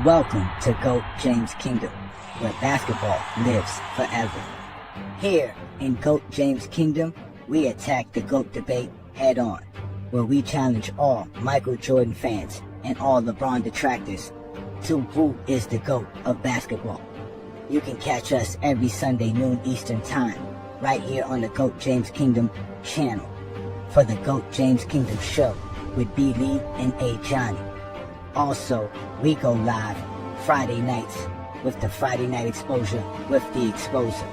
Welcome to GOAT James Kingdom, where basketball lives forever. Here in GOAT James Kingdom, we attack the GOAT debate head on, where we challenge all Michael Jordan fans and all LeBron detractors to who is the GOAT of basketball. You can catch us every Sunday noon Eastern Time, right here on the GOAT James Kingdom channel, for the GOAT James Kingdom show with B. Lee and A. Johnny. Also, we go live Friday nights with the Friday Night Exposure with the Exposer,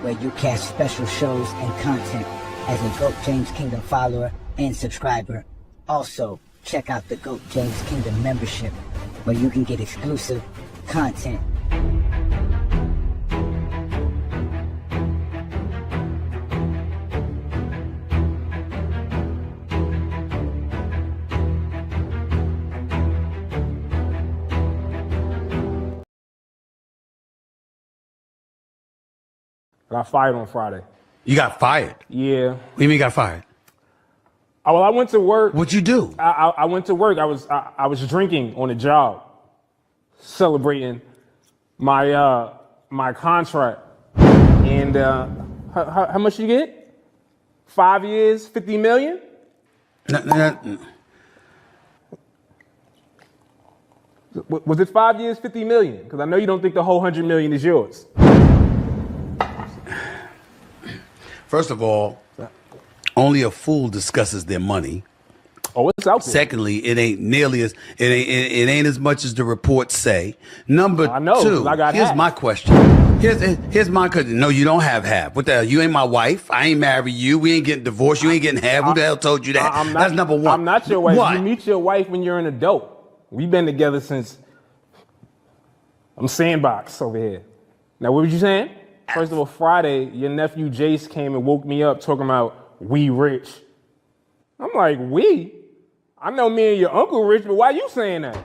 where you catch special shows and content as a GOAT James Kingdom follower and subscriber. Also, check out the GOAT James Kingdom membership, where you can get exclusive content. I got fired on Friday. You got fired? Yeah. What do you mean you got fired? Well, I went to work. What'd you do? I went to work. I was drinking on the job, celebrating my my contract. And how much you get? 5 years, 50 million? Was it 5 years, 50 million? Because I know you don't think the whole 100 million is yours. First of all, only a fool discusses their money. Oh, it's out there. Secondly, it ain't nearly as it ain't as much as the reports say. Number two, here's my question. Here's my question. No, you don't have half. What the hell? You ain't my wife. I ain't married you. We ain't getting divorced. You ain't getting half. Who the hell told you that? That's number one. I'm not your wife. What? You meet your wife when you're an adult. We've been together since I'm sandbox over here. Now, what were you saying? First of all, Friday, your nephew Jace came and woke me up talking about we rich. I'm like, we? I know me and your uncle rich, but why you saying that?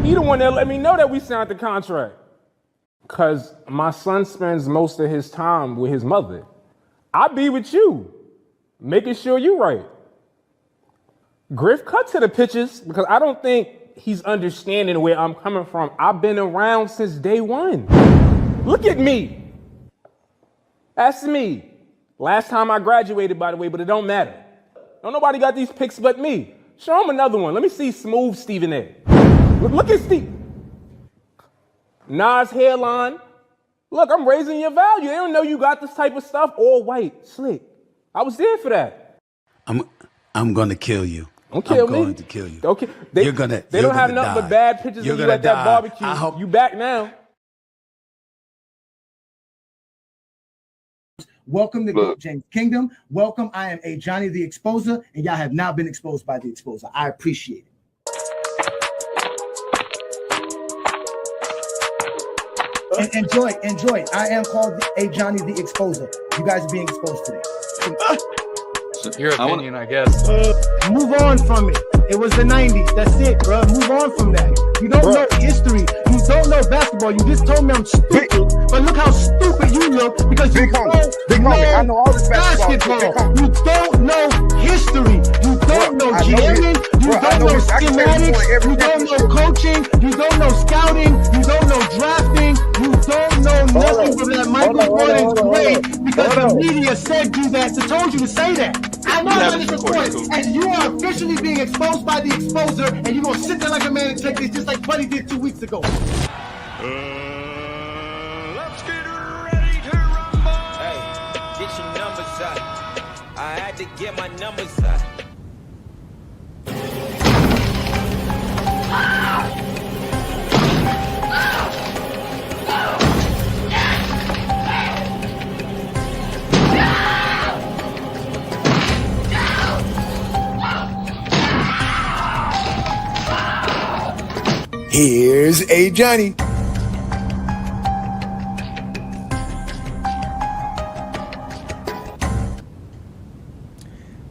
He the one that let me know that we signed the contract. Because my son spends most of his time with his mother. I be with you, making sure you right. Griff, cut to the pictures, because I don't think he's understanding where I'm coming from. I've been around since day one. Look at me. That's me. Last time I graduated, by the way, but it don't matter. Don't nobody got these pics but me. Show him another one. Let me see smooth Stephen A. Look at Steve. Nas hairline. Look, I'm raising your value. They don't know you got this type of stuff. All white, slick. I was there for that. I'm gonna kill you. Don't kill me. I'm going to kill you. Okay. They don't have nothing but bad pictures of you at that barbecue. You back now. Welcome to GOAT James Kingdom. Welcome. I am A. Johnny the Exposer, and y'all have now been exposed by the Exposer. I appreciate it. And enjoy it. I am called A. Johnny the Exposer. You guys are being exposed today. Your opinion, I guess. Move on from it. It was the 90s. That's it, bro. Move on from that. You don't know history. You don't know basketball. You just told me I'm stupid. But look how stupid you look because you don't know all this basketball. You don't know history. You don't know jamming. You don't know schematics. You don't know coaching. You don't know scouting. You don't know drafting. You don't know nothing from that Michael Jordan's great because the media said you that, so told you to say that. I know that is recorded, and you are officially being exposed by the Exposer, and you're going to sit there like a man and take this just like Buddy did 2 weeks ago. Let's get ready to rumble. Hey, get your numbers up. I had to get my numbers up. Here's A. Johnny.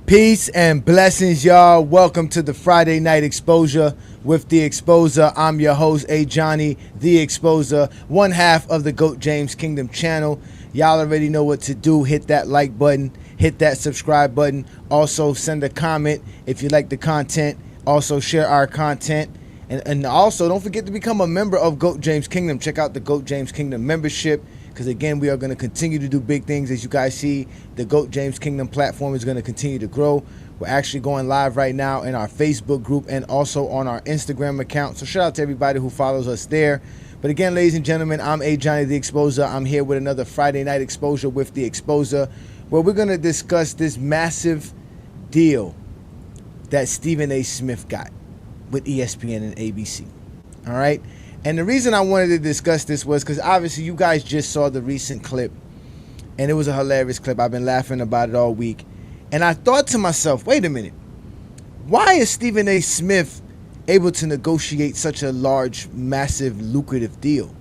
Peace and blessings, y'all. Welcome to the Friday Night Exposure with the Exposer. I'm your host, A. Johnny, the Exposer, one half of the GOAT James Kingdom channel. Y'all already know what to do. Hit that like button, hit that subscribe button. Also, send a comment if you like the content. Also, share our content. And also, don't forget to become a member of GOAT James Kingdom. Check out the GOAT James Kingdom membership, because, again, we are going to continue to do big things. As you guys see, the GOAT James Kingdom platform is going to continue to grow. We're actually going live right now in our Facebook group and also on our Instagram account. So shout out to everybody who follows us there. But again, ladies and gentlemen, I'm A. Johnny the Exposer. I'm here with another Friday Night Exposure with the Exposer, where we're going to discuss this massive deal that Stephen A. Smith got with ESPN and ABC. All right? And the reason I wanted to discuss this was because obviously you guys just saw the recent clip, and it was a hilarious clip. I've been laughing about it all week. And I thought to myself, wait a minute, why is Stephen A. Smith able to negotiate such a large, massive, lucrative deal?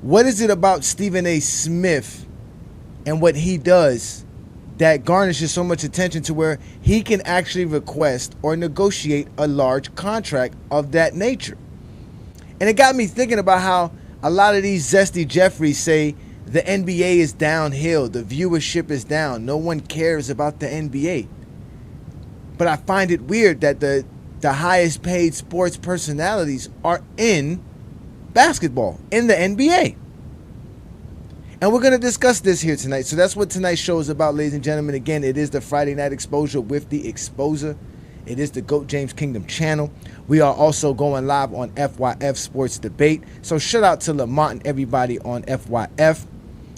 What is it about Stephen A. Smith and what he does that garnishes so much attention to where he can actually request or negotiate a large contract of that nature? And it got me thinking about how a lot of these zesty Jeffries say the NBA is downhill, the viewership is down, no one cares about the NBA. But I find it weird that the highest paid sports personalities are in basketball, in the NBA. And we're going to discuss this here tonight. So that's what tonight's show is about, ladies and gentlemen. Again, it is the Friday Night Exposure with the Exposer. It is the GOAT James Kingdom channel. We are also going live on FYF Sports Debate. So shout out to Lamont and everybody on FYF.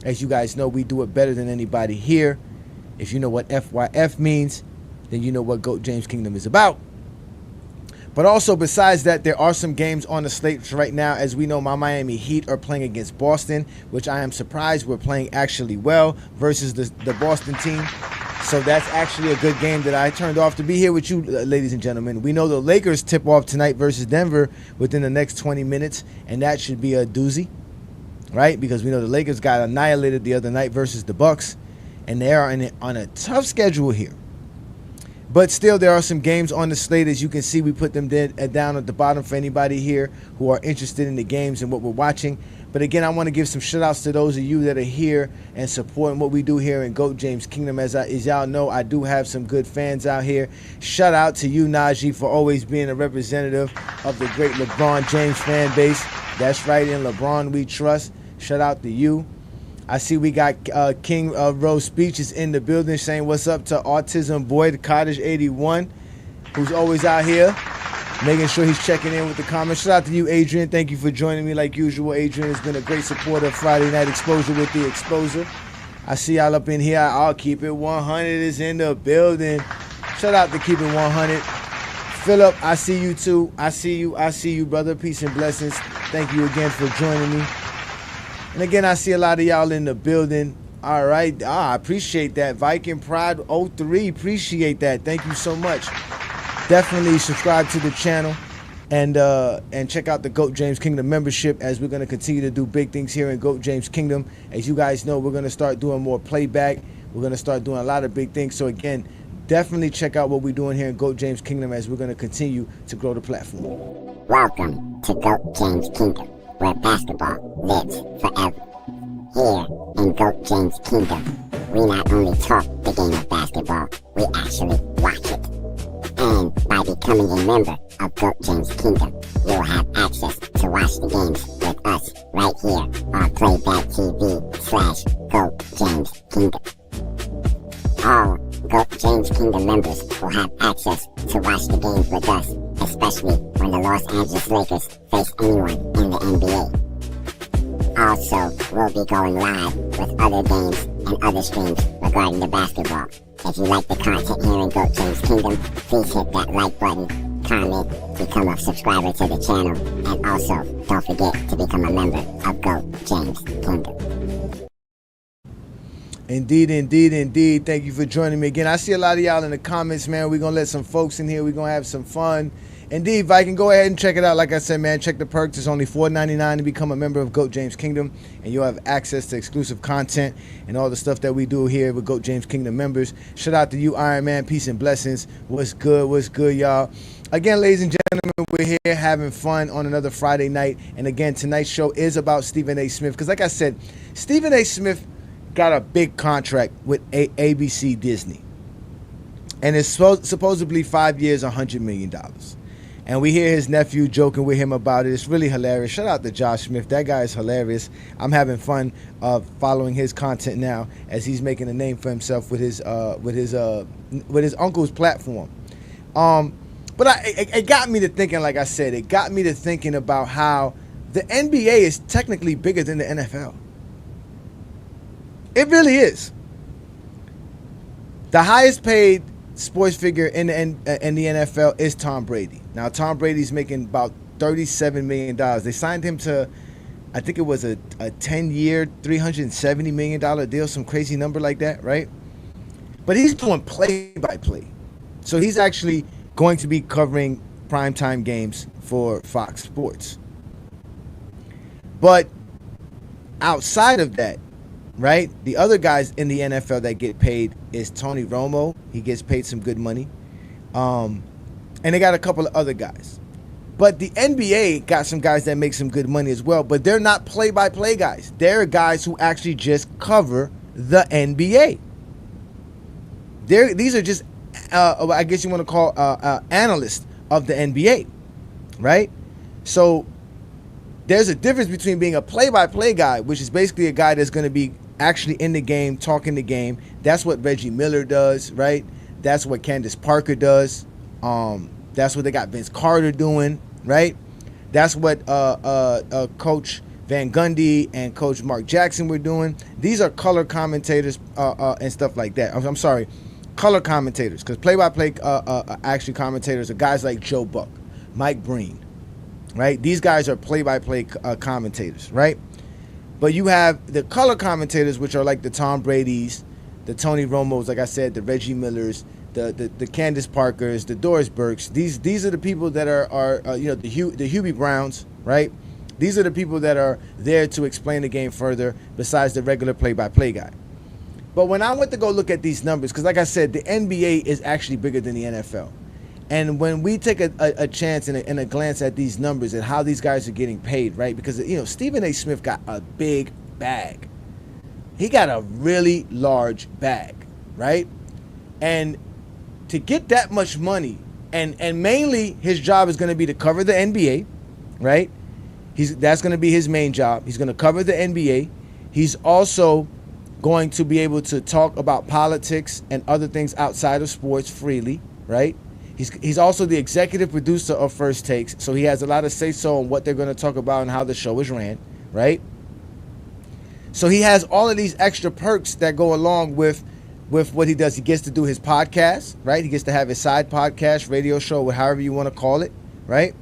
As you guys know, we do it better than anybody here. If you know what FYF means, then you know what GOAT James Kingdom is about. But also, besides that, there are some games on the slate right now. As we know, my Miami Heat are playing against Boston, which I am surprised we're playing actually well versus the Boston team. So that's actually a good game that I turned off to be here with you, ladies and gentlemen. We know the Lakers tip off tonight versus Denver within the next 20 minutes, and that should be a doozy, right? Because we know the Lakers got annihilated the other night versus the Bucks, and they are on a tough schedule here. But still, there are some games on the slate. As you can see, we put them down at the bottom for anybody here who are interested in the games and what we're watching. But again, I want to give some shout outs to those of you that are here and supporting what we do here in GOAT James Kingdom. As y'all know, I do have some good fans out here. Shout out to you, Najee, for always being a representative of the great LeBron James fan base. That's right, in LeBron we trust. Shout out to you. I see we got King Rose Speeches in the building saying what's up to Autism Boy, the Cottage 81, who's always out here making sure he's checking in with the comments. Shout out to you, Adrian. Thank you for joining me like usual. Adrian has been a great supporter of Friday Night Exposure with the Exposer. I see y'all up in here. I'll Keep It 100 is in the building. Shout out to Keep It 100. Philip, I see you too. I see you, brother. Peace and blessings. Thank you again for joining me. And again, I see a lot of y'all in the building. All right. I appreciate that. Viking Pride 03. Appreciate that. Thank you so much. Definitely subscribe to the channel and check out the GOAT James Kingdom membership, as we're going to continue to do big things here in GOAT James Kingdom. As you guys know, we're going to start doing more playback. We're going to start doing a lot of big things. So again, definitely check out what we're doing here in GOAT James Kingdom, as we're going to continue to grow the platform. Welcome to GOAT James Kingdom, where basketball lives forever. Here in GOAT James Kingdom, we not only talk the game of basketball, we actually watch it. And by becoming a member of GOAT James Kingdom, you'll have access to watch the games with us right here on Playback TV/GOAT James Kingdom. All GOAT James Kingdom members will have access to watch the games with us, especially when the Los Angeles Lakers face anyone in the NBA. Also, we'll be going live with other games and other streams regarding the basketball. If you like the content here in GOAT James Kingdom, please hit that like button, comment, become a subscriber to the channel, and also don't forget to become a member of GOAT James Kingdom. Indeed, indeed, indeed. Thank you for joining me again. I see a lot of y'all in the comments, man. We're going to let some folks in here. We're going to have some fun. Indeed, Viking, go ahead and check it out. Like I said, man, check the perks. It's only $4.99 to become a member of GOAT James Kingdom, and you'll have access to exclusive content and all the stuff that we do here with GOAT James Kingdom members. Shout out to you, Iron Man. Peace and blessings. What's good, y'all? Again, ladies and gentlemen, we're here having fun on another Friday night. And again, tonight's show is about Stephen A. Smith, because like I said, Stephen A. Smith got a big contract with ABC Disney. And it's supposedly 5 years, $100 million. And we hear his nephew joking with him about it. It's really hilarious. Shout out to Josh Smith. That guy is hilarious. I'm having fun following his content now as he's making a name for himself with his uncle's platform. But it got me to thinking, like I said, it got me to thinking about how the NBA is technically bigger than the NFL. It really is. The highest paid sports figure in the NFL is Tom Brady. Now, Tom Brady's making about $37 million. They signed him to, I think it was a 10-year, $370 million deal, some crazy number like that, right? But he's doing play-by-play. So he's actually going to be covering primetime games for Fox Sports. But outside of that, right, the other guys in the NFL that get paid is Tony Romo. He gets paid some good money. And they got a couple of other guys. But the NBA got some guys that make some good money as well. But they're not play-by-play guys. They're guys who actually just cover the NBA. These are just, I guess you want to call analysts of the NBA, right? So there's a difference between being a play-by-play guy, which is basically a guy that's going to be actually in the game, talking the game. That's what Reggie Miller does, right? That's what Candace Parker does. That's what they got Vince Carter doing, right? That's what Coach Van Gundy and Coach Mark Jackson were doing. These are color commentators and stuff like that. I'm sorry, color commentators, because play-by-play actually commentators are guys like Joe Buck, Mike Breen, right? These guys are play-by-play commentators, right? But you have the color commentators, which are like the Tom Bradys, the Tony Romos, like I said, the Reggie Millers, the Candace Parkers, the Doris Burks. These are the people that are the Hubie Browns, right? These are the people that are there to explain the game further besides the regular play-by-play guy. But when I went to go look at these numbers, because like I said, the NBA is actually bigger than the NFL. And when we take a chance and a glance at these numbers and how these guys are getting paid, right? Because, Stephen A. Smith got a big bag. He got a really large bag, right? And to get that much money, and mainly his job is going to be to cover the NBA, right? That's going to be his main job. He's going to cover the NBA. He's also going to be able to talk about politics and other things outside of sports freely, right? He's also the executive producer of First Takes, so he has a lot of say-so on what they're going to talk about and how the show is ran, right? So he has all of these extra perks that go along with what he does. He gets to do his podcast, right? He gets to have his side podcast, radio show, however you want to call it, right?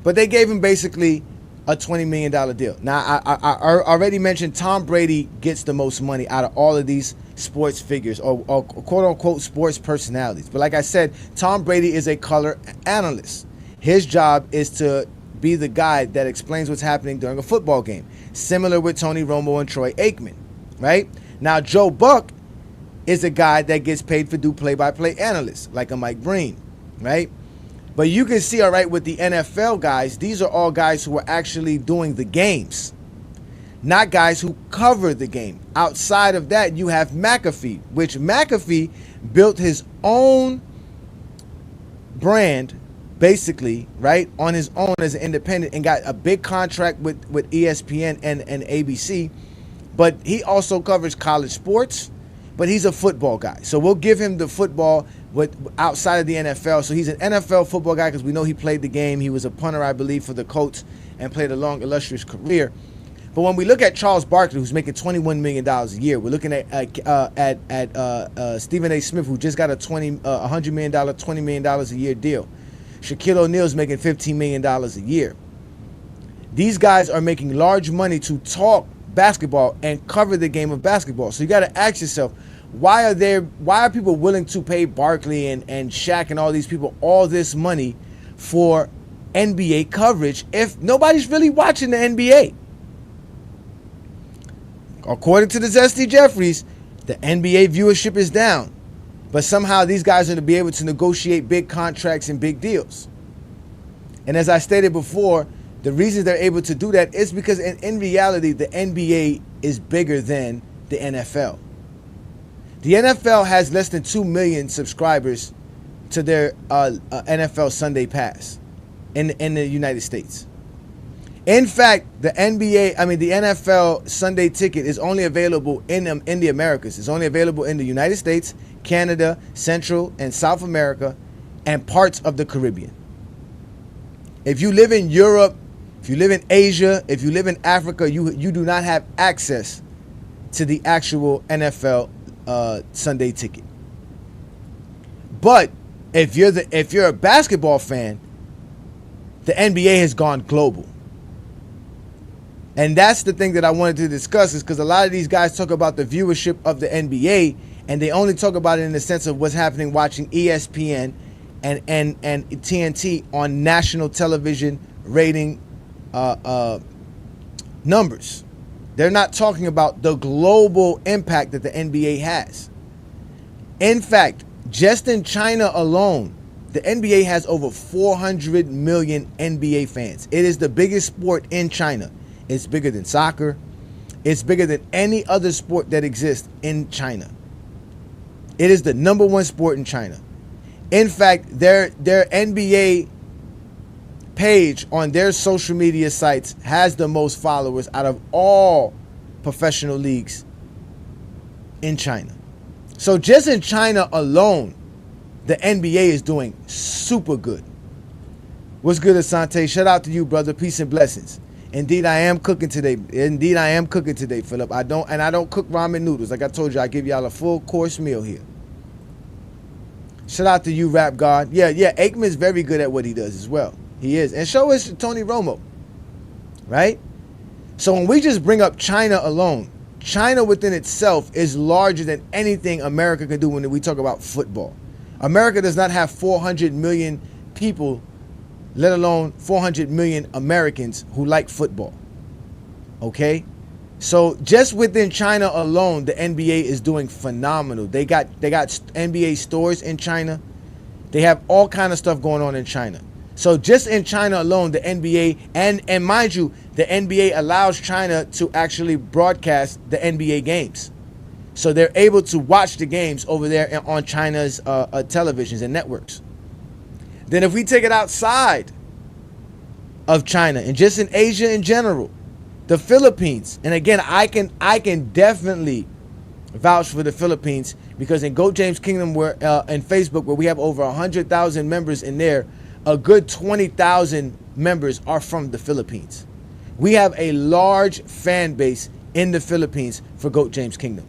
But they gave him basically a $20 million deal. Now, I already mentioned Tom Brady gets the most money out of all of these sports figures or quote-unquote sports personalities. But like I said, Tom Brady is a color analyst. His job is to be the guy that explains what's happening during a football game, similar with Tony Romo and Troy Aikman, right? Now, Joe Buck is a guy that gets paid for do play-by-play analysts, like a Mike Breen, right? But you can see, all right, with the NFL guys, these are all guys who are actually doing the games, not guys who cover the game. Outside of that, you have McAfee, which McAfee built his own brand, basically, right, on his own as an independent and got a big contract with ESPN and ABC. But he also covers college sports, but he's a football guy. So we'll give him the football outside of the NFL. So he's an NFL football guy because we know he played the game. He was a punter, I believe, for the Colts and played a long, illustrious career. But when we look at Charles Barkley, who's making $21 million a year, we're looking at Stephen A. Smith, who just got a $100 million, $20 million a year deal. Shaquille O'Neal's making $15 million a year. These guys are making large money to talk basketball and cover the game of basketball. So you got to ask yourself, why are people willing to pay Barkley and Shaq and all these people all this money for NBA coverage if nobody's really watching the NBA? According to the Zesty Jeffries, the NBA viewership is down. But somehow these guys are to be able to negotiate big contracts and big deals. And as I stated before, the reason they're able to do that is because in reality, the NBA is bigger than the NFL. The NFL has less than 2 million subscribers to their NFL Sunday Pass. in the United States. In fact, the NFL Sunday ticket is only available in the Americas. It's only available in the United States, Canada, Central and South America, and parts of the Caribbean. If you live in Europe, if you live in Asia, if you live in Africa, you do not have access to the actual NFL Sunday ticket. But if you're a basketball fan, the NBA has gone global. And that's the thing that I wanted to discuss, is because a lot of these guys talk about the viewership of the NBA, and they only talk about it in the sense of what's happening watching ESPN and TNT on national television rating numbers. They're not talking about the global impact that the NBA has. In fact, just in China alone, the NBA has over 400 million NBA fans. It is the biggest sport in China. It's bigger than soccer. It's bigger than any other sport that exists in China. It is the number one sport in China. In fact, their NBA page on their social media sites has the most followers out of all professional leagues in China. So just in China alone, the NBA is doing super good. What's good, Asante? Shout out to you, brother. Peace and blessings. Indeed, I am cooking today. Philip. I don't cook ramen noodles. Like I told you, I give y'all a full course meal here. Shout out to you, Rap God. Yeah, Aikman's very good at what he does as well. He is. And so is Tony Romo. Right? So when we just bring up China alone, China within itself is larger than anything America can do when we talk about football. America does not have 400 million people, let alone 400 million Americans who like football. Okay? So just within China alone, the NBA is doing phenomenal. They got NBA stores in China. They have all kind of stuff going on in China. So just in China alone, the NBA, and mind you, the NBA allows China to actually broadcast the NBA games. So they're able to watch the games over there on China's televisions and networks. Then if we take it outside of China and just in Asia in general, the Philippines, and again, I can definitely vouch for the Philippines, because in GOAT James Kingdom, where and Facebook, where we have over 100,000 members in there, a good 20,000 members are from the Philippines. We have a large fan base in the Philippines for GOAT James Kingdom.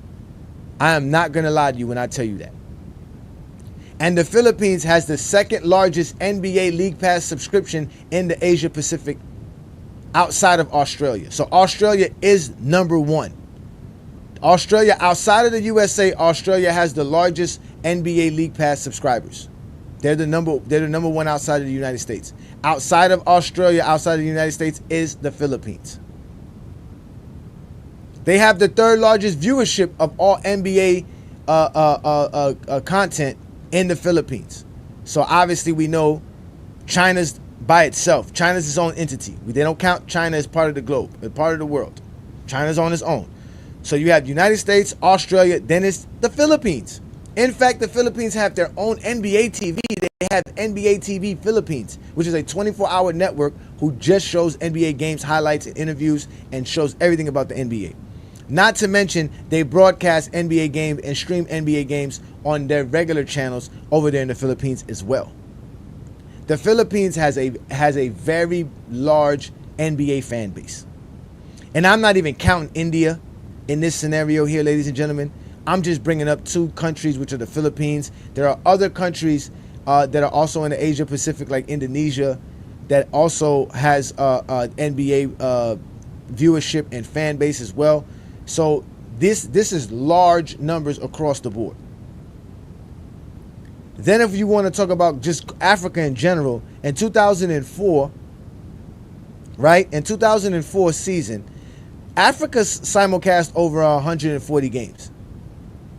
I am not going to lie to you when I tell you that. And the Philippines has the second largest NBA League Pass subscription in the Asia Pacific outside of Australia. So Australia is number one. Australia, outside of the USA, Australia has the largest NBA League Pass subscribers. They're the number one outside of the United States. Outside of Australia, outside of the United States, is the Philippines. They have the third largest viewership of all NBA content in the Philippines. So obviously we know China's by itself. China's its own entity. They don't count China as part of the globe, part of the world. China's on its own. So you have the United States, Australia, then it's the Philippines. In fact, the Philippines have their own NBA TV. They have NBA TV Philippines, which is a 24-hour network who just shows NBA games, highlights, and interviews, and shows everything about the NBA. Not to mention, they broadcast NBA games and stream NBA games on their regular channels over there in the Philippines as well. The Philippines has a very large NBA fan base. And I'm not even counting India in this scenario here, ladies and gentlemen. I'm just bringing up two countries, which are the Philippines. There are other countries that are also in the Asia Pacific, like Indonesia, that also has NBA viewership and fan base as well. So this is large numbers across the board. Then if you want to talk about just Africa in general, in 2004, right? In 2004 season, Africa simulcast over 140 games.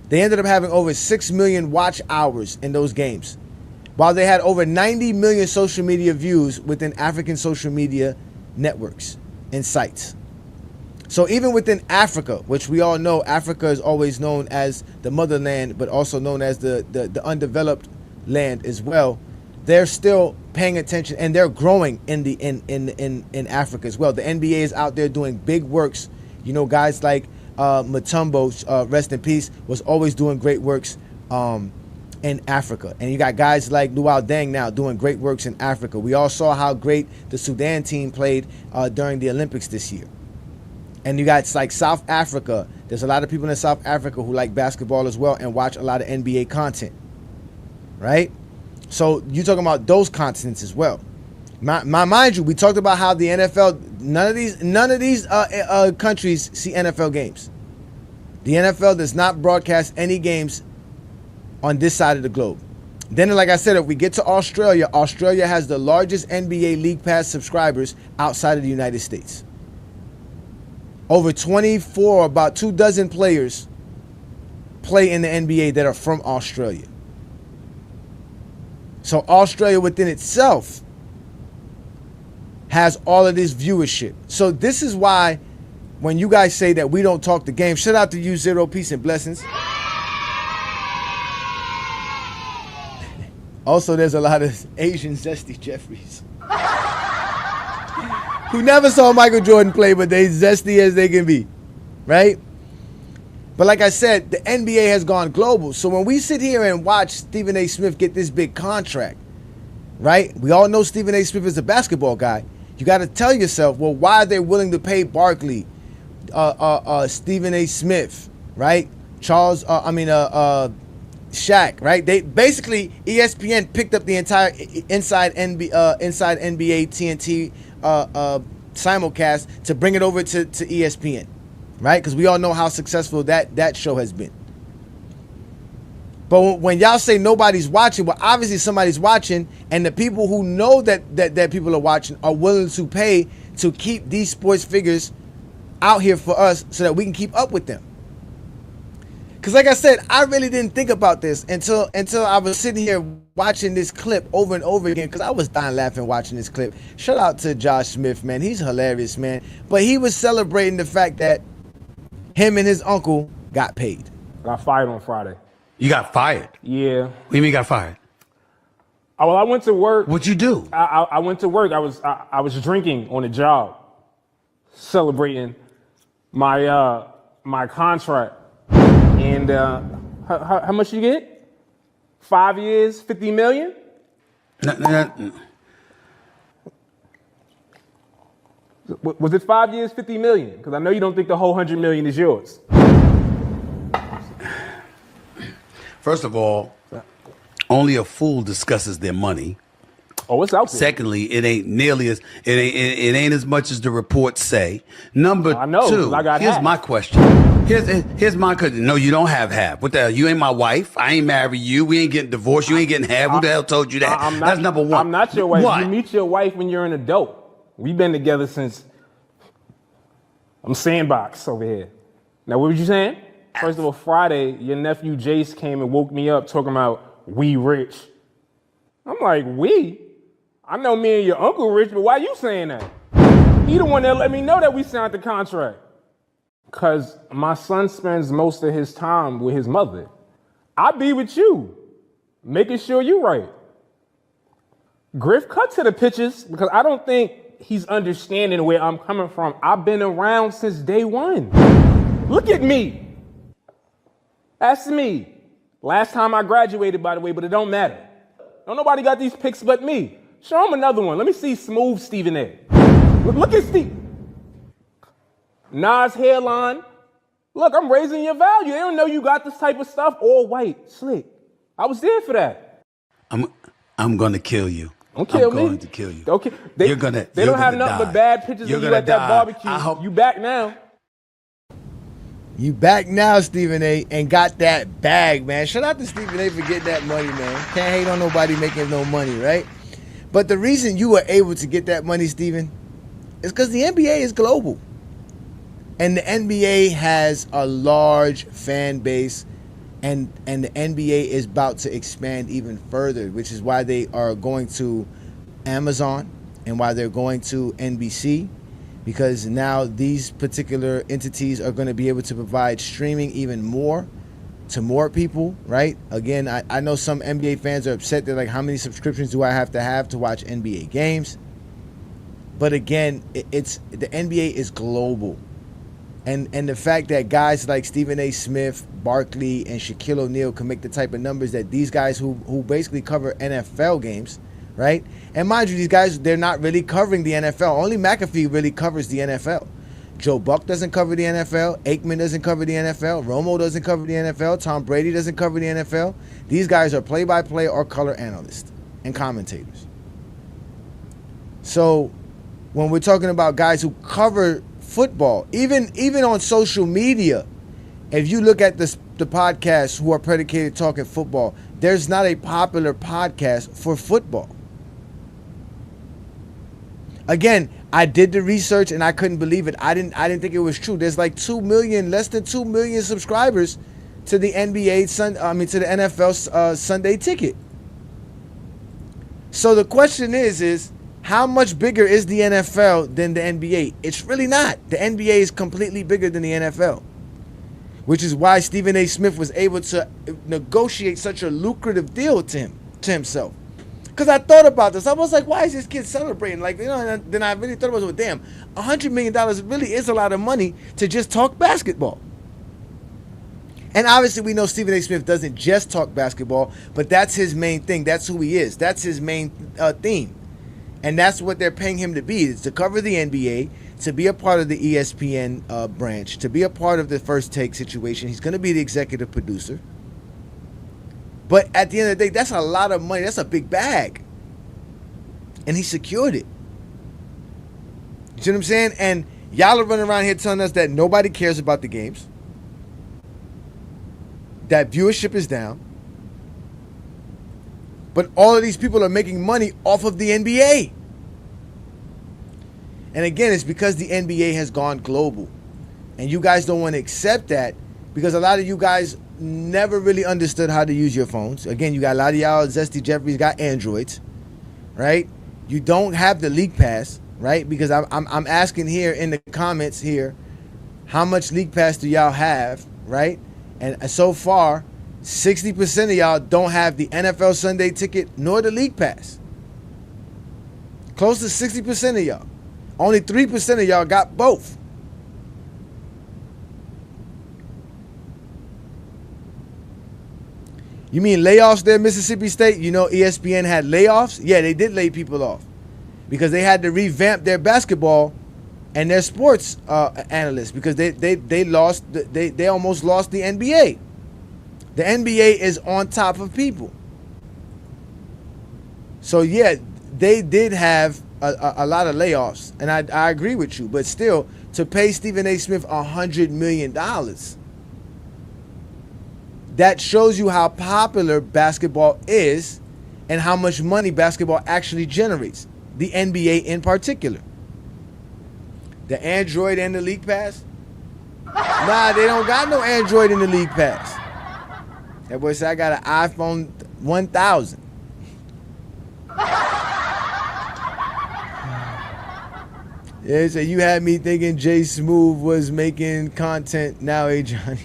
They ended up having over 6 million watch hours in those games, while they had over 90 million social media views within African social media networks and sites. So even within Africa, which we all know, Africa is always known as the motherland, but also known as the undeveloped land as well, they're still paying attention, and they're growing in Africa as well. The NBA is out there doing big works. You know, guys like Mutombo, rest in peace, was always doing great works in Africa. And you got guys like Luau Deng now doing great works in Africa. We all saw how great the Sudan team played during the Olympics this year. And you got like South Africa. There's a lot of people in South Africa who like basketball as well and watch a lot of NBA content, right? So you're talking about those continents as well. Mind you, we talked about how the NFL, none of these countries see NFL games. The NFL does not broadcast any games on this side of the globe. Then, like I said, if we get to Australia, Australia has the largest NBA League Pass subscribers outside of the United States. Over 24, about 24 players play in the NBA that are from Australia. So Australia within itself has all of this viewership. So this is why when you guys say that we don't talk the game, shout out to you, Zero, peace and blessings. Also, there's a lot of Asian zesty Jeffries who never saw Michael Jordan play, but they zesty as they can be, right? But like I said, the NBA has gone global. So when we sit here and watch Stephen A. Smith get this big contract, right? We all know Stephen A. Smith is a basketball guy. You got to tell yourself, well, why are they willing to pay Barkley, Stephen A. Smith, right? Shaq, right? They basically, ESPN picked up the entire inside NBA TNT simulcast to bring it over to ESPN, right? Because we all know how successful that show has been. But when y'all say nobody's watching, well, obviously somebody's watching, and the people who know that people are watching are willing to pay to keep these sports figures out here for us so that we can keep up with them. Because like I said, I really didn't think about this until I was sitting here watching this clip over and over again, because I was dying laughing watching this clip. Shout out to Josh Smith, man. He's hilarious, man. But he was celebrating the fact that him and his uncle got paid. Got fired on Friday. You got fired? Yeah. What do you mean got fired? Well, I went to work. What'd you do? I went to work. I was drinking on the job, celebrating my my contract. And how much you get? 5 years, 50 million? No. Was it 5 years, 50 million? Because I know you don't think the whole 100 million is yours. First of all, only a fool discusses their money. Oh, it's out there. Secondly, it ain't nearly as it ain't as much as the reports say. Number two, here's my question. Here's my question. No, you don't have half. What the hell? You ain't my wife. I ain't married you. We ain't getting divorced. You ain't getting half. Who the hell told you that? That's number one. I'm not your wife. What? You meet your wife when you're an adult. We've been together since I'm sandbox over here. Now, what were you saying? First of all, Friday, your nephew Jace came and woke me up talking about we rich. I'm like, we? I know me and your uncle rich, but why you saying that? He the one that let me know that we signed the contract. Because my son spends most of his time with his mother. I be with you, making sure you right. Griff, cut to the pictures, because I don't think he's understanding where I'm coming from. I've been around since day one. Look at me. That's me. Last time I graduated, by the way, but it don't matter. Don't nobody got these pics but me. Show him another one. Let me see smooth Stephen A. Look at Steve. Nas hairline. Look, I'm raising your value. They don't know you got this type of stuff. All white, slick. I was there for that. I'm gonna kill you. Don't kill me. I'm going to kill you. Okay. You're gonna. They don't have nothing but bad pictures of you at that barbecue. You back now. You back now, Stephen A, and got that bag, man. Shout out to Stephen A for getting that money, man. Can't hate on nobody making no money, right? But the reason you were able to get that money, Stephen, is because the NBA is global. And the NBA has a large fan base, and the NBA is about to expand even further, which is why they are going to Amazon and why they're going to NBC, because now these particular entities are going to be able to provide streaming even more to more people, right? Again, I know some NBA fans are upset. They're like, how many subscriptions do I have to watch NBA games? But again, it's the NBA is global. And the fact that guys like Stephen A. Smith, Barkley, and Shaquille O'Neal can make the type of numbers that these guys who basically cover NFL games, right? And mind you, these guys, they're not really covering the NFL. Only McAfee really covers the NFL. Joe Buck doesn't cover the NFL. Aikman doesn't cover the NFL. Romo doesn't cover the NFL. Tom Brady doesn't cover the NFL. These guys are play-by-play or color analysts and commentators. So when we're talking about guys who cover football, even on social media, if you look at the podcasts who are predicated talking football, there's not a popular podcast for football. Again, I did the research and I couldn't believe it. I didn't think it was true. There's like less than 2 million subscribers to the to the NFL Sunday Ticket. So the question is how much bigger is the NFL than the NBA? It's really not. The NBA is completely bigger than the NFL, which is why Stephen A. Smith was able to negotiate such a lucrative deal to himself. Because I thought about this. I was like, why is this kid celebrating? Like, and then I really thought about it. Well, damn, $100 million really is a lot of money to just talk basketball. And obviously we know Stephen A. Smith doesn't just talk basketball, but that's his main thing. That's who he is. That's his main theme. And that's what they're paying him to be, is to cover the NBA, to be a part of the ESPN branch, to be a part of the First Take situation. He's going to be the executive producer. But at the end of the day, that's a lot of money. That's a big bag. And he secured it. You see what I'm saying? And y'all are running around here telling us that nobody cares about the games, that viewership is down. But all of these people are making money off of the NBA. And again, it's because the NBA has gone global. And you guys don't want to accept that because a lot of you guys never really understood how to use your phones. Again, you got a lot of y'all, Zesty Jeffries got Androids, right? You don't have the League Pass, right? Because I'm asking here in the comments here, how much League Pass do y'all have, right? And so far, 60% of y'all don't have the NFL Sunday Ticket nor the League Pass. Close to 60% of y'all. Only 3% of y'all got both. You mean layoffs there, Mississippi State? You know ESPN had layoffs? Yeah, they did lay people off because they had to revamp their basketball and their sports analysts because they almost lost the NBA. The NBA is on top of people. So yeah, they did have a lot of layoffs, and I agree with you. But still, to pay Stephen A. Smith $100 million, that shows you how popular basketball is and how much money basketball actually generates. The NBA in particular. The Android and the League Pass? Nah, they don't got no Android in the League Pass. That boy said I got an iPhone 1000. Yeah, so you had me thinking Jay Smooth was making content now, Johnny.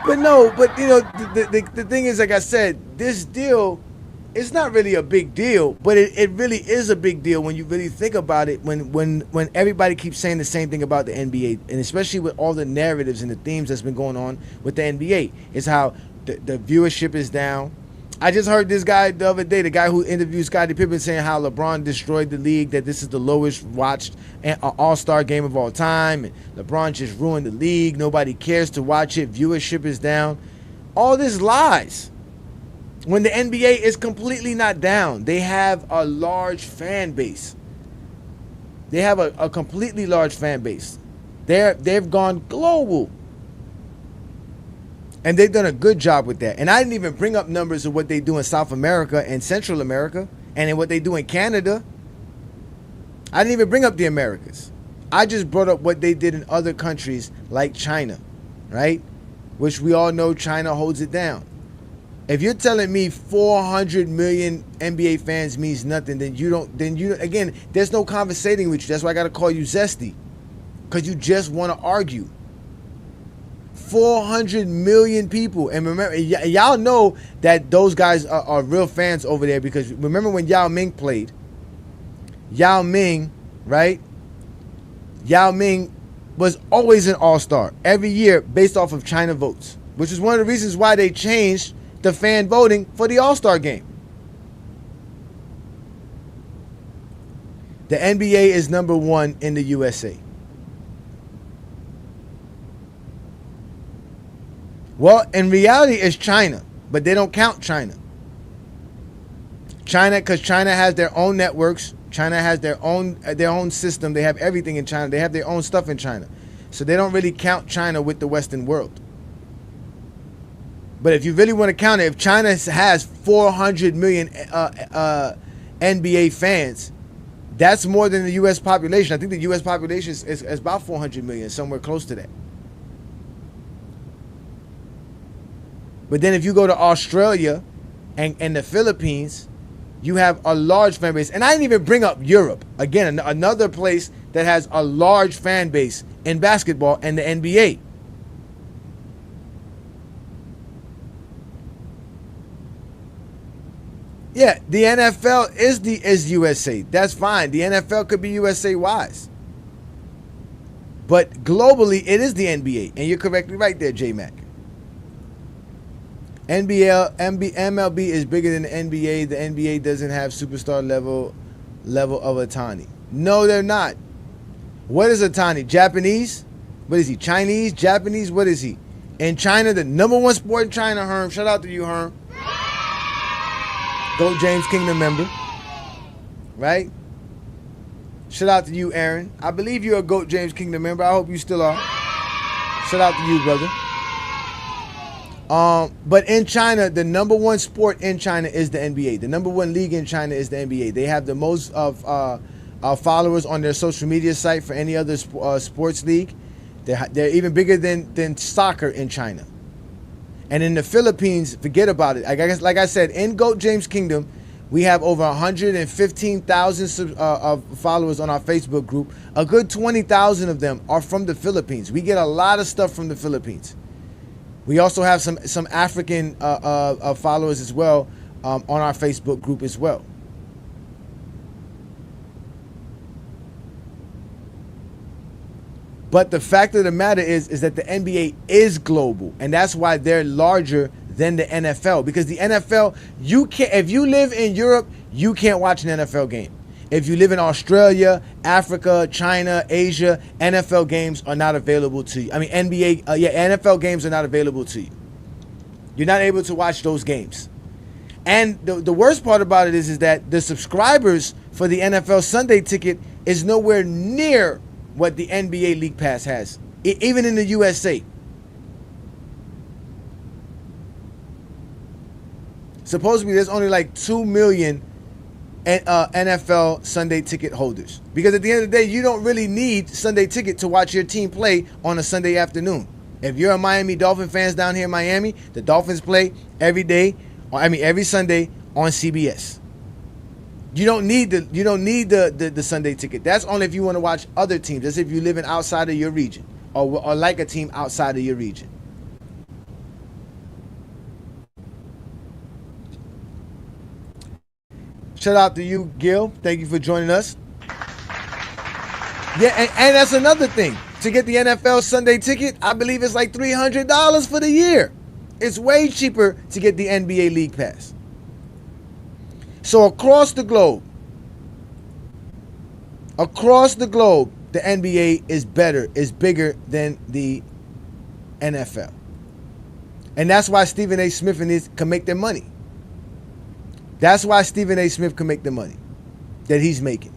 But no, but you know, the thing is, like I said, this deal, it's not really a big deal, but it really is a big deal when you really think about it, when everybody keeps saying the same thing about the NBA, and especially with all the narratives and the themes that's been going on with the NBA. It's how the viewership is down. I just heard this guy the other day, the guy who interviewed Scottie Pippen, saying how LeBron destroyed the league, that this is the lowest watched all-star game of all time, and LeBron just ruined the league. Nobody cares to watch it. Viewership is down. All this lies. When the NBA is completely not down, they have a large fan base. They have a completely large fan base. They've gone global. And they've done a good job with that. And I didn't even bring up numbers of what they do in South America and Central America and in what they do in Canada. I didn't even bring up the Americas. I just brought up what they did in other countries like China, right? Which we all know China holds it down. If you're telling me 400 million NBA fans means nothing, then again, there's no conversating with you. That's why I got to call you Zesty, because you just want to argue. 400 million people. And remember, y'all know that those guys are real fans over there, because remember when Yao Ming played? Yao Ming, right? Yao Ming was always an all-star every year based off of China votes, which is one of the reasons why they changed the fan voting for the all-star game. The NBA is number one in the USA. Well, in reality, it's China, but they don't count China. Because China has their own networks. China has their own system. They have everything in China. They have their own stuff in China. So they don't really count China with the Western world. But if you really want to count it, if China has 400 million NBA fans, that's more than the U.S. population. I think the U.S. population is about 400 million, somewhere close to that. But then if you go to Australia and the Philippines, you have a large fan base. And I didn't even bring up Europe. Again, another place that has a large fan base in basketball and the NBA. Yeah, the NFL is USA. That's fine. The NFL could be USA wise. But globally, it is the NBA. And you're correctly right there, J-Mac. MLB is bigger than the NBA. The NBA doesn't have superstar level of Ohtani. No, they're not. What is Ohtani? Japanese? What is he? Chinese? Japanese? What is he? In China, the number one sport in China, Herm. Shout out to you, Herm. Goat James Kingdom member. Right? Shout out to you, Aaron. I believe you're a Goat James Kingdom member. I hope you still are. Shout out to you, brother. But in China, the number one sport in China is the NBA. The number one league in China is the NBA. They have the most of followers on their social media site for any other sports league. They're even bigger than soccer in China. And in the Philippines, forget about it. Like I said, in Goat James Kingdom, we have over 115,000 followers on our Facebook group. A good 20,000 of them are from the Philippines. We get a lot of stuff from the Philippines. We also have some African followers as well on our Facebook group as well. But the fact of the matter is that the NBA is global, and that's why they're larger than the NFL. Because the NFL, if you live in Europe, you can't watch an NFL game. If you live in Australia, Africa, China, Asia, NFL games are not available to you. I mean, NFL games are not available to you. You're not able to watch those games. And the worst part about it is that the subscribers for the NFL Sunday ticket is nowhere near what the NBA League Pass has, even in the USA. Supposedly, there's only like 2 million NFL Sunday ticket holders. Because at the end of the day, you don't really need Sunday ticket to watch your team play on a Sunday afternoon. If you're a Miami Dolphin fans down here in Miami, the Dolphins play every Sunday on CBS. You don't need the Sunday ticket. That's only if you want to watch other teams. That's if you live in outside of your region or like a team outside of your region. Shout out to you, Gil. Thank you for joining us. Yeah, and that's another thing. To get the NFL Sunday ticket, I believe it's like $300 for the year. It's way cheaper to get the NBA League Pass. So across the globe, the NBA is bigger than the NFL. And that's why Stephen A. Smith can make their money. That's why Stephen A. Smith can make the money that he's making.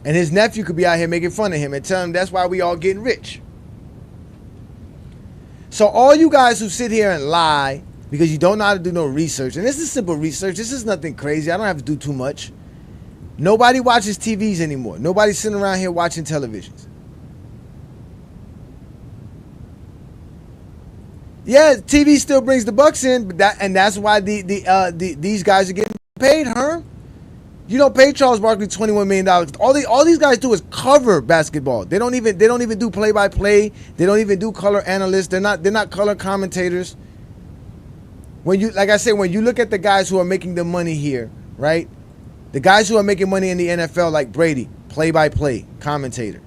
And his nephew could be out here making fun of him and tell him that's why we all getting rich. So all you guys who sit here and lie because you don't know how to do no research, and this is simple research, this is nothing crazy, I don't have to do too much. Nobody watches TVs anymore. Nobody's sitting around here watching televisions. Yeah, TV still brings the bucks in, but that's why these guys are getting paid, huh? You don't pay Charles Barkley $21 million. All these guys do is cover basketball. They don't even do play-by-play. They don't even do color analysts. They're not color commentators. When you look at the guys who are making the money here, right? The guys who are making money in the NFL, like Brady, play-by-play commentator.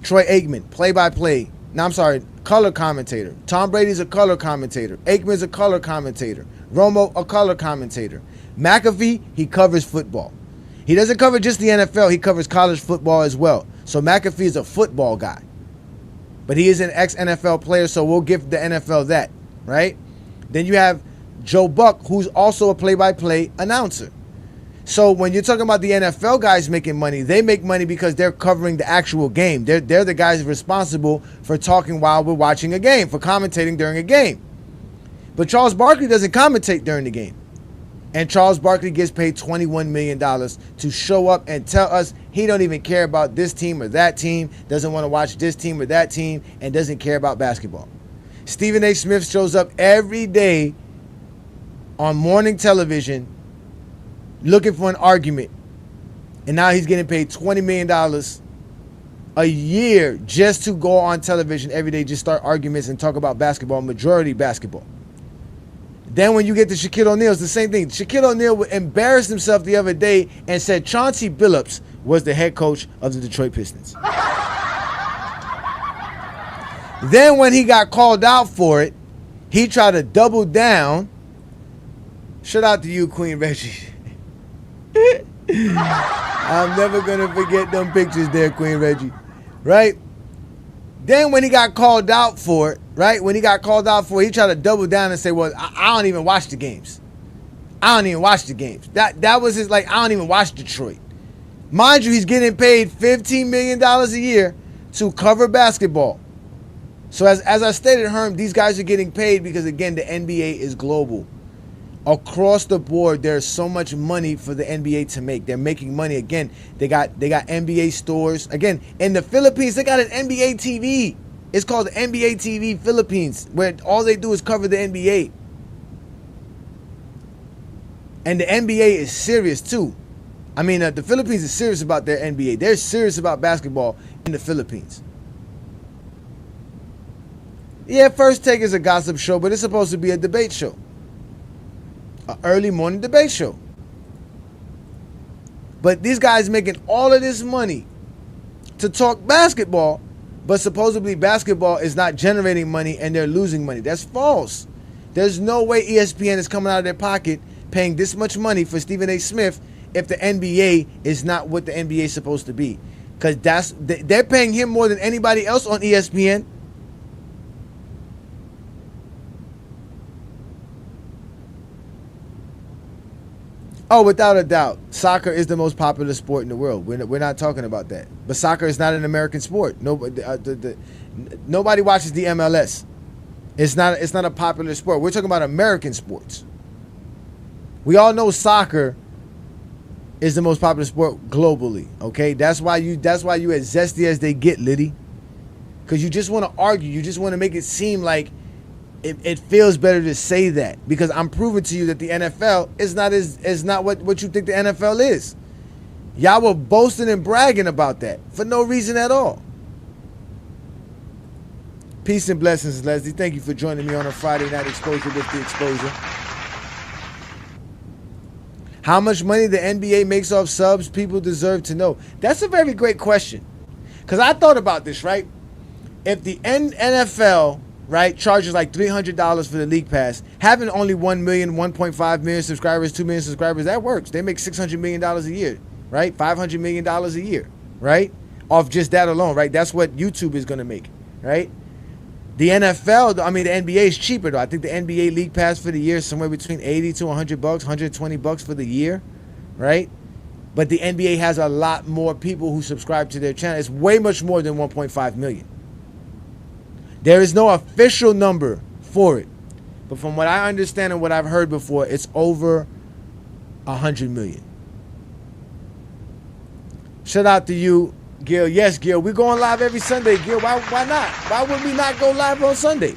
Troy Aikman, play-by-play. No, I'm sorry, color commentator. Tom Brady's a color commentator. Aikman's a color commentator. Romo, a color commentator. McAfee, he covers football. He doesn't cover just the NFL. He covers college football as well. So McAfee is a football guy. But he is an ex-NFL player, so we'll give the NFL that, right? Then you have Joe Buck, who's also a play-by-play announcer. So when you're talking about the NFL guys making money, they make money because they're covering the actual game. They're the guys responsible for talking while we're watching a game, for commentating during a game. But Charles Barkley doesn't commentate during the game. And Charles Barkley gets paid $21 million to show up and tell us he don't even care about this team or that team, doesn't want to watch this team or that team, and doesn't care about basketball. Stephen A. Smith shows up every day on morning television looking for an argument. And now he's getting paid $20 million a year just to go on television every day, just start arguments and talk about basketball, majority basketball. Then when you get to Shaquille O'Neal, it's the same thing. Shaquille O'Neal embarrassed himself the other day and said Chauncey Billups was the head coach of the Detroit Pistons. Then when he got called out for it, he tried to double down. Shout out to you, Queen Reggie. I'm never going to forget them pictures there, Queen Reggie. Right? Then when he got called out for it, right? When he got called out for it, he tried to double down and say, well, I don't even watch the games. I don't even watch the games. That was his, I don't even watch Detroit. Mind you, he's getting paid $15 million a year to cover basketball. So as I stated, Herm, these guys are getting paid because, again, the NBA is global. Across the board, there's so much money for the NBA to make. They're making money. Again, they got NBA stores. Again, in the Philippines, they got an NBA TV. It's called the NBA TV Philippines, where all they do is cover the NBA. And the NBA is serious, too. I mean, the Philippines is serious about their NBA. They're serious about basketball in the Philippines. Yeah, First Take is a gossip show, but it's supposed to be a debate show. An early morning debate show. But these guys making all of this money to talk basketball, but supposedly basketball is not generating money and they're losing money. That's false. There's no way ESPN is coming out of their pocket paying this much money for Stephen A. Smith if the NBA is not what the NBA is supposed to be. Because they're paying him more than anybody else on ESPN. Oh, without a doubt, soccer is the most popular sport in the world. We're not talking about that. But soccer is not an American sport. Nobody watches the MLS. It's not a popular sport. We're talking about American sports. We all know soccer is the most popular sport globally. Okay, that's why you as zesty as they get, Liddy. Because you just want to argue. You just want to make it seem like it feels better to say that, because I'm proving to you that the NFL is not what you think the NFL is. Y'all were boasting and bragging about that for no reason at all. Peace and blessings, Leslie. Thank you for joining me on a Friday night exposure with the exposure. How much money the NBA makes off subs, people deserve to know. That's a very great question. Because I thought about this, right? If the NFL, right, charges like $300 for the league pass, having only 1 million, 1.5 million subscribers, 2 million subscribers, that works. They make $600 million a year, right? $500 million a year, right? Off just that alone, right? That's what YouTube is going to make, right? The NFL, I mean, the NBA is cheaper, though. I think the NBA league pass for the year is somewhere between $80 to $100, $120 for the year, right? But the NBA has a lot more people who subscribe to their channel. It's way much more than 1.5 million. There is no official number for it. But from what I understand and what I've heard before, it's over 100 million. Shout out to you, Gil. Yes, Gil, we're going live every Sunday, Gil. Why not? Why would we not go live on Sunday?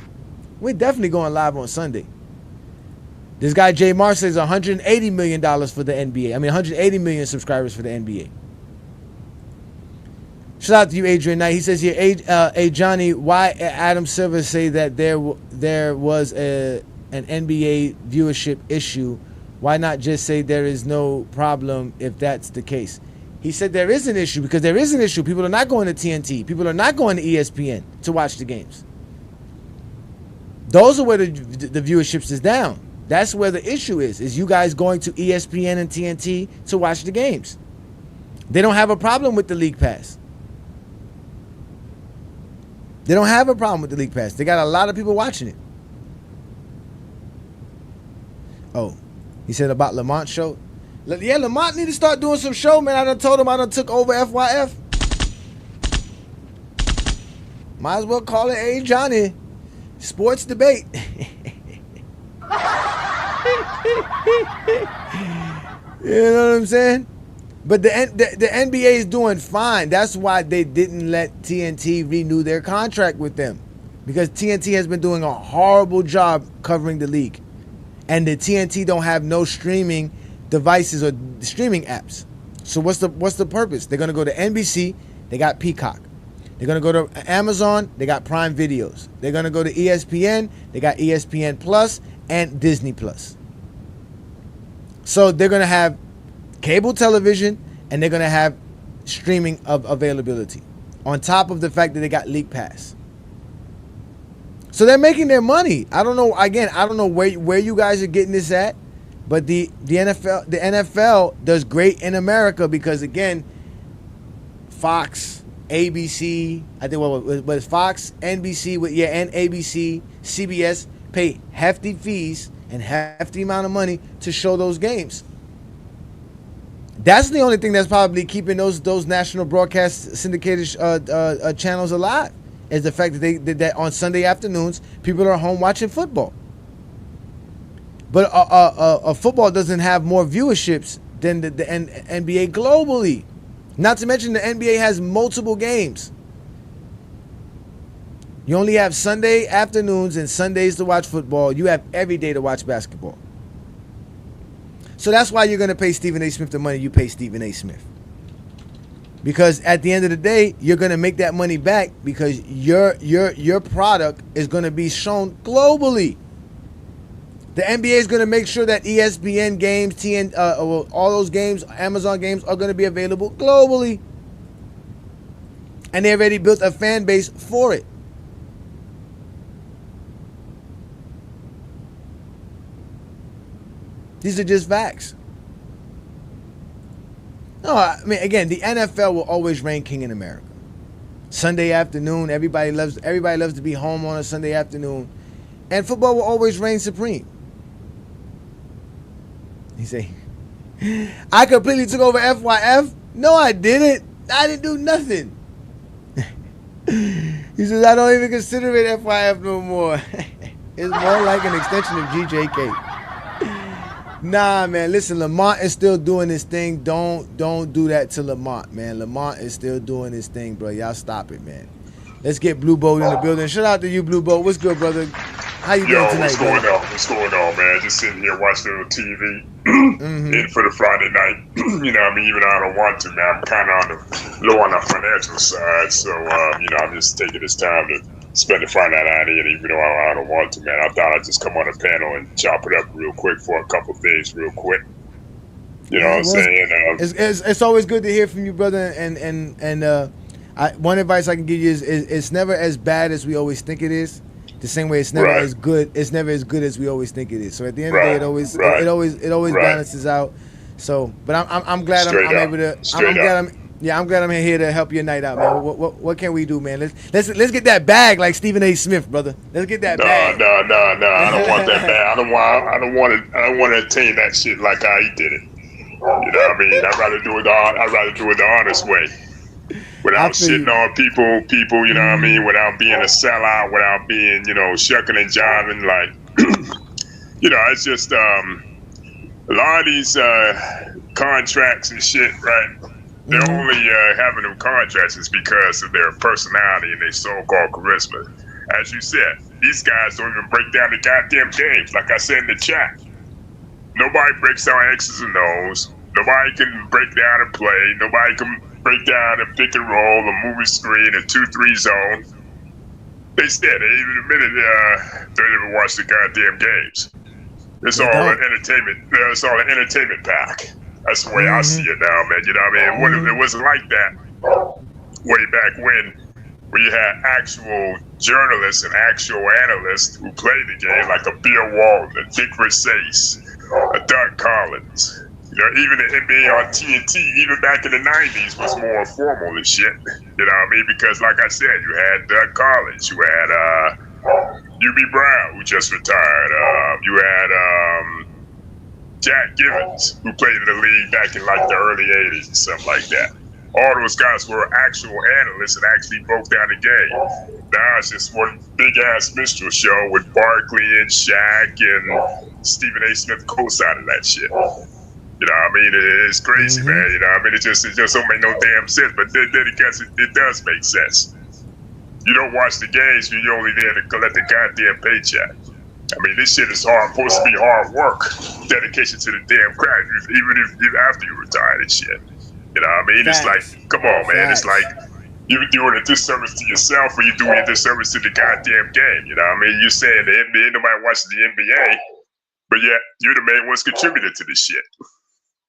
We're definitely going live on Sunday. This guy Jay Mar says $180 million for the NBA. I mean, 180 million subscribers for the NBA. Shout out to you, Adrian Knight. He says here, hey Johnny, why Adam Silver say that there was an NBA viewership issue? Why not just say there is no problem if that's the case? He said there is an issue because there is an issue. People are not going to TNT. People are not going to ESPN to watch the games. Those are where the viewerships is down. That's where the issue is you guys going to ESPN and TNT to watch the games. They don't have a problem with the League Pass. They don't have a problem with the League Pass. They got a lot of people watching it. Oh, he said about Lamont show. Yeah, Lamont need to start doing some show, man. I done told him I done took over FYF. Might as well call it Hey Johnny Sports Debate. You know what I'm saying? But the NBA is doing fine. That's why they didn't let TNT renew their contract with them. Because TNT has been doing a horrible job covering the league. And the TNT don't have no streaming devices or streaming apps. So what's the purpose? They're going to go to NBC. They got Peacock. They're going to go to Amazon. They got Prime Videos. They're going to go to ESPN. They got ESPN Plus and Disney Plus. So they're going to have cable television, and they're going to have streaming of availability on top of the fact that they got League Pass. So they're making their money. I don't know. Again, I don't know where you guys are getting this at, but the NFL does great in America because, again, Fox, ABC, I think what was Fox, NBC, and ABC, CBS pay hefty fees and hefty amount of money to show those games. That's the only thing that's probably keeping those national broadcast syndicated channels alive, is the fact that on Sunday afternoons people are home watching football. But football doesn't have more viewerships than the NBA globally. Not to mention the NBA has multiple games. You only have Sunday afternoons and Sundays to watch football. You have every day to watch basketball. So that's why you're going to pay Stephen A. Smith the money you pay Stephen A. Smith. Because at the end of the day, you're going to make that money back because your product is going to be shown globally. The NBA is going to make sure that ESPN games, all those games, Amazon games are going to be available globally. And they already built a fan base for it. These are just facts. No, I mean, again, the NFL will always reign king in America. Sunday afternoon, everybody loves to be home on a Sunday afternoon, and football will always reign supreme. He say, I completely took over FYF. No, I didn't. I didn't do nothing. He says, I don't even consider it FYF no more. It's more like an extension of GJK. Nah, man. Listen, Lamont is still doing his thing. Don't do that to Lamont, man. Lamont is still doing his thing, bro. Y'all stop it, man. Let's get Blue Boat in the building. Shout out to you, Blue Boat. What's good, brother? How you doing tonight, what's going on? What's going on, man? Just sitting here watching a little TV in for the Friday night. You know, I mean, even though I don't want to, man, I'm kind of low on the financial side. So, you know, I'm just taking this time to spend the Friday night out here, even though I don't want to, man. I thought I'd just come on the panel and chop it up real quick for a couple of days real quick. You know what I'm saying? It's always good to hear from you, brother. And one advice I can give you is it's never as bad as we always think it is. The same way it's never as good. It's never as good as we always think it is. So at the end of the day, it always balances out. So, but I'm glad I'm able to. I'm glad I'm here to help your night out, man. What can we do, man? Let's get that bag like Stephen A. Smith, brother. Let's get that bag. No. I don't want that bag. I don't want to attain that shit like how he did it. You know what I mean? I'd rather do it the honest way. Without shitting on people, you know what I mean? Without being a sellout, without being, you know, shucking and jiving, like, you know, it's just a lot of these contracts and shit, right? They're only having them contracts is because of their personality and their so-called charisma. As you said, these guys don't even break down the goddamn games. Like I said in the chat, Nobody breaks down X's and O's. Nobody can break down and play. Nobody can break down and pick and roll, a movie screen, a 2-3 zone. They said they even admitted they didn't watch the goddamn games. It's all an entertainment. It's all an entertainment pack. That's the way I see it now, man. You know what I mean? It wasn't like that way back when you had actual journalists and actual analysts who played the game, like a Bill Walton, a Dick Versace, a Doug Collins. You know, even the NBA on TNT, even back in the 90s, was more formal and shit. You know what I mean? Because, like I said, you had Doug Collins, you had U.B. Brown, who just retired. You had Jack Givens, who played in the league back in like the early 80s and something like that. All those guys were actual analysts and actually broke down the game. Now it's just one big-ass minstrel show with Barkley and Shaq and Stephen A. Smith co-signing that shit. You know what I mean? It's crazy, man. You know what I mean? It just don't make no damn sense. But then I guess it does make sense. You don't watch the games, you're only there to collect the goddamn paycheck. I mean, this shit is supposed to be hard work, dedication to the damn craft, even if after you retire and shit. You know what I mean? It's like, come on, man. It's like you're doing a disservice to yourself or you're doing a disservice to the goddamn game. You know what I mean? You're saying the NBA, nobody watches the NBA, but yet you're the main ones contributing to this shit.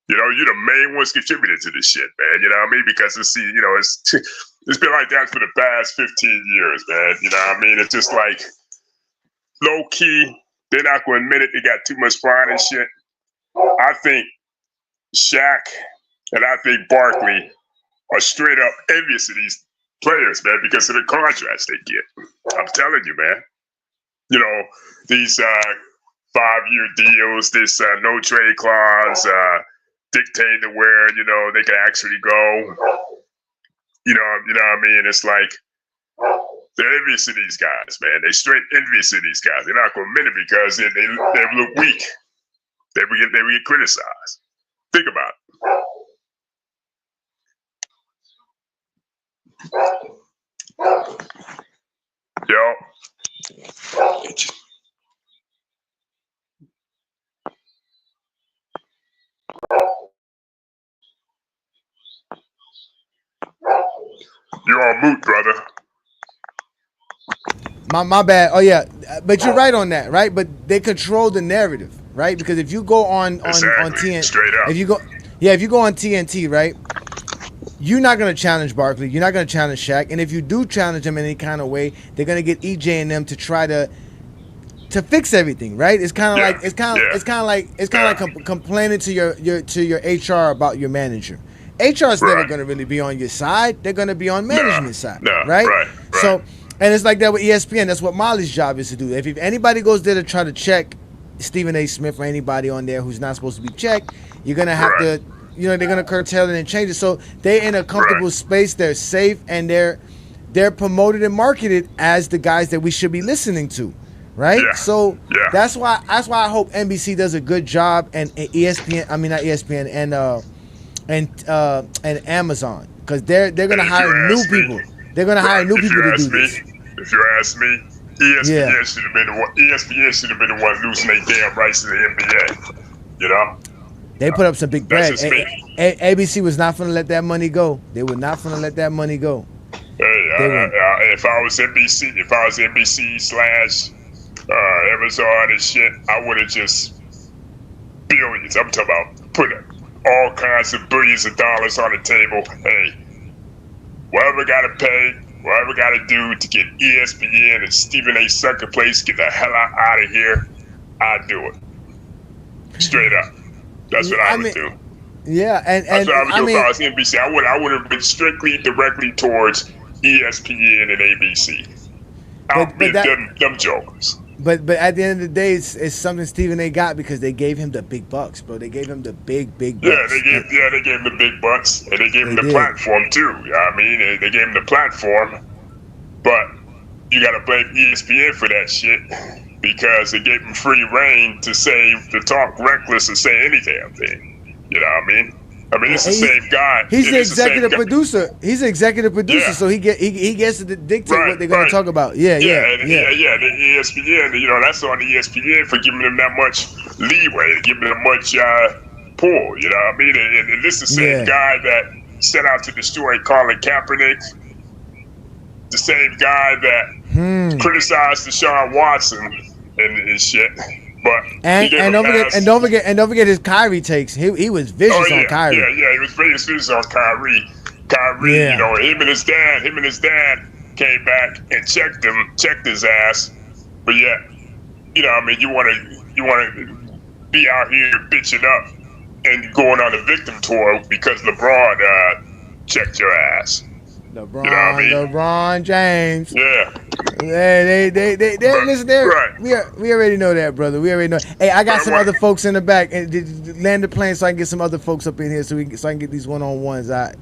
You know, you're the main ones contributing to this shit, man. You know what I mean? Because it's been like that for the past 15 years, man. You know what I mean? It's just like low key. They're not going to admit it. They got too much fun and shit. I think Shaq and I think Barkley are straight up envious of these players, man, because of the contracts they get. I'm telling you, man. You know, these 5-year deals, this no trade clause, dictating to where, you know, they can actually go. You know what I mean? It's like they're envious of these guys, man. They straight envious of these guys. They're not going to admit it because they look weak. They would get criticized. Think about it. Yo. You're on mute, brother. My bad. Oh yeah, but you're right on that, right? But they control the narrative, right? Because if you go on TNT, straight up. if you go on TNT, right? You're not gonna challenge Barkley. You're not gonna challenge Shaq. And if you do challenge them in any kind of way, they're gonna get EJ and them to try to fix everything, right? It's kind of like complaining to your HR about your manager. HR is never going to really be on your side. They're going to be on management side, right? So, and it's like that with ESPN. That's what Molly's job is to do. If anybody goes there to try to check Stephen A. Smith or anybody on there who's not supposed to be checked, you're going to have to, they're going to curtail it and change it. So they're in a comfortable space. They're safe, and they're promoted and marketed as the guys that we should be listening to, right? Yeah. So that's why I hope NBC does a good job, and ESPN. I mean, not ESPN, and Amazon, because they're gonna hire new people. They're gonna hire new people to do this. If you ask me, ESPN should have been the one. ESPN should have been the one losing their damn rights to the NBA. You know, they put up some big bread. ABC was not gonna let that money go. They were not gonna let that money go. Hey, if I was NBC, / Amazon and shit, I would have just billions. I'm talking about putting all kinds of billions of dollars on the table. Hey, whatever gotta pay, whatever gotta do to get ESPN and Stephen A. Sucker Place get the hell out of here, I'd do it. Straight up. That's what I would do. Yeah, and that's what I would do if I was NBC. I would have been strictly directly towards ESPN and ABC. Outbid them jokers. But at the end of the day, it's something Stephen A. got because they gave him the big bucks, bro. They gave him the big bucks. Yeah, they gave him the big bucks, and they gave him the platform too. I mean, they gave him the platform, but you got to blame ESPN for that shit because they gave him free reign to talk reckless and say any damn thing. You know what I mean? I mean, it's the same guy. He's the executive producer. He's the executive producer, so he gets to dictate what they're going to talk about. The ESPN, that's on ESPN for giving them that much leeway, giving them much pull. You know what I mean? And this is the same guy that set out to destroy Colin Kaepernick, the same guy that criticized Deshaun Watson and shit. But don't forget his Kyrie takes. He was vicious on Kyrie. Yeah, he was very vicious on Kyrie. Kyrie, him and his dad came back and checked his ass. But yeah, you want to be out here bitching up and going on a victim tour because LeBron checked your ass. LeBron James. Yeah. We already know that, brother. We already know. Hey, I got some other folks in the back, and land the plane so I can get some other folks up in here, so I can get these one-on-ones. I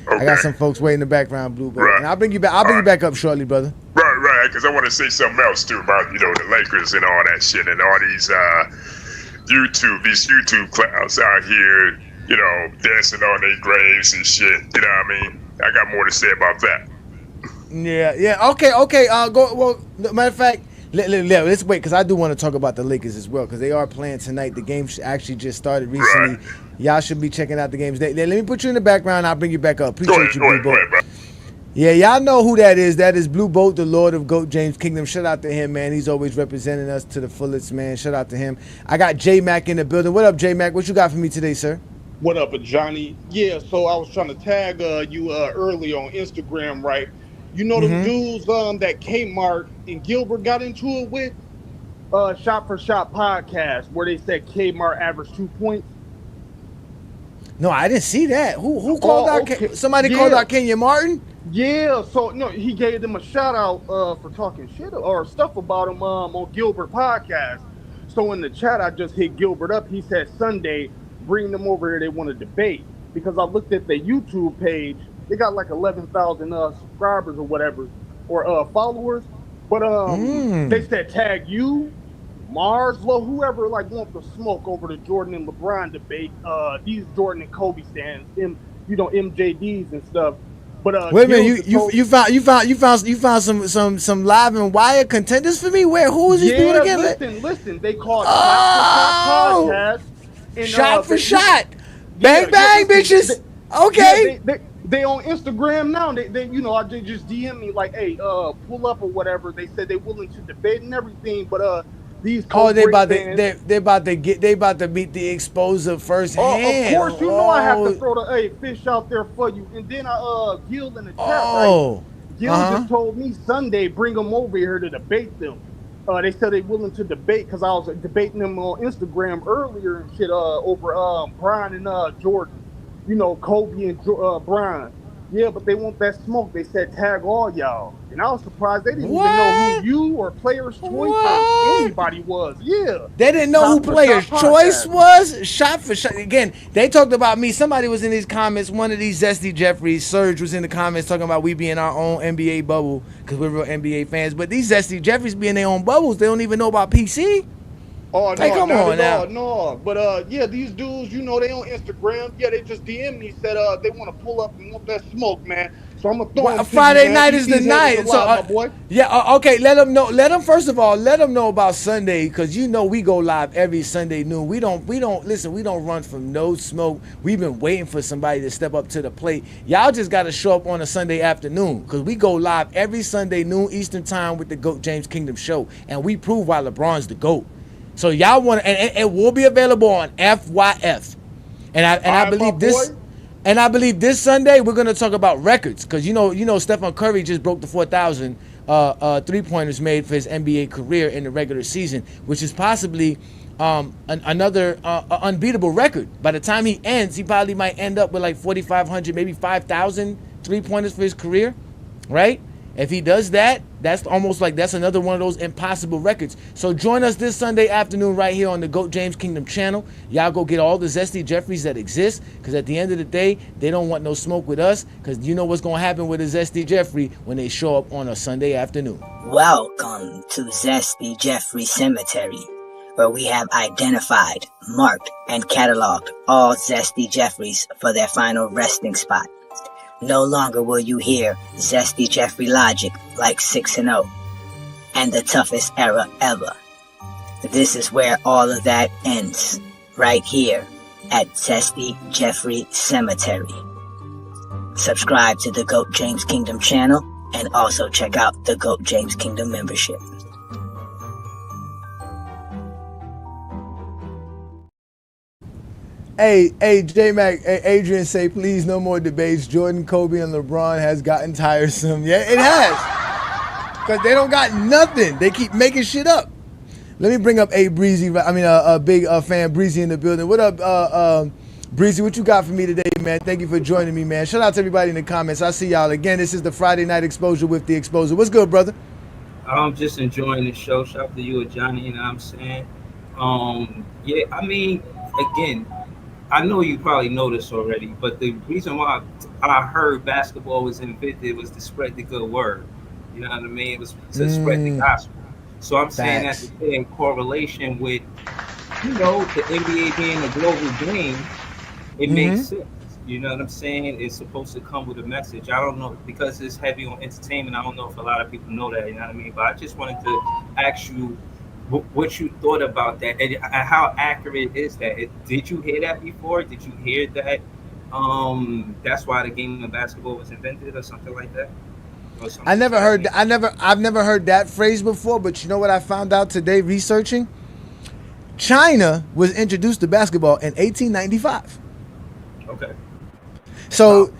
got some folks waiting in the background, Blue. And I'll bring you back. I'll bring you back up shortly, brother. Right. Because I want to say something else too about the Lakers and all that shit, and all these YouTube clowns out here, dancing on their graves and shit. You know what I mean? I got more to say about that. Yeah. Okay. Go. Well, matter of fact, let's wait because I do want to talk about the Lakers as well because they are playing tonight. The game actually just started recently. Right. Y'all should be checking out the games. Let me put you in the background. I'll bring you back up. Appreciate you, Blue Boat. Yeah, y'all know who that is. That is Blue Boat, the Lord of GOAT James Kingdom. Shout out to him, man. He's always representing us to the fullest, man. Shout out to him. I got J Mac in the building. What up, J Mac? What you got for me today, sir? What up, Johnny? Yeah, so I was trying to tag you early on Instagram, right? You know them dudes that Kmart and Gilbert got into it with? Shot for Shot podcast, where they said Kmart averaged 2 points. No, I didn't see that. Who called out? Somebody called out Kenyon Martin? Yeah, so no, he gave them a shout out for talking shit or stuff about him on Gilbert podcast. So in the chat, I just hit Gilbert up. He said Sunday, bring them over here. They want to debate because I looked at the YouTube page. They got like 11,000 subscribers or whatever, or followers. But they said tag you, Mars, whoever like wants to smoke over the Jordan and LeBron debate. These Jordan and Kobe stands, MJDs and stuff. But wait a minute, you found some live and wire contenders for me. Who is these people again? Listen. They call it Shot for Shot podcast. And, shot for shot, bang bang, bitches. Okay. They on Instagram now. They they just DM me like, hey, pull up or whatever. They said they're willing to debate and everything, but these they about to meet the exposer firsthand. Of course, I have to throw the fish out there for you. And then Gil in the chat, right? Gil just told me Sunday bring them over here to debate them. They said they're willing to debate because I was debating them on Instagram earlier and shit over Brian and Jordan. Kobe and Brian. Yeah, but they want that smoke. They said tag all y'all. And I was surprised they didn't even know who you or Player's Choice or anybody was. Yeah. They didn't know who Player's Choice was? Shot for shot. Again, they talked about me. Somebody was in these comments. One of these Zesty Jeffries, Serge was in the comments talking about we be in our own NBA bubble because we're real NBA fans. But these Zesty Jeffries be in their own bubbles. They don't even know about PC. Oh, no, come on now. No, but yeah, these dudes, they on Instagram. Yeah, they just DM me, said they want to pull up and want that smoke, man. So I'm gonna throw Friday night is the night. So boy. Yeah, okay. Let them know. First of all, let them know about Sunday because we go live every Sunday noon. We don't listen. We don't run from no smoke. We've been waiting for somebody to step up to the plate. Y'all just got to show up on a Sunday afternoon because we go live every Sunday noon Eastern time with the GOAT James Kingdom show, and we prove why LeBron's the GOAT. So y'all want and it will be available on FYF, and I believe this. And I believe this Sunday we're gonna talk about records because Stephen Curry just broke the 4,000 3-pointers made for his NBA career in the regular season, which is possibly another unbeatable record. By the time he ends, he probably might end up with like 4,500, maybe 5,000 3-pointers for his career, right? If he does that, that's another one of those impossible records. So join us this Sunday afternoon right here on the GOAT James Kingdom channel. Y'all go get all the Zesty Jeffries that exist because at the end of the day, they don't want no smoke with us because you know what's going to happen with a Zesty Jeffrey when they show up on a Sunday afternoon. Welcome to Zesty Jeffrey Cemetery, where we have identified, marked, and cataloged all Zesty Jeffries for their final resting spot. No longer will you hear Zesty Jeffrey logic like 6-0 and the toughest era ever. This is where all of that ends, right here at Zesty Jeffrey Cemetery. Subscribe to the GOAT James Kingdom channel and also check out the GOAT James Kingdom membership. Hey, J-Mac, Adrian say, please, no more debates. Jordan, Kobe, and LeBron has gotten tiresome. Yeah, it has. Because they don't got nothing. They keep making shit up. Let me bring up a big fan, Breezy, in the building. What up, Breezy? What you got for me today, man? Thank you for joining me, man. Shout out to everybody in the comments. I see y'all again. This is the Friday Night Exposure with the Exposure. What's good, brother? I'm just enjoying the show. Shout out to you and Johnny, you know what I'm saying? Yeah, I mean, again, I know you probably know this already, but the reason why I heard basketball was invented was to spread the good word. You know what I mean? It was to spread the gospel. So I'm saying that in correlation with, you know, the NBA being a global game, it makes sense. You know what I'm saying? It's supposed to come with a message. I don't know, because it's heavy on entertainment, I don't know if a lot of people know that, you know what I mean? But I just wanted to ask you what you thought about that, and how accurate is that? Did you hear that before? Did you hear that that's why the game of basketball was invented or something like that? I've never heard that phrase before, but you know what I found out today researching? China was introduced to basketball in 1895. Okay. So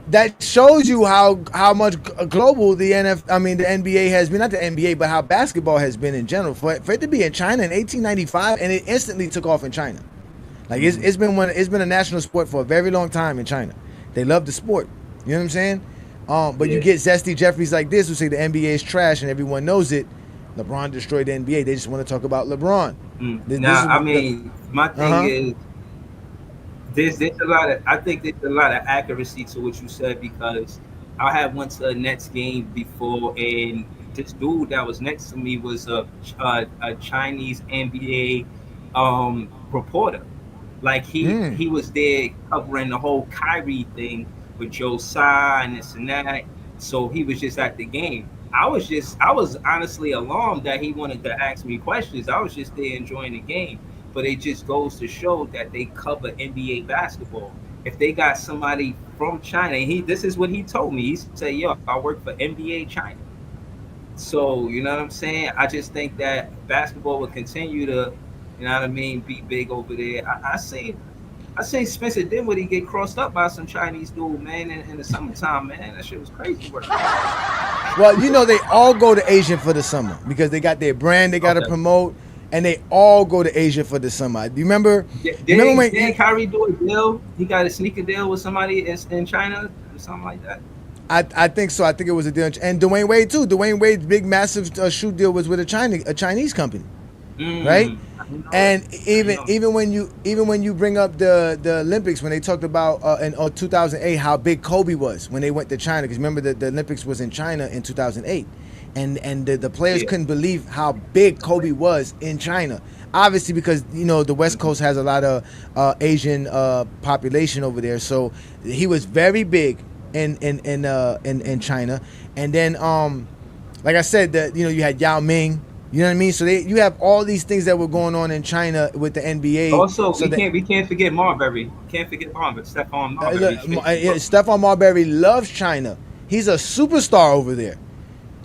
that shows you how much global the NBA has been, not the NBA, but how basketball has been in general. For it to be in China in 1895, and it instantly took off in China. Like it's been a national sport for a very long time in China. They love the sport. You know what I'm saying? But you get Zesty Jeffries like this who say the NBA is trash and everyone knows it. LeBron destroyed the NBA. They just want to talk about LeBron. My thing is, there's a lot of, I think there's a lot of accuracy to what you said, because I went to a Nets game before, and this dude that was next to me was a Chinese NBA reporter. Like he was there covering the whole Kyrie thing with Joe Tsai and this and that. So he was just at the game. I was honestly alarmed that he wanted to ask me questions. I was just there enjoying the game. But it just goes to show that they cover NBA basketball. If they got somebody from China, this is what he told me. He said, yo, I work for NBA China. So, you know what I'm saying? I just think that basketball will continue to, you know what I mean, be big over there. I seen Spencer Dinwiddie get crossed up by some Chinese dude, man, in the summertime, man. That shit was crazy work. Well, you know, they all go to Asia for the summer because they got their brand they got to promote. And they all go to Asia for the summer. Do you remember? Did Kyrie do a deal? He got a sneaker deal with somebody in China or something like that? I think so. I think it was a deal. And Dwayne Wade too. Dwayne Wade's big massive shoe deal was with a Chinese company, right? And even when you bring up the Olympics, when they talked about in 2008 how big Kobe was when they went to China, because remember the Olympics was in China in 2008. And the players couldn't believe how big Kobe was in China. Obviously, because you know the West Coast has a lot of Asian population over there, so he was very big in China. And then, like I said, you had Yao Ming. You know what I mean? So you have all these things that were going on in China with the NBA. Also, we can't forget Marbury. Stephon Marbury. Stephon Marbury loves China. He's a superstar over there.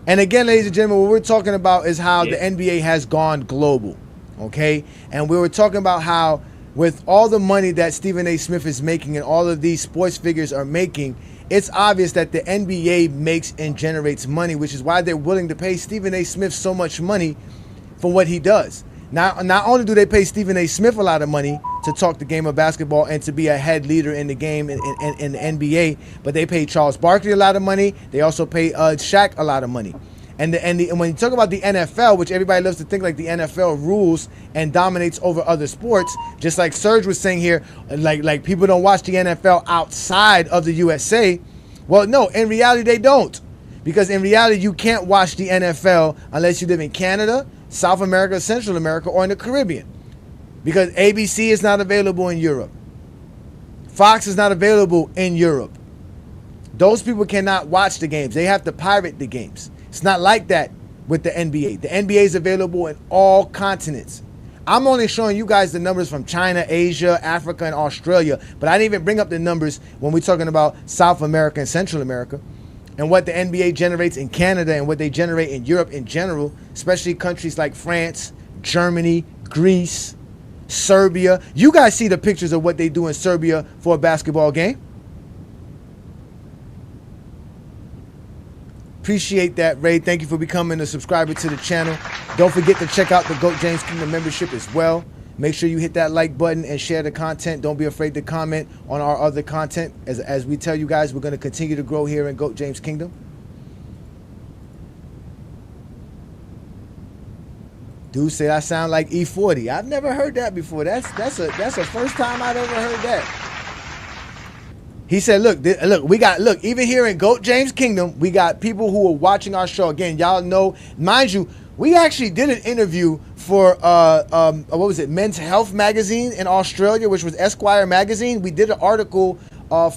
And again, ladies and gentlemen, what we're talking about is how the NBA has gone global, okay? And we were talking about how with all the money that Stephen A. Smith is making and all of these sports figures are making, it's obvious that the NBA makes and generates money, which is why they're willing to pay Stephen A. Smith so much money for what he does. Not only do they pay Stephen A. Smith a lot of money to talk the game of basketball and to be a head leader in the game in the NBA, but they pay Charles Barkley a lot of money. They also pay Shaq a lot of money. And when you talk about the NFL, which everybody loves to think like the NFL rules and dominates over other sports, just like Serge was saying here, like people don't watch the NFL outside of the USA. Well, no, in reality they don't. Because in reality, you can't watch the NFL unless you live in Canada South America, Central America, or in the Caribbean. Because ABC is not available in Europe. Fox is not available in Europe. Those people cannot watch the games. They have to pirate the games. It's not like that with the NBA. The NBA is available in all continents. I'm only showing you guys the numbers from China, Asia, Africa, and Australia, but I didn't even bring up the numbers when we're talking about South America and Central America and what the NBA generates in Canada and what they generate in Europe in general, especially countries like France, Germany, Greece, Serbia. You guys see the pictures of what they do in Serbia for a basketball game. Appreciate that, Ray. Thank you for becoming a subscriber to the channel. Don't forget to check out the GOAT James Kingdom membership as well. Make sure you hit that like button and share the content. Don't be afraid to comment on our other content. As we tell you guys, we're going to continue to grow here in GOAT James Kingdom. Dude said I sound like E40. I've never heard that before. That's the first time I've ever heard that. He said, look, even here in GOAT James Kingdom, we got people who are watching our show. Again, y'all know, mind you, we actually did an interview for, what was it, Men's Health magazine in Australia, which was Esquire magazine. We did an article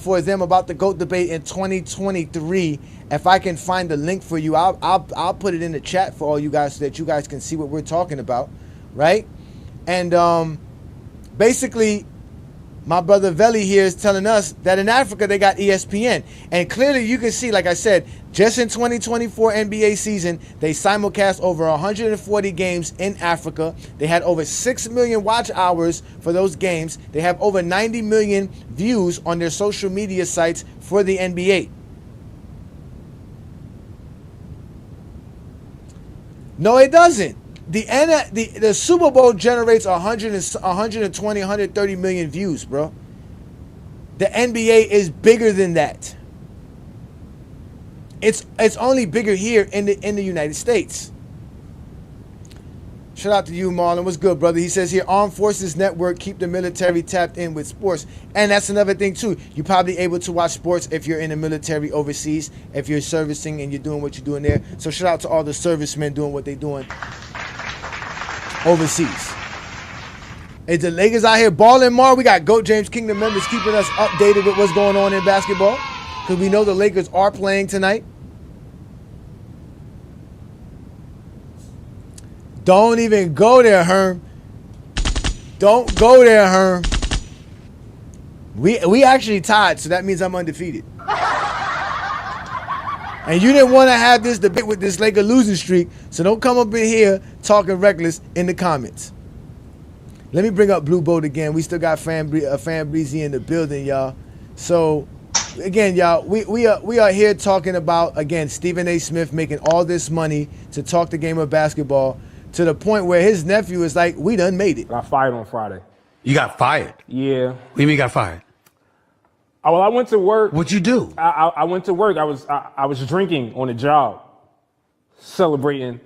for them about the GOAT debate in 2023. If I can find the link for you, I'll put it in the chat for all you guys so that you guys can see what we're talking about, right? And basically, my brother Veli here is telling us that in Africa they got ESPN. And clearly you can see, like I said, just in 2024 NBA season, they simulcast over 140 games in Africa. They had over 6 million watch hours for those games. They have over 90 million views on their social media sites for the NBA. No, it doesn't. The Super Bowl generates 120, 130 million views, bro. The NBA is bigger than that. It's only bigger here in the United States. Shout out to you, Marlon. What's good, brother? He says here, Armed Forces Network, keep the military tapped in with sports. And that's another thing, too. You're probably able to watch sports if you're in the military overseas, if you're servicing and you're doing what you're doing there. So shout out to all the servicemen doing what they're doing overseas. Is the Lakers out here balling, Mar? We got GOAT James Kingdom members keeping us updated with what's going on in basketball, because we know the Lakers are playing tonight. Don't even go there, Herm. Don't go there, Herm. We actually tied, so that means I'm undefeated. And you didn't want to have this debate with this Laker losing streak, so don't come up in here talking reckless in the comments. Let me bring up Blue Boat again. We still got Fan Breezy in the building, y'all. So, again, y'all, we are here talking about, again, Stephen A. Smith making all this money to talk the game of basketball to the point where his nephew is like, we done made it. I fired on Friday. You got fired? Yeah. What do you mean you got fired? Well, I went to work. What'd you do? I went to work. I was drinking on the job, celebrating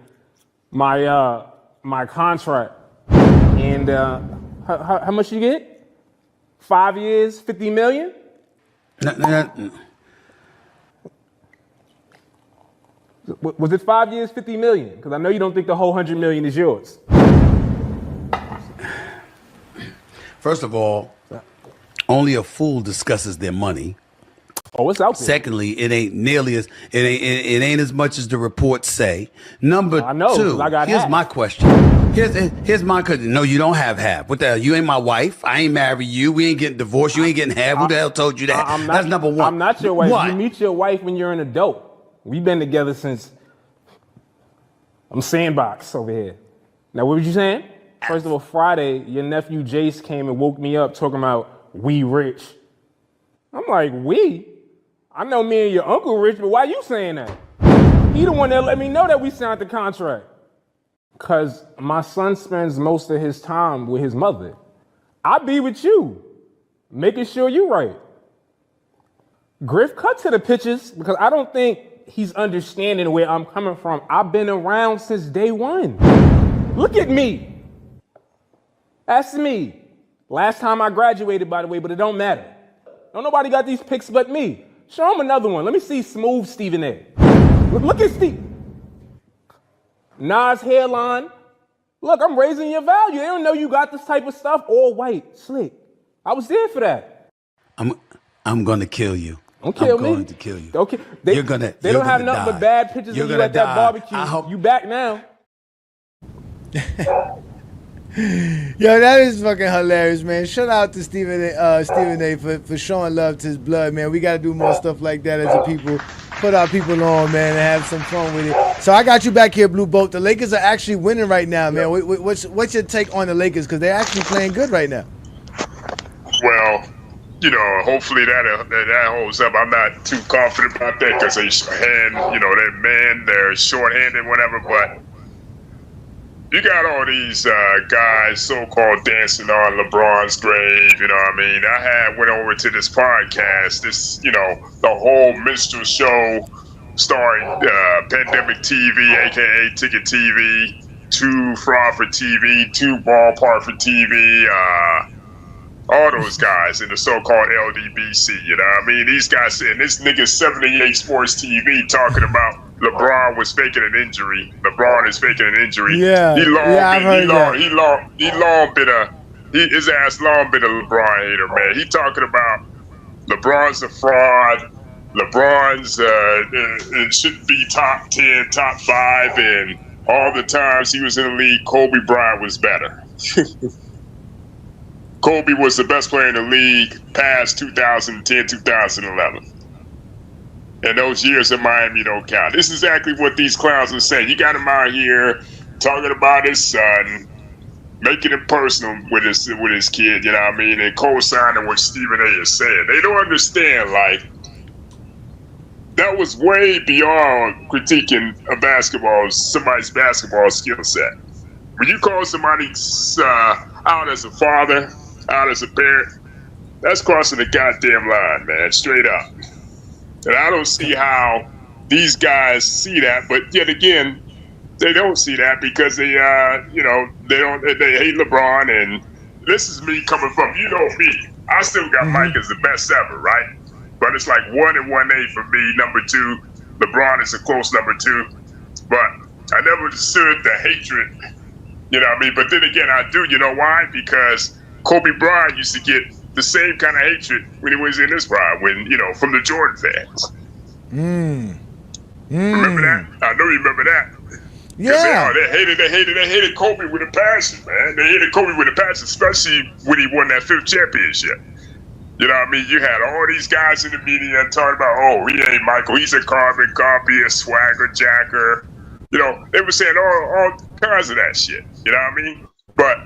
my my contract. And how much you get? 5 years, 50 million? No. Was it 5 years, 50 million? Because I know you don't think the whole 100 million is yours. First of all, only a fool discusses their money. Oh, what's out there? Secondly, it ain't nearly as it ain't as much as the reports say. Number two, here's my question. Here's my question. No, you don't have half. What the hell? You ain't my wife. I ain't married you. We ain't getting divorced. You ain't getting half. Who the hell told you that? That's number one. I'm not your wife. What? You meet your wife when you're an adult. We've been together since I'm sandbox over here. Now, what were you saying? First of all, Friday, your nephew Jace came and woke me up talking about we rich. I'm like, we? I know me and your uncle rich, but why you saying that? He the one that let me know that we signed the contract. Because my son spends most of his time with his mother. I be with you, making sure you right. Griff, cut to the pictures, because I don't think he's understanding where I'm coming from. I've been around since day one. Look at me. That's me. Last time I graduated, by the way, but it don't matter. Don't nobody got these pics but me. Show him another one. Let me see smooth Stephen A. Look at Steve. Nas hairline, Look, I'm raising your value. They don't know you got this type of stuff. All white, slick. I was there for that. I'm gonna kill you. Don't kill me. I'm going to kill you. Okay. You're gonna. They don't have nothing but bad pictures of you at that barbecue. You back now. Yo, that is fucking hilarious, man. Shout out to Stephen A for showing love to his blood, man. We got to do more stuff like that as a people. Put our people on, man, and have some fun with it. So I got you back here, Blue Boat. The Lakers are actually winning right now, man. What's your take on the Lakers? Because they're actually playing good right now. Well, you know, hopefully that holds up. I'm not too confident about that because they're short-handed, whatever, but you got all these guys so-called dancing on LeBron's grave, you know what I mean? I went over to this podcast, the whole minstrel show starring Pandemic TV, aka Ticket TV, 2 Fraud for TV, 2 Ballpark for TV, all those guys in the so-called LDBC, you know what I mean? These guys saying this nigga 78 Sports TV talking about LeBron was faking an injury. LeBron is faking an injury. Yeah, his ass long been a LeBron hater, man. He talking about LeBron's a fraud. LeBron's it shouldn't be top 10, top 5, and all the times he was in the league, Kobe Bryant was better. Kobe was the best player in the league past 2010, 2011. And those years in Miami don't count. This is exactly what these clowns are saying. You got him out here talking about his son, making it personal with his kid, you know what I mean, and co-signing what Stephen A is saying. They don't understand, like, that was way beyond critiquing somebody's basketball skill set. When you call somebody out as a father, out as a parent, that's crossing the goddamn line, man, straight up. And I don't see how these guys see that, but yet again, they don't see that because they hate LeBron. And this is me coming from, you know me, I still got Mike as the best ever, right? But it's like 1 and 1A for me. Number 2, LeBron is a close number 2. But I never understood the hatred, you know what I mean? But then again, I do. You know why? Because Kobe Bryant used to get the same kind of hatred when he was in his prime, from the Jordan fans. Remember that? I know you remember that. Yeah. They hated Kobe with a passion, man. They hated Kobe with a passion, especially when he won that 5th championship. You know what I mean? You had all these guys in the media talking about, oh, he ain't Michael, he's a carbon copy, a swagger jacker. You know, they were saying all kinds of that shit. You know what I mean? But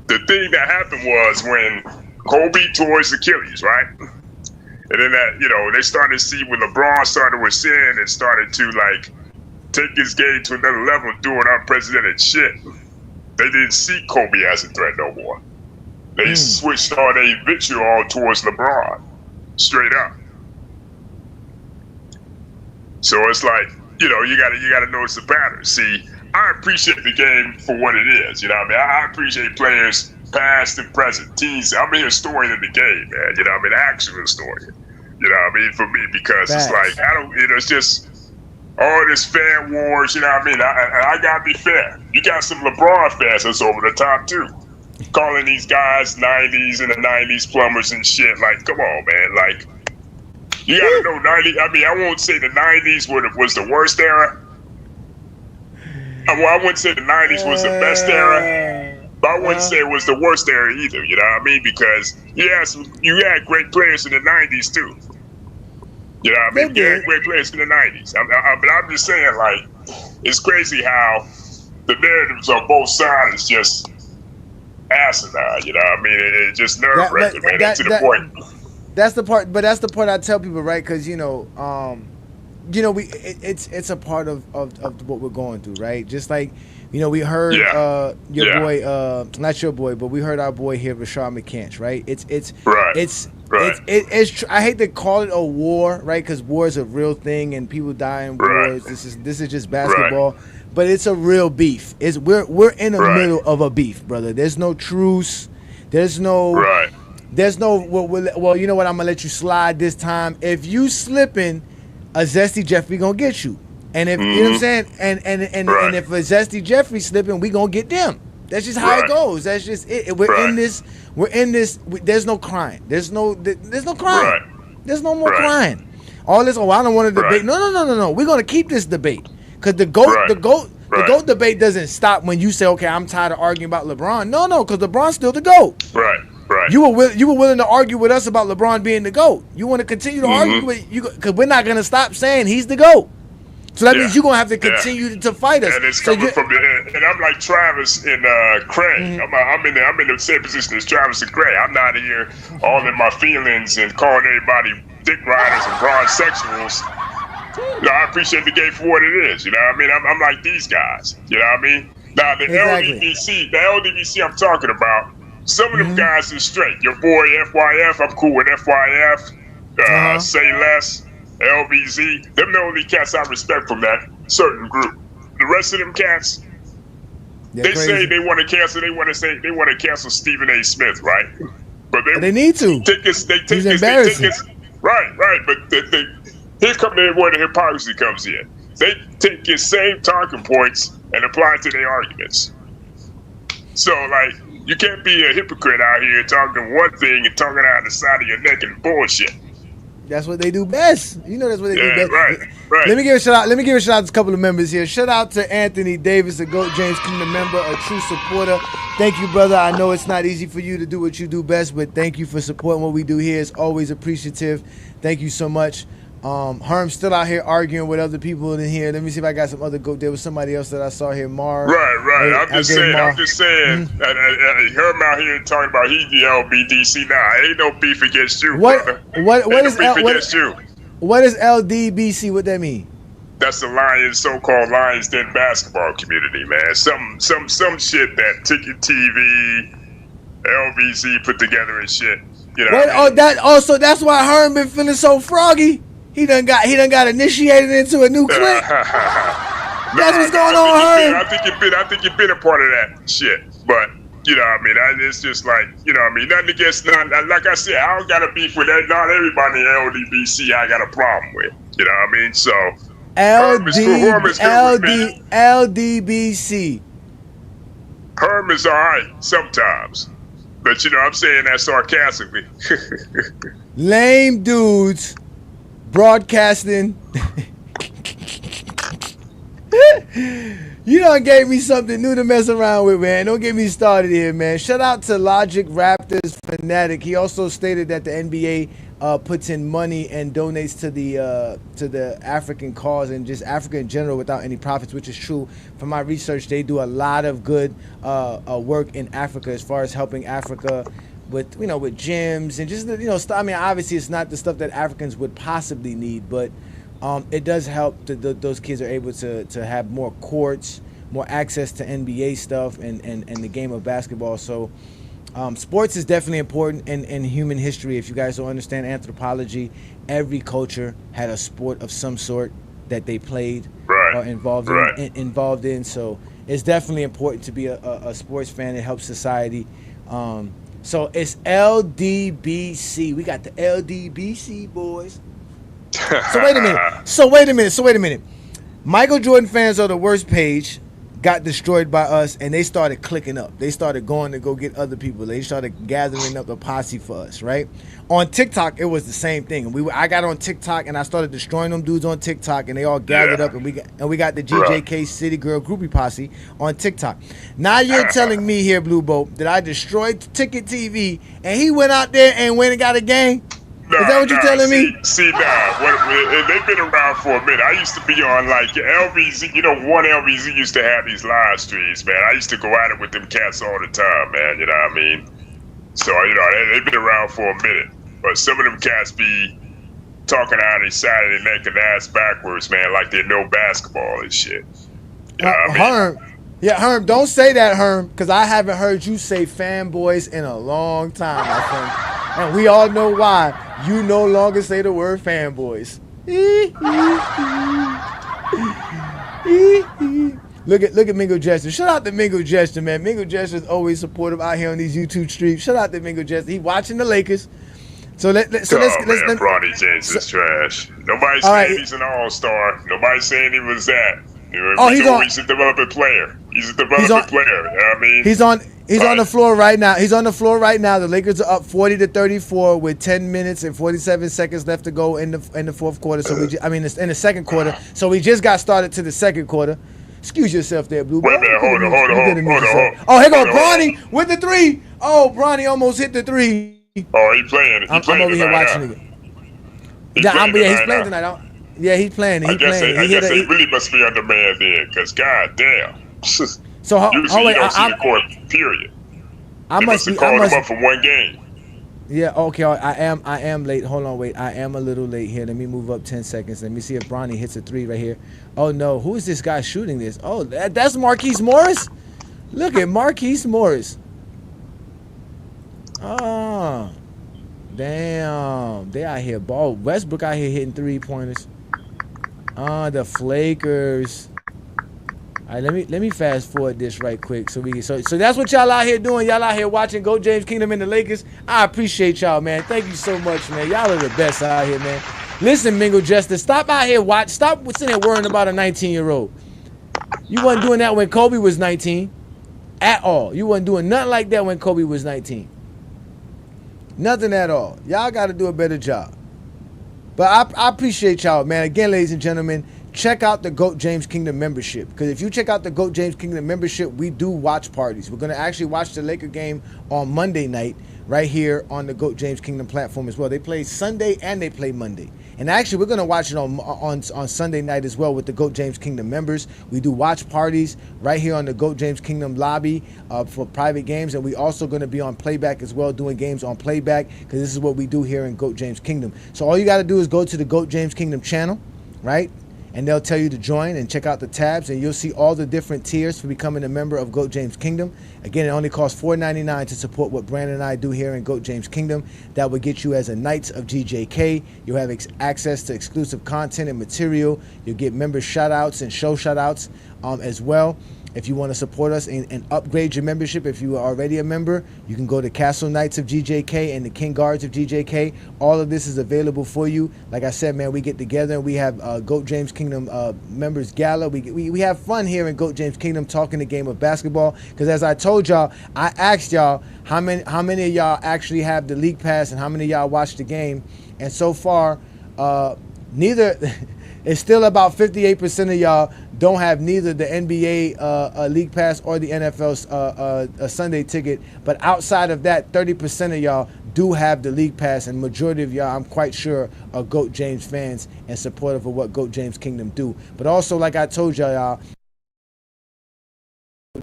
the thing that happened was when Kobe tore his Achilles, right? And then they started to see when LeBron started with sin and started to take his game to another level doing unprecedented shit. They didn't see Kobe as a threat no more. They switched all their vitriol towards LeBron, straight up. So it's like, you gotta notice the pattern. See, I appreciate the game for what it is. You know what I mean? I appreciate players past and present, teams. I'm a historian of the game, man. You know what I mean? Actual historian. You know what I mean? For me, because it's like, it's just all this fan wars, you know what I mean? I gotta be fair. You got some LeBron fans that's over the top too. Calling these guys 90s and the 90s plumbers and shit. Like, come on, man. Like, you gotta know 90. I mean, I won't say the 90s was the worst era. I wouldn't say the 90s was the best era, but I wouldn't say it was the worst era either. You know what I mean? Because you had great players in the 90s too. You know what I mean? You had great players in the 90s. But I'm just saying, like, it's crazy how the narratives on both sides is just asinine. You know what I mean? It's just nerve-wracking, man. That's to the point. That's the part, but that's the part I tell people, right? Because it's a part of what we're going through, right? Just like, we heard your boy, not your boy, but we heard our boy here, Rashad McCants, right? It's I hate to call it a war, right? Because war is a real thing and people die in wars. This is just basketball, but it's a real beef. We're in the middle of a beef, brother. There's no truce. There's no. There's no. Well, you know what? I'm gonna let you slide this time. If you slipping, a zesty Jeffrey gonna get you. And if you know what I'm saying, and if a Zesty Jeffrey slipping, we gonna get them. That's just how it goes. That's just it. We're in this. There's no crying. There's no crying. There's no more crying. All this. Oh, I don't want to debate. No. We're gonna keep this debate because the GOAT debate doesn't stop when you say, okay, I'm tired of arguing about LeBron. No, because LeBron's still the GOAT. Right. You were willing to argue with us about LeBron being the GOAT. You want to continue to argue with you because we're not gonna stop saying he's the GOAT. So that means you're going to have to continue to fight us. And it's coming from and I'm like Travis and Craig. I'm in the same position as Travis and Craig. I'm not here all in my feelings and calling everybody dick riders and broad sexuals. You know, I appreciate the game for what it is. You know what I mean? I'm like these guys. You know what I mean? Now, the LDBC I'm talking about, some of them guys is straight. Your boy FYF, I'm cool with FYF. Say Less. LBZ, them the only cats I respect from that certain group. The rest of them cats, they say they want to cancel. They want to cancel Stephen A. Smith, right? But they need to. He's embarrassing. Right. But here come where the hypocrisy comes in. They take his same talking points and apply it to their arguments. So, like, you can't be a hypocrite out here talking one thing and talking out the side of your neck and bullshit. That's what they do best. You know that's what they do best. Right. Let me give a shout out to a couple of members here. Shout out to Anthony Davis, a GOAT James Kingdom member, a true supporter. Thank you, brother. I know it's not easy for you to do what you do best, but thank you for supporting what we do here. It's always appreciative. Thank you so much. Herm's still out here arguing with other people in here. Let me see if I got some other GOAT. There was somebody else that I saw here, Mar. Right. I'm just saying. Herm out here talking about he's the LBDC now. Ain't no beef against you, brother. What is LDBC? What that mean? That's the so-called Lions Den basketball community, man. Some shit that Ticket TV, LBC put together and shit. You know. So that's why Herm been feeling so froggy. He done got initiated into a new clique. That's what's going on, Herm. I think you've been a part of that shit. But you know what I mean? It's just like, you know what I mean? Nothing against none. Like I said, I don't got a beef with that. Not everybody in LDBC I got a problem with. You know what I mean? So LDBC. Herm is all right sometimes. But you know, I'm saying that sarcastically. Lame dudes broadcasting. You done gave me something new to mess around with, man. Don't get me started here, man. Shout out to Logic Raptors Fanatic. He also stated that the NBA puts in money and donates to the African cause and just Africa in general without any profits, which is true. From my research, they do a lot of good work in Africa as far as helping Africa with gyms and just I mean, obviously it's not the stuff that Africans would possibly need, but it does help those kids are able to have more courts, more access to NBA stuff and the game of basketball. So sports is definitely important in human history. If you guys don't understand anthropology, every culture had a sport of some sort that they played or involved in. So it's definitely important to be a sports fan. It helps society. So it's LDBC. We got the LDBC boys. So wait a minute. Michael Jordan fans are the worst page got destroyed by us, and they started clicking up. They started going to go get other people. They started gathering up a posse for us, right? On TikTok, it was the same thing. I got on TikTok, and I started destroying them dudes on TikTok, and they all gathered up, and we got the GJK City Girl Groupie Posse on TikTok. Now you're telling me here, Blue Boat, that I destroyed Ticket TV, and he went out there and went and got a gang? Is that what you're telling me? They've been around for a minute. I used to be on like LBZ. One LBZ used to have these live streams, man. I used to go at it with them cats all the time, man. You know what I mean? So, they've been around for a minute. But some of them cats be talking out of their side of their neck and ass backwards, man, like they know basketball and shit. You know what I mean? Herm, don't say that, Herm, because I haven't heard you say fanboys in a long time, my friend. And we all know why. You no longer say the word fanboys. Look at Mingo Jester. Shout out to Mingo Jester, man. Mingo Jester is always supportive out here on these YouTube streams. Shout out to Mingo Jester. He watching the Lakers. let's Bronny James is trash. Nobody's saying he's an all-star. Nobody's saying he was that. He's a developing player. He's a developing player. I mean, he's on the floor right now. He's on the floor right now. The Lakers are up 40-34 with 10 minutes and 47 seconds left to go in the fourth quarter. So in the second quarter. So we just got started to the second quarter. Excuse yourself there, Blue. Wait a minute, hold on. Oh, here goes Bronny with the three. Oh, Bronny almost hit the three. Oh, he's playing. I'm over here watching it. He's playing tonight. Yeah, he's playing. I guess they really must be undermanned there, because goddamn. So usually you don't see the court. Period. They must have called him up for one game. Yeah. Okay. I am late. Hold on. Wait. I am a little late here. Let me move up 10 seconds. Let me see if Bronny hits a three right here. Oh no. Who is this guy shooting this? Oh, that's Marquise Morris. Look at Marquise Morris. Oh. Damn. They out here ball. Westbrook out here hitting 3-pointers. The Flakers. All right, let me fast forward this right quick so that's what y'all out here doing. Y'all out here watching Go James Kingdom and the Lakers. I appreciate y'all, man. Thank you so much, man. Y'all are the best out here, man. Listen, Mingo Jester, stop out here stop sitting there worrying about a 19-year-old. You wasn't doing that when Kobe was 19 at all. You wasn't doing nothing like that when Kobe was 19. Nothing at all. Y'all got to do a better job. But I appreciate y'all, man. Again, ladies and gentlemen, check out the GOAT James Kingdom membership. Because if you check out the GOAT James Kingdom membership, we do watch parties. We're going to actually watch the Laker game on Monday night right here on the GOAT James Kingdom platform as well. They play Sunday and they play Monday. And actually, we're going to watch it on Sunday night as well with the GOAT James Kingdom members. We do watch parties right here on the GOAT James Kingdom lobby for private games. And we also going to be on playback as well, doing games on playback, because this is what we do here in GOAT James Kingdom. So all you got to do is go to the GOAT James Kingdom channel, right? And they'll tell you to join and check out the tabs, and you'll see all the different tiers for becoming a member of GOAT James Kingdom. Again, it only costs $4.99 to support what Brandon and I do here in GOAT James Kingdom. That will get you as a Knights of GJK. You'll have access to exclusive content and material. You'll get member shout-outs and show shout-outs as well. If you want to support us and upgrade your membership, if you are already a member, you can go to Castle Knights of GJK and the King Guards of GJK. All of this is available for you. Like I said, man, we get together and we have GOAT James Kingdom members gala. We have fun here in GOAT James Kingdom talking the game of basketball. Because as I told y'all, I asked y'all how many of y'all actually have the league pass and how many of y'all watch the game. And so far, neither. It's still about 58% of y'all don't have neither the NBA League Pass or the NFL Sunday ticket. But outside of that, 30% of y'all do have the League Pass, and majority of y'all, I'm quite sure, are GOAT James fans and supportive of what GOAT James Kingdom do. But also, like I told y'all,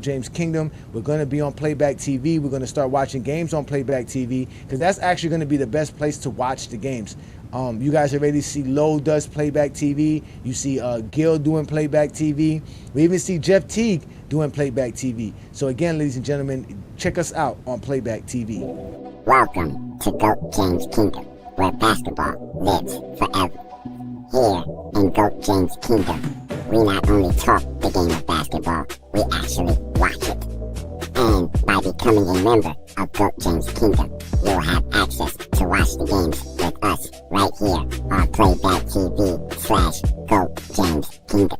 James Kingdom, we're going to be on Playback TV. We're going to start watching games on Playback TV, because that's actually going to be the best place to watch the games. You guys already see Lowe does Playback TV. You see Gil doing Playback TV. We even see Jeff Teague doing Playback TV. So again, ladies and gentlemen, check us out on Playback TV. Welcome to GOAT James Kingdom, where basketball lives forever. Here in GOAT James Kingdom, we not only talk the game of basketball, we actually watch it. And by becoming a member of GOAT James Kingdom, you'll have access to watch the games with us right here on Playback TV/GOAT James Kingdom.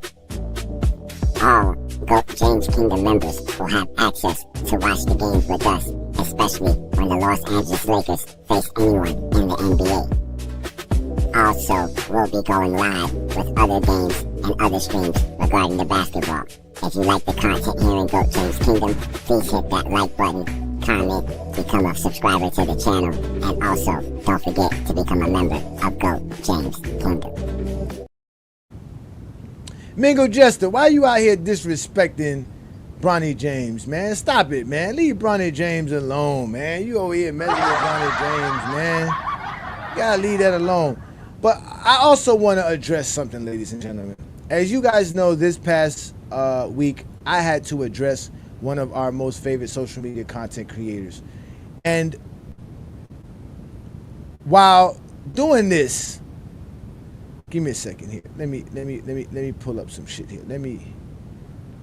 All GOAT James Kingdom members will have access to watch the games with us, especially when the Los Angeles Lakers face anyone in the NBA. Also, we'll be going live with other games and other streams regarding the basketball. If you like the content here in GOAT James Kingdom, please hit that like button, comment, become a subscriber to the channel, and also don't forget to become a member of GOAT James Kingdom. Mingo Jester, why you out here disrespecting Bronny James, man? Stop it, man. Leave Bronny James alone, man. You over here messing with Bronny James, man. You gotta leave that alone. But I also want to address something, ladies and gentlemen. As you guys know, this past week, I had to address one of our most favorite social media content creators. And while doing this, give me a second here. Let me pull up some shit here. Let me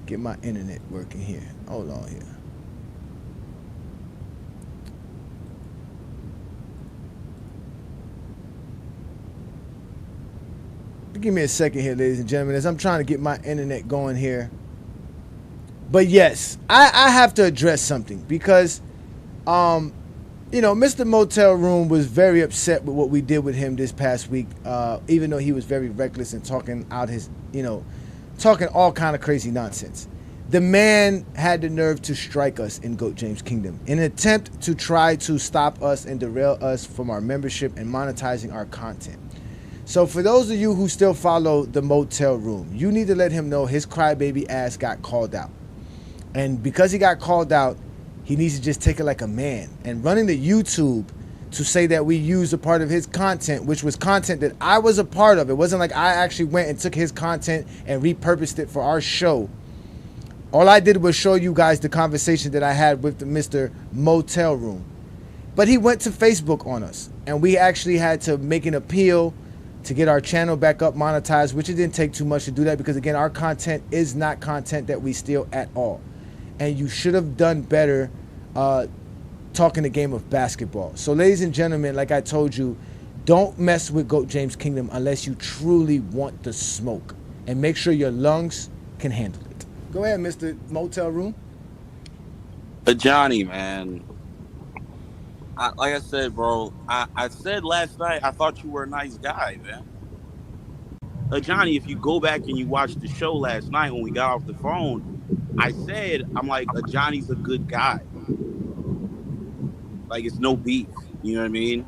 get my internet working here. Hold on here. Give me a second here, ladies and gentlemen, as I'm trying to get my internet going here. But yes, I have to address something because, Mr. Motel Room was very upset with what we did with him this past week, even though he was very reckless and talking out his, talking all kind of crazy nonsense. The man had the nerve to strike us in GOAT James Kingdom in an attempt to try to stop us and derail us from our membership and monetizing our content. So for those of you who still follow the Motel Room, you need to let him know his crybaby ass got called out. And because he got called out, he needs to just take it like a man. And running to YouTube to say that we used a part of his content, which was content that I was a part of. It wasn't like I actually went and took his content and repurposed it for our show. All I did was show you guys the conversation that I had with the Mr. Motel Room. But he went to Facebook on us. And we actually had to make an appeal to get our channel back up monetized, which it didn't take too much to do that because, again, our content is not content that we steal at all. And you should have done better talking the game of basketball. So, ladies and gentlemen, like I told you, don't mess with GOAT James Kingdom unless you truly want the smoke. And make sure your lungs can handle it. Go ahead, Mr. Motel Room. Johnny, man. Like I said, bro, I said last night I thought you were a nice guy, man. Johnny, if you go back and you watch the show last night when we got off the phone, I said, I'm like, Johnny's a good guy. Like, it's no beef. You know what I mean?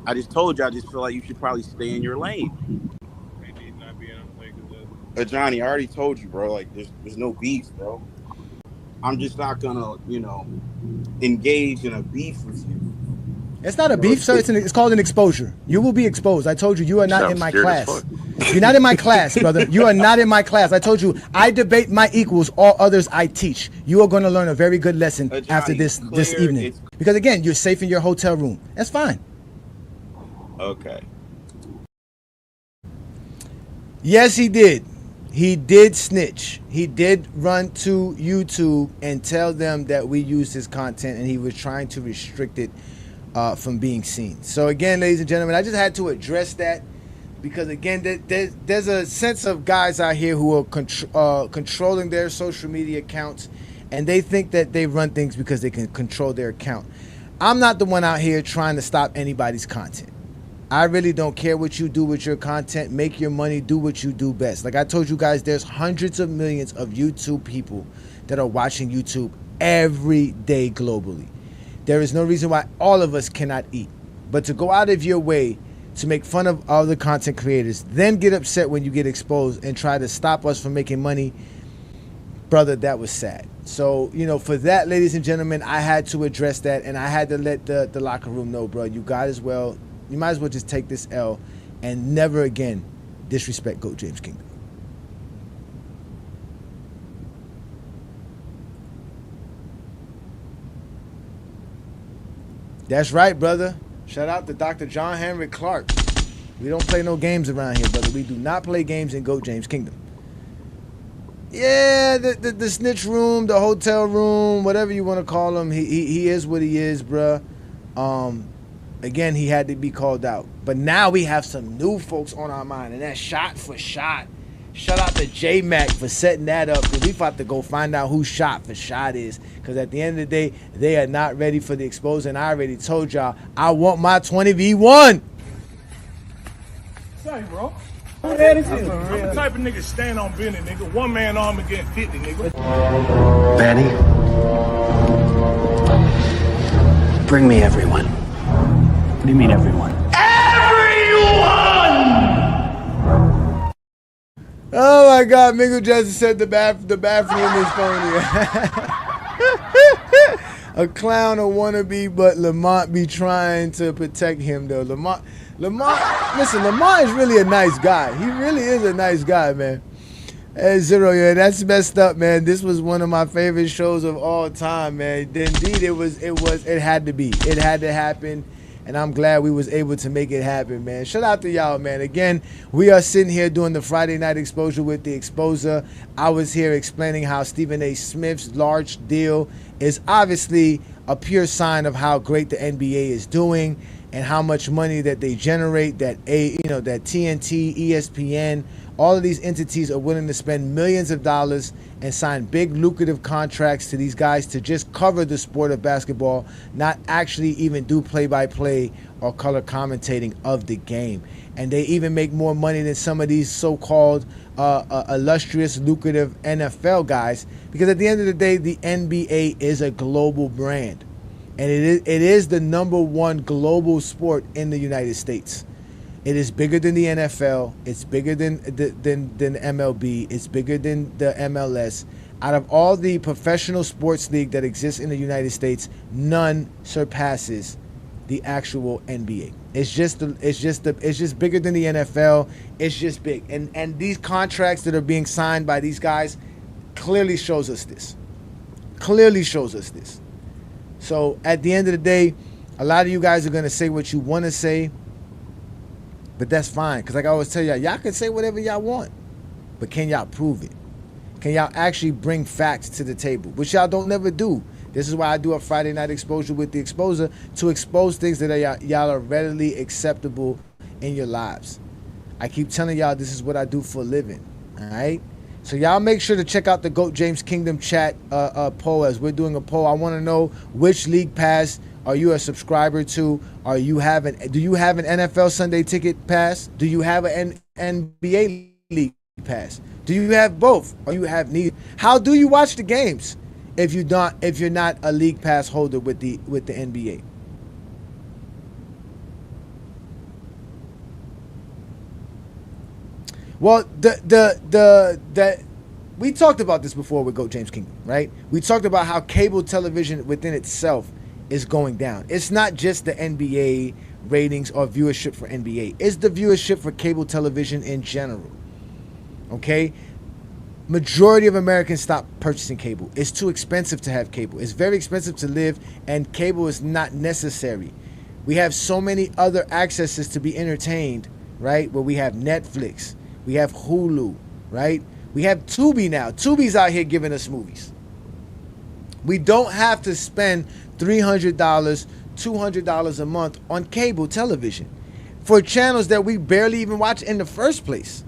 I just told you, I just feel like you should probably stay in your lane. Johnny, I already told you, bro, like, there's no beef, bro. I'm just not gonna, engage in a beef with you. It's not a beef, sir. It's called an exposure. You will be exposed. I told you are not in my class. You're not in my class, brother. You are not in my class. I told you I debate my equals. All others I teach. You are going to learn a very good lesson Johnny, after this evening. Because, again, you're safe in your hotel room. That's fine. Okay. Yes, he did. He did snitch. He did run to YouTube and tell them that we used his content, and he was trying to restrict it from being seen. So again, ladies and gentlemen, I just had to address that because, again, there's a sense of guys out here who are controlling their social media accounts, and they think that they run things because they can control their account. I'm not the one out here trying to stop anybody's content. I really don't care what you do with your content. Make your money, do what you do best. Like I told you guys, there's hundreds of millions of YouTube people that are watching YouTube every day globally. There is no reason why all of us cannot eat. But to go out of your way to make fun of other content creators, then get upset when you get exposed and try to stop us from making money, brother, that was sad. So, for that, ladies and gentlemen, I had to address that, and I had to let the locker room know, bro, you might as well just take this L and never again disrespect GOAT James Kingdom. That's right, brother. Shout out to Dr. John Henry Clark. We don't play no games around here, brother. We do not play games in GOAT James Kingdom. Yeah, the snitch room, the hotel room, whatever you want to call him, he is what he is, bruh. Again, he had to be called out. But now we have some new folks on our mind, and that's shot for shot. Shout out to J-Mac for setting that up, because we about to go find out who shot for shot is. Because at the end of the day, they are not ready for the exposure, and I already told y'all, I want my 20v1. Say, bro. I'm the type of nigga stand on business, nigga. One man arm against 50, nigga. Manny, bring me everyone. What do you mean everyone? Oh my God, Mingo Jackson said the bathroom is phony. A clown, a wannabe, but Lamont be trying to protect him though. Lamont, listen, Lamont is really a nice guy. He really is a nice guy, man. Hey, Zero, yeah, that's messed up, man. This was one of my favorite shows of all time, man. Indeed, it had to be. It had to happen. And I'm glad we was able to make it happen, man. Shout out to y'all, man. Again, we are sitting here doing the Friday Night Exposure with the Exposer. I was here explaining how Stephen A. Smith's large deal is obviously a pure sign of how great the NBA is doing. and how much money that they generate, that that TNT, ESPN, all of these entities are willing to spend millions of dollars and sign big lucrative contracts to these guys to just cover the sport of basketball, not actually even do play-by-play or color commentating of the game. And they even make more money than some of these so-called illustrious, lucrative NFL guys, because at the end of the day, the NBA is a global brand. And it is the number one global sport in the United States. It is bigger than the NFL. It's bigger than MLB. It's bigger than the MLS. Out of all the professional sports league that exists in the United States, none surpasses the actual NBA. It's just bigger than the NFL. It's just big. And these contracts that are being signed by these guys clearly shows us this. Clearly shows us this. So at the end of the day, a lot of you guys are going to say what you want to say, but that's fine. Because like I always tell y'all can say whatever y'all want, but can y'all prove it? Can y'all actually bring facts to the table, which y'all don't never do? This is why I do a Friday night exposure with the Exposer, to expose things that y'all are readily acceptable in your lives. I keep telling y'all this is what I do for a living, all right? So y'all make sure to check out the GOAT James Kingdom chat poll, as we're doing a poll. I want to know, which league pass are you a subscriber to? Do you have an NFL Sunday ticket pass? Do you have an NBA league pass? Do you have both? Or you have neither? How do you watch the games if you're not a league pass holder with the NBA? Well, we talked about this before with GOAT James Kingdom, right? We talked about how cable television within itself is going down. It's not just the NBA ratings or viewership for NBA. It's the viewership for cable television in general. Okay? Majority of Americans stop purchasing cable. It's too expensive to have cable. It's very expensive to live, and cable is not necessary. We have so many other accesses to be entertained, right? Where we have Netflix, we have Hulu, right? We have Tubi now. Tubi's out here giving us movies. We don't have to spend $300, $200 a month on cable television for channels that we barely even watch in the first place.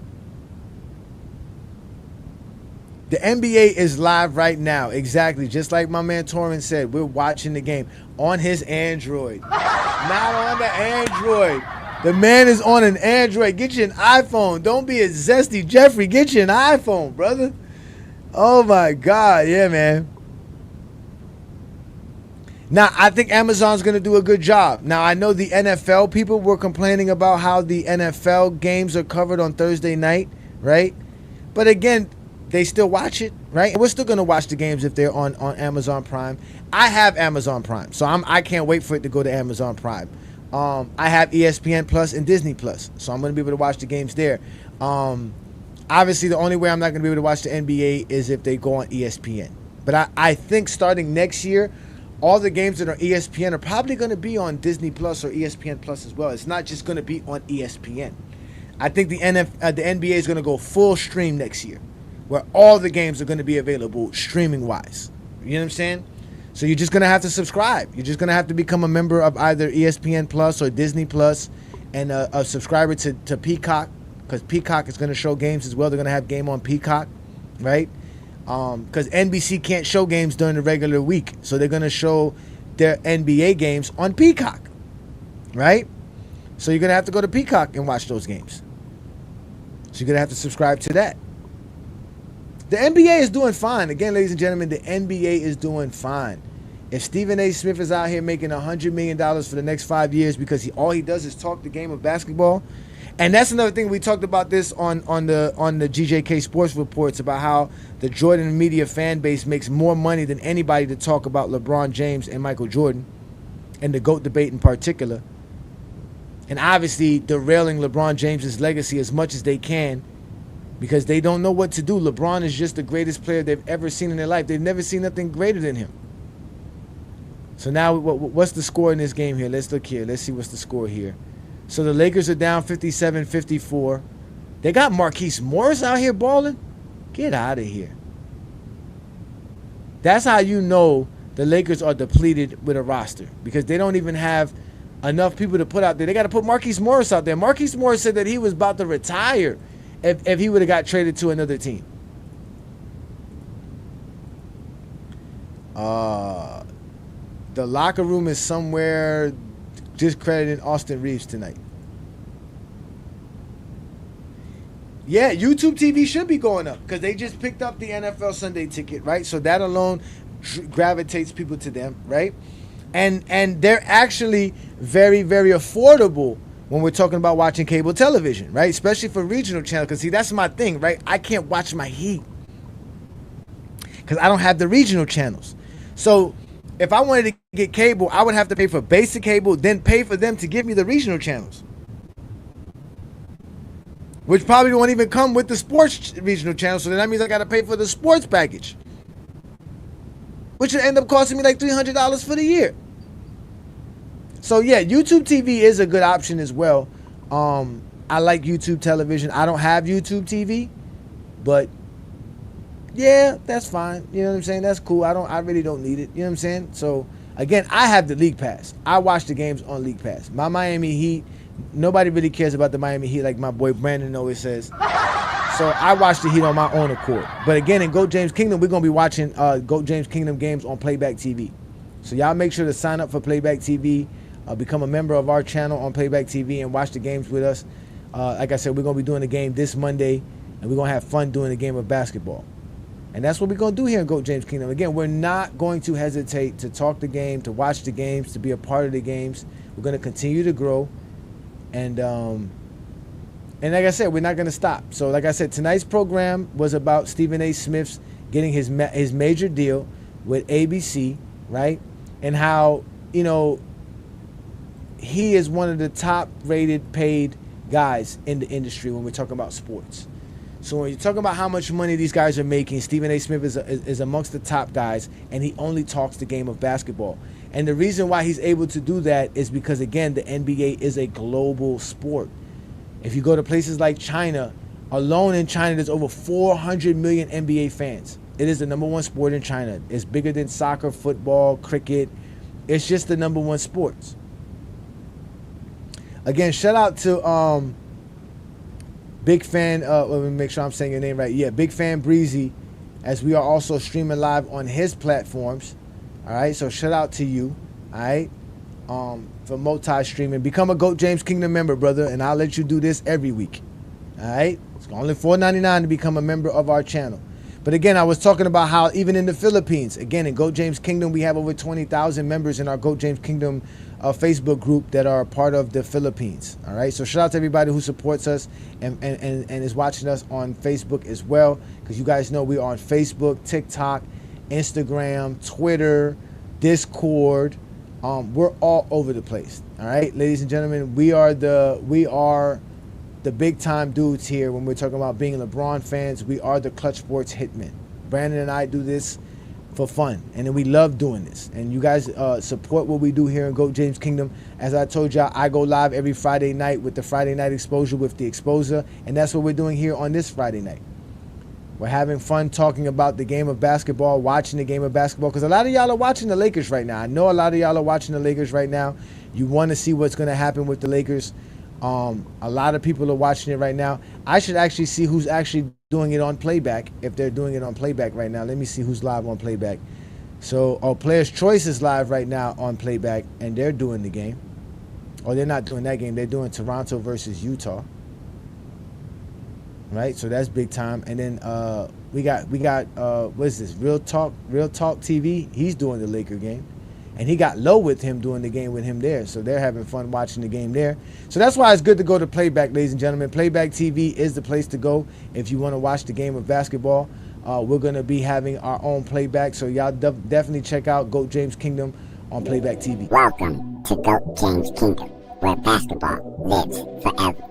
The NBA is live right now, exactly, just like my man Torrin said. We're watching the game on his Android, not on the Android. The man is on an Android. Get you an iPhone. Don't be a zesty Jeffrey. Get you an iPhone, brother. Oh, my God. Yeah, man. Now, I think Amazon's going to do a good job. Now, I know the NFL people were complaining about how the NFL games are covered on Thursday night, right? But again, they still watch it, right? And we're still going to watch the games if they're on Amazon Prime. I have Amazon Prime, so I can't wait for it to go to Amazon Prime. I have ESPN Plus and Disney Plus, so I'm going to be able to watch the games there. Obviously, the only way I'm not going to be able to watch the NBA is if they go on ESPN. But I think starting next year, all the games that are ESPN are probably going to be on Disney Plus or ESPN Plus as well. It's not just going to be on ESPN. I think the NBA is going to go full stream next year, where all the games are going to be available streaming-wise. You know what I'm saying? So you're just going to have to subscribe. You're just going to have to become a member of either ESPN Plus or Disney Plus, and a subscriber to Peacock, because Peacock is going to show games as well. They're going to have game on Peacock, right? Because NBC can't show games during the regular week, so they're going to show their NBA games on Peacock, right? So you're going to have to go to Peacock and watch those games. So you're going to have to subscribe to that. The NBA is doing fine. Again, ladies and gentlemen, the NBA is doing fine. If Stephen A. Smith is out here making $100 million for the next 5 years because all he does is talk the game of basketball, and that's another thing, we talked about this on the GJK Sports Reports, about how the Jordan Media fan base makes more money than anybody to talk about LeBron James and Michael Jordan, and the GOAT debate in particular. And obviously derailing LeBron James's legacy as much as they can, because they don't know what to do. LeBron is just the greatest player they've ever seen in their life. They've never seen nothing greater than him. So now, what's the score in this game here? Let's look here. Let's see what's the score here. So the Lakers are down 57-54. They got Marquise Morris out here balling? Get out of here. That's how you know the Lakers are depleted with a roster, because they don't even have enough people to put out there. They got to put Marquise Morris out there. Marquise Morris said that he was about to retire if he would have got traded to another team. The locker room is somewhere discrediting Austin Reeves tonight. Yeah, YouTube TV should be going up because they just picked up the NFL Sunday ticket, right? So that alone gravitates people to them, right? And they're actually very, very affordable when we're talking about watching cable television, right? Especially for regional channels. Because, see, that's my thing, right? I can't watch my Heat because I don't have the regional channels. So if I wanted to get cable, I would have to pay for basic cable, then pay for them to give me the regional channels, which probably won't even come with the sports regional channel. So then that means I got to pay for the sports package, which would end up costing me like $300 for the year. So yeah, YouTube TV is a good option as well. I like YouTube television. I don't have YouTube TV, but yeah, that's fine. You know what I'm saying? That's cool. I really don't need it. You know what I'm saying? So again, I have the League Pass. I watch the games on League Pass. My Miami Heat, nobody really cares about the Miami Heat like my boy Brandon always says. So I watch the Heat on my own accord. But again, in GOAT James Kingdom, we're going to be watching GOAT James Kingdom games on Playback TV. So y'all make sure to sign up for Playback TV, become a member of our channel on Playback TV, and watch the games with us. Like I said, we're going to be doing the game this Monday, and we're going to have fun doing the game of basketball. And that's what we're going to do here in GOAT James Kingdom. Again, we're not going to hesitate to talk the game, to watch the games, to be a part of the games. We're going to continue to grow. And like I said, we're not going to stop. So like I said, tonight's program was about Stephen A. Smith's getting his major deal with ABC, right? And how, you know, he is one of the top rated paid guys in the industry when we're talking about sports. So when you're talking about how much money these guys are making, Stephen A. Smith is amongst the top guys, and he only talks the game of basketball. And the reason why he's able to do that is because, again, the NBA is a global sport. If you go to places like China, alone in China, there's over 400 million NBA fans. It is the number one sport in China. It's bigger than soccer, football, cricket. It's just the number one sport. Again, shout out to Big Fan, let me make sure I'm saying your name right. Yeah, Big Fan Breezy, as we are also streaming live on his platforms. All right, so shout out to you. All right, for multi-streaming. Become a GOAT James Kingdom member, brother, and I'll let you do this every week. All right, it's only $4.99 to become a member of our channel. But again, I was talking about how even in the Philippines, again, in GOAT James Kingdom, we have over 20,000 members in our GOAT James Kingdom Facebook group that are part of the Philippines. All right, so shout out to everybody who supports us and is watching us on Facebook as well, because you guys know we are on Facebook, TikTok, Instagram, Twitter, Discord. We're all over the place. All right, ladies and gentlemen, we are the big time dudes here when we're talking about being LeBron fans. We are the Clutch Sports Hitmen. Brandon and I do this for fun, and then we love doing this, and you guys support what we do here in GOAT James Kingdom. As I told y'all, I go live every Friday night with the Friday Night Exposure with the Exposer, and that's what we're doing here on this Friday night. We're having fun talking about the game of basketball, watching the game of basketball, because a lot of y'all are watching the Lakers right now. I know a lot of y'all are watching the Lakers right now. You want to see what's going to happen with the Lakers. A lot of people are watching it right now. I should actually see who's actually doing it on playback, if they're doing it on playback right now. Let me see who's live on playback. So, Players Choice is live right now on playback, and they're doing the game. Or they're not doing that game. They're doing Toronto versus Utah. Right? So that's big time. And then we got what is this? Real Talk TV. He's doing the Laker game. And he got low with him doing the game with him there. So they're having fun watching the game there. So that's why it's good to go to Playback, ladies and gentlemen. Playback TV is the place to go if you want to watch the game of basketball. We're going to be having our own playback. So y'all definitely check out GOAT James Kingdom on Playback TV. Welcome to GOAT James Kingdom, where basketball lives forever.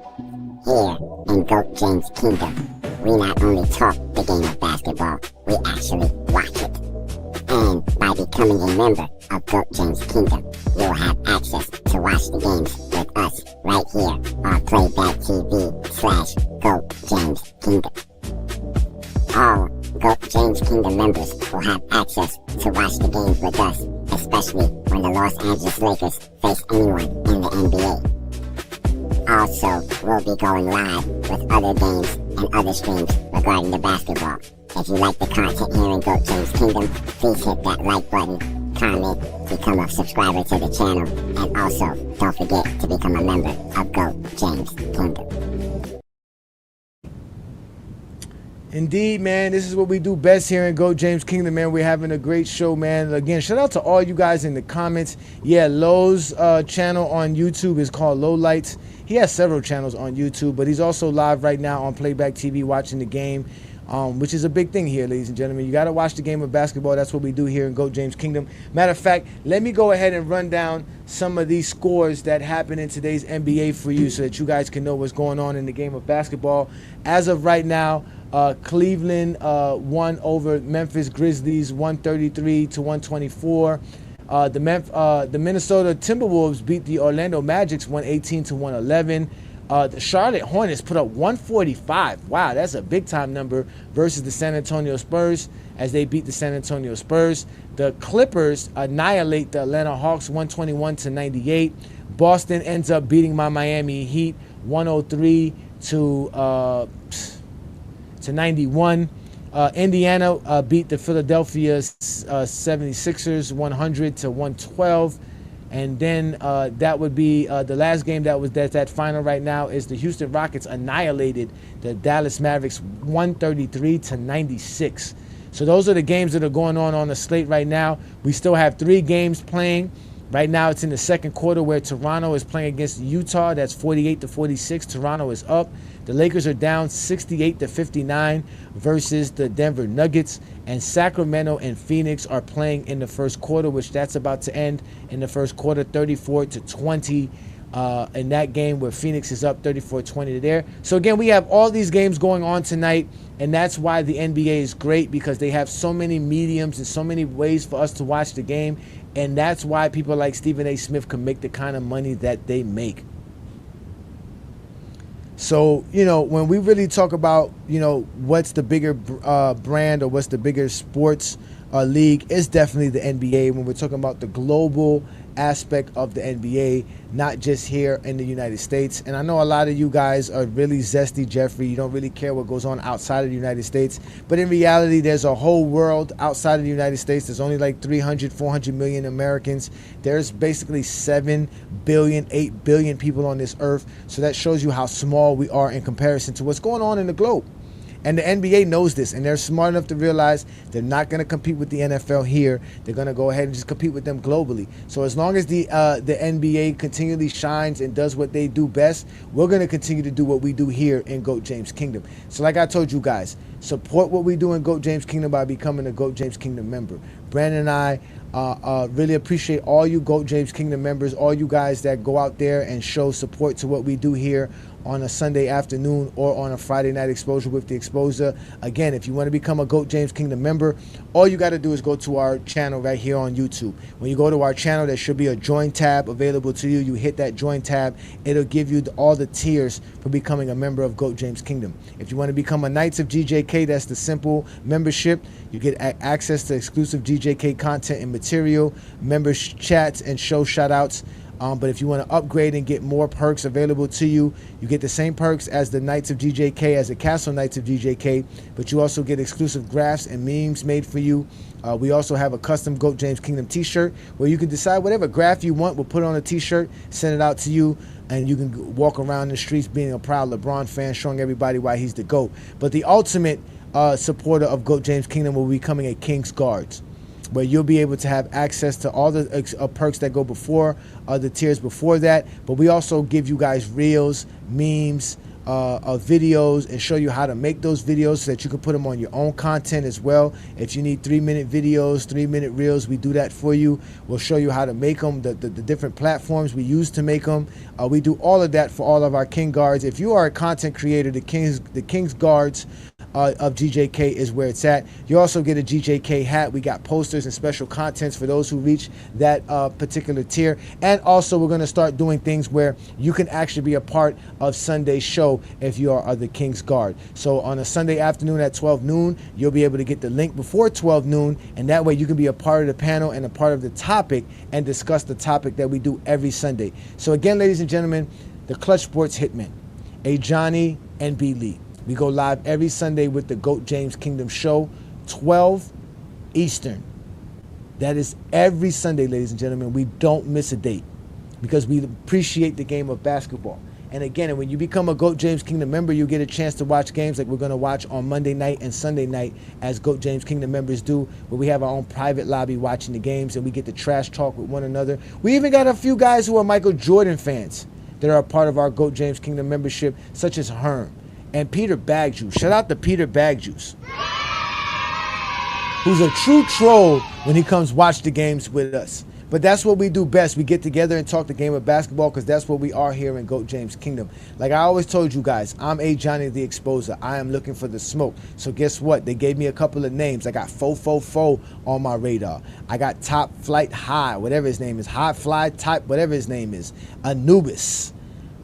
Here in GOAT James Kingdom, we not only talk the game of basketball, we actually watch it. And by becoming a member of GOAT James Kingdom, you'll have access to watch the games with us right here on Playback TV/GOAT James Kingdom. All GOAT James Kingdom members will have access to watch the games with us, especially when the Los Angeles Lakers face anyone in the Also, we'll be going live with other games and other streams regarding the basketball. If you like the content here in GOAT James Kingdom, please hit that like button, comment, become a subscriber to the channel, and also don't forget to become a member of GOAT James Kingdom. Indeed, man, this is what we do best here in GOAT James Kingdom, man. We're having a great show, man. Again, shout out to all you guys in the comments. Yeah, Lowe's channel on YouTube is called Low Lights. He has several channels on YouTube, but he's also live right now on Playback TV watching the game, which is a big thing here, ladies and gentlemen. You got to watch the game of basketball. That's what we do here in GOAT James Kingdom. Matter of fact, let me go ahead and run down some of these scores that happened in today's NBA for you so that you guys can know what's going on in the game of basketball. As of right now, Cleveland won over Memphis Grizzlies 133-124. The Minnesota Timberwolves beat the Orlando Magic 118-111. The Charlotte Hornets put up 145. Wow, that's a big time number versus the San Antonio Spurs as they beat the San Antonio Spurs. The Clippers annihilate the Atlanta Hawks 121-98. Boston ends up beating my Miami Heat 103-91. Indiana beat the Philadelphia 76ers 100-112. And then that would be the last game that's that final right now is the Houston Rockets annihilated the Dallas Mavericks 133-96. So those are the games that are going on the slate right now. We still have 3 games playing. Right now it's in the second quarter where Toronto is playing against Utah. That's 48-46. Toronto is up. The Lakers are down 68-59 versus the Denver Nuggets. And Sacramento and Phoenix are playing in the first quarter, which that's about to end in the first quarter, 34-20 in that game where Phoenix is up 34-20 there. So again, we have all these games going on tonight, and that's why the NBA is great, because they have so many mediums and so many ways for us to watch the game. And that's why people like Stephen A. Smith can make the kind of money that they make. So, you know, when we really talk about, you know, what's the bigger brand or what's the bigger sports league, it's definitely the NBA. When we're talking about the global aspect of the NBA, not just here in the United States. And I know a lot of you guys are really zesty, Jeffrey. You don't really care what goes on outside of the United States. But in reality, there's a whole world outside of the United States. There's only like 300, 400 million Americans. There's basically 7 billion, 8 billion people on this earth. So that shows you how small we are in comparison to what's going on in the globe. And the NBA knows this, and they're smart enough to realize they're not going to compete with the NFL here. They're going to go ahead and just compete with them globally. So as long as the NBA continually shines and does what they do best, we're going to continue to do what we do here in GOAT James Kingdom. So like I told you guys, support what we do in GOAT James Kingdom by becoming a GOAT James Kingdom member. Brandon and I really appreciate all you GOAT James Kingdom members, all you guys that go out there and show support to what we do here on a Sunday afternoon or on a Friday night exposure with the Exposure. Again, if you want to become a GOAT James Kingdom member, all you got to do is go to our channel right here on YouTube. When you go to our channel, there should be a join tab available to you. You hit that join tab. It'll give you all the tiers for becoming a member of GOAT James Kingdom. If you want to become a Knights of GJK, that's the simple membership. You get access to exclusive GJK content and material, members chats, and show shout-outs. But if you want to upgrade and get more perks available to you, you get the same perks as the Knights of GJK, as the Castle Knights of GJK, but you also get exclusive graphs and memes made for you. We also have a custom GOAT James Kingdom t-shirt where you can decide whatever graph you want. We'll put it on a t-shirt, send it out to you, and you can walk around the streets being a proud LeBron fan, showing everybody why he's the GOAT. But the ultimate supporter of GOAT James Kingdom will be becoming a King's Guards, where you'll be able to have access to all the perks that go before the tiers before that. But we also give you guys reels, memes, videos, and show you how to make those videos so that you can put them on your own content as well. If you need 3-minute videos, 3-minute reels, we do that for you. We'll show you how to make them, the different platforms we use to make them. We do all of that for all of our King Guards. If you are a content creator, the King's Guards of GJK is where it's at. You also get a GJK hat. We got posters and special contents for those who reach that particular tier. And also we're going to start doing things where you can actually be a part of Sunday's show if you are the King's Guard. So on a Sunday afternoon at 12 noon, you'll be able to get the link before 12 noon, and that way you can be a part of the panel and a part of the topic and discuss the topic that we do every Sunday. So again, ladies and gentlemen, the Clutch Sports Hitmen, A. Johnny and B. Lee. We go live every Sunday with the GOAT James Kingdom Show, 12 Eastern. That is every Sunday, ladies and gentlemen. We don't miss a date because we appreciate the game of basketball. And again, when you become a GOAT James Kingdom member, you get a chance to watch games like we're going to watch on Monday night and Sunday night, as GOAT James Kingdom members do, where we have our own private lobby watching the games and we get to trash talk with one another. We even got a few guys who are Michael Jordan fans that are a part of our GOAT James Kingdom membership, such as Herm and Peter Bagjuice. Shout out to Peter Bagjuice, who's a true troll when he comes watch the games with us. But that's what we do best. We get together and talk the game of basketball because that's what we are here in GOAT James Kingdom. Like I always told you guys, I'm A. Johnny the Exposer. I am looking for the smoke. So guess what? They gave me a couple of names. I got Fo on my radar. I got Top Flight High, whatever his name is. High Fly Type, whatever his name is. Anubis,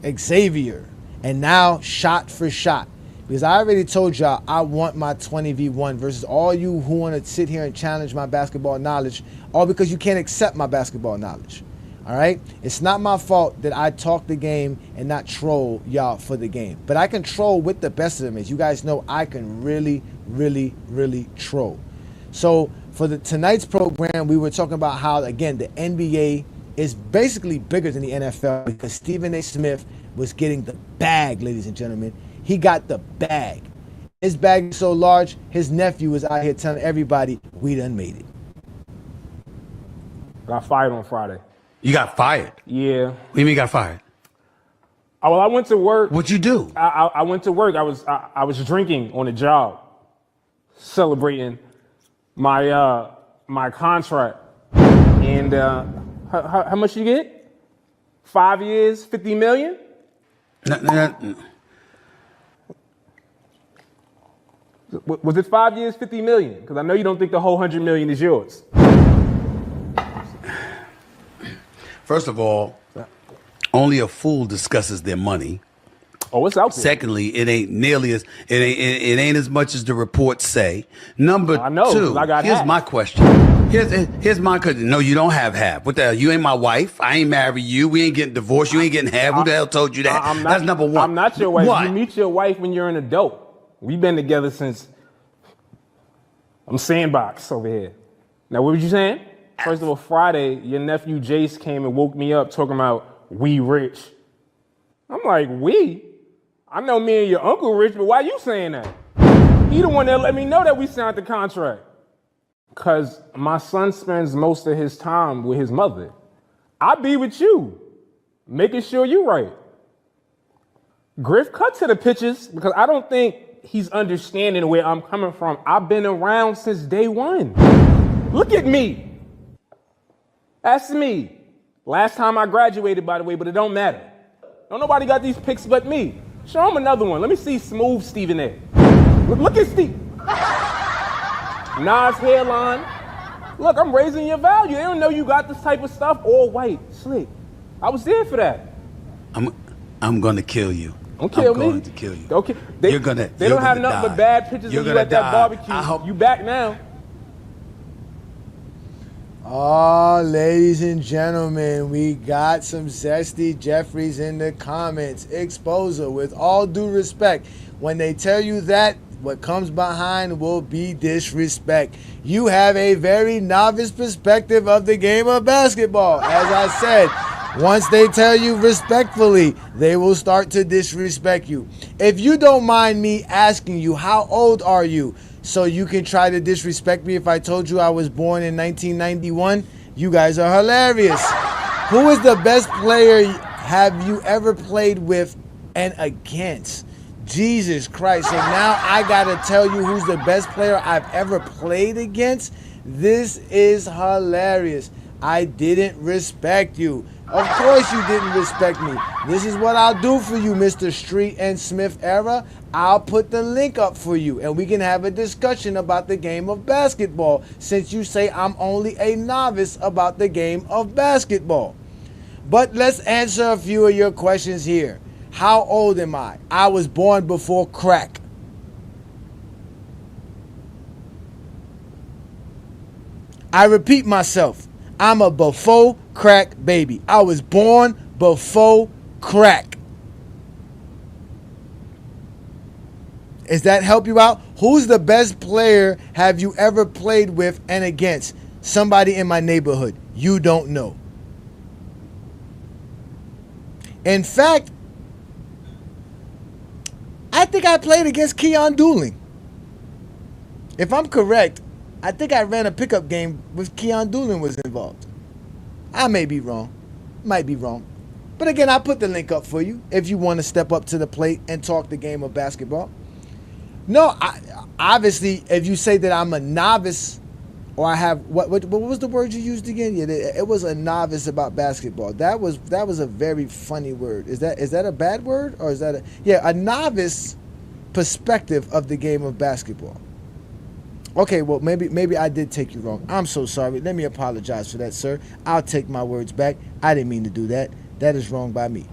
Xavier, and now Shot for Shot. Because I already told y'all I want my 20v1 versus all you who want to sit here and challenge my basketball knowledge, all because you can't accept my basketball knowledge. All right? It's not my fault that I talk the game and not troll y'all for the game. But I can troll with the best of them. As you guys know, I can really, really, really troll. So for tonight's program, we were talking about how, again, the NBA is basically bigger than the NFL because Stephen A. Smith was getting the bag, ladies and gentlemen. He got the bag. His bag is so large, his nephew was out here telling everybody, we done made it. Got fired on Friday. You got fired? Yeah. What do you mean you got fired? Oh, well, I went to work. What'd you do? I went to work. I was drinking on the job, celebrating my my contract. And how much you get? 5 years, 50 million? No. Was it 5 years, 50 million? Because I know you don't think the whole 100 million is yours. First of all, only a fool discusses their money. Oh, it's out there. Secondly, it ain't nearly as it ain't as much as the reports say. Number two, here's my question. Here's my question. No, you don't have half. What the hell? You ain't my wife. I ain't married you. We ain't getting divorced. You ain't getting half. Who the hell told you that? That's number one. I'm not your wife. What? You meet your wife when you're an adult. We've been together since I'm sandbox over here. Now, what were you saying? First of all, Friday, your nephew Jace came and woke me up talking about we rich. I'm like, we? I know me and your uncle rich, but why you saying that? He the one that let me know that we signed the contract. Because my son spends most of his time with his mother. I be with you, making sure you right. Griff, cut to the pictures, because I don't think he's understanding where I'm coming from. I've been around since day one. Look at me. That's me. Last time I graduated, by the way, but it don't matter. Don't nobody got these pics but me. Show him another one. Let me see smooth Stephen A. Look at Steve. Nas hairline. Look, I'm raising your value. They don't know you got this type of stuff. All white, slick. I was there for that. I'm gonna kill you. Don't kill me. I'm going to kill you. Okay. You're gonna. They don't have nothing but bad pictures of you at that barbecue. You back now. Oh, ladies and gentlemen, we got some zesty Jeffries in the comments. Exposer, with all due respect, when they tell you that, what comes behind will be disrespect. You have a very novice perspective of the game of basketball. As I said, once they tell you respectfully, they will start to disrespect you. If you don't mind me asking you, how old are you? So you can try to disrespect me if I told you I was born in 1991? You guys are hilarious. Who is the best player have you ever played with and against? Jesus Christ. So now I gotta tell you who's the best player I've ever played against? This is hilarious. I didn't respect you. Of course you didn't respect me. This is what I'll do for you, Mr. Street and Smith era. I'll put the link up for you and we can have a discussion about the game of basketball since you say I'm only a novice about the game of basketball. But let's answer a few of your questions here. How old am I? I was born before crack. I repeat myself. I'm a before crack baby. I was born before crack. Does that help you out? Who's the best player have you ever played with and against? Somebody in my neighborhood. You don't know. In fact, I think I played against Keon Dooling. If I'm correct, I think I ran a pickup game with Keon Dooling was involved. I may be wrong. Might be wrong. But again, I put the link up for you if you want to step up to the plate and talk the game of basketball. No, obviously, if you say that I'm a novice or I have what was the word you used again? Yeah, it was a novice about basketball. That was a very funny word. Is that a bad word or is that a novice perspective of the game of basketball? Okay, well maybe I did take you wrong. I'm so sorry. Let me apologize for that, sir. I'll take my words back. I didn't mean to do that. That is wrong by me.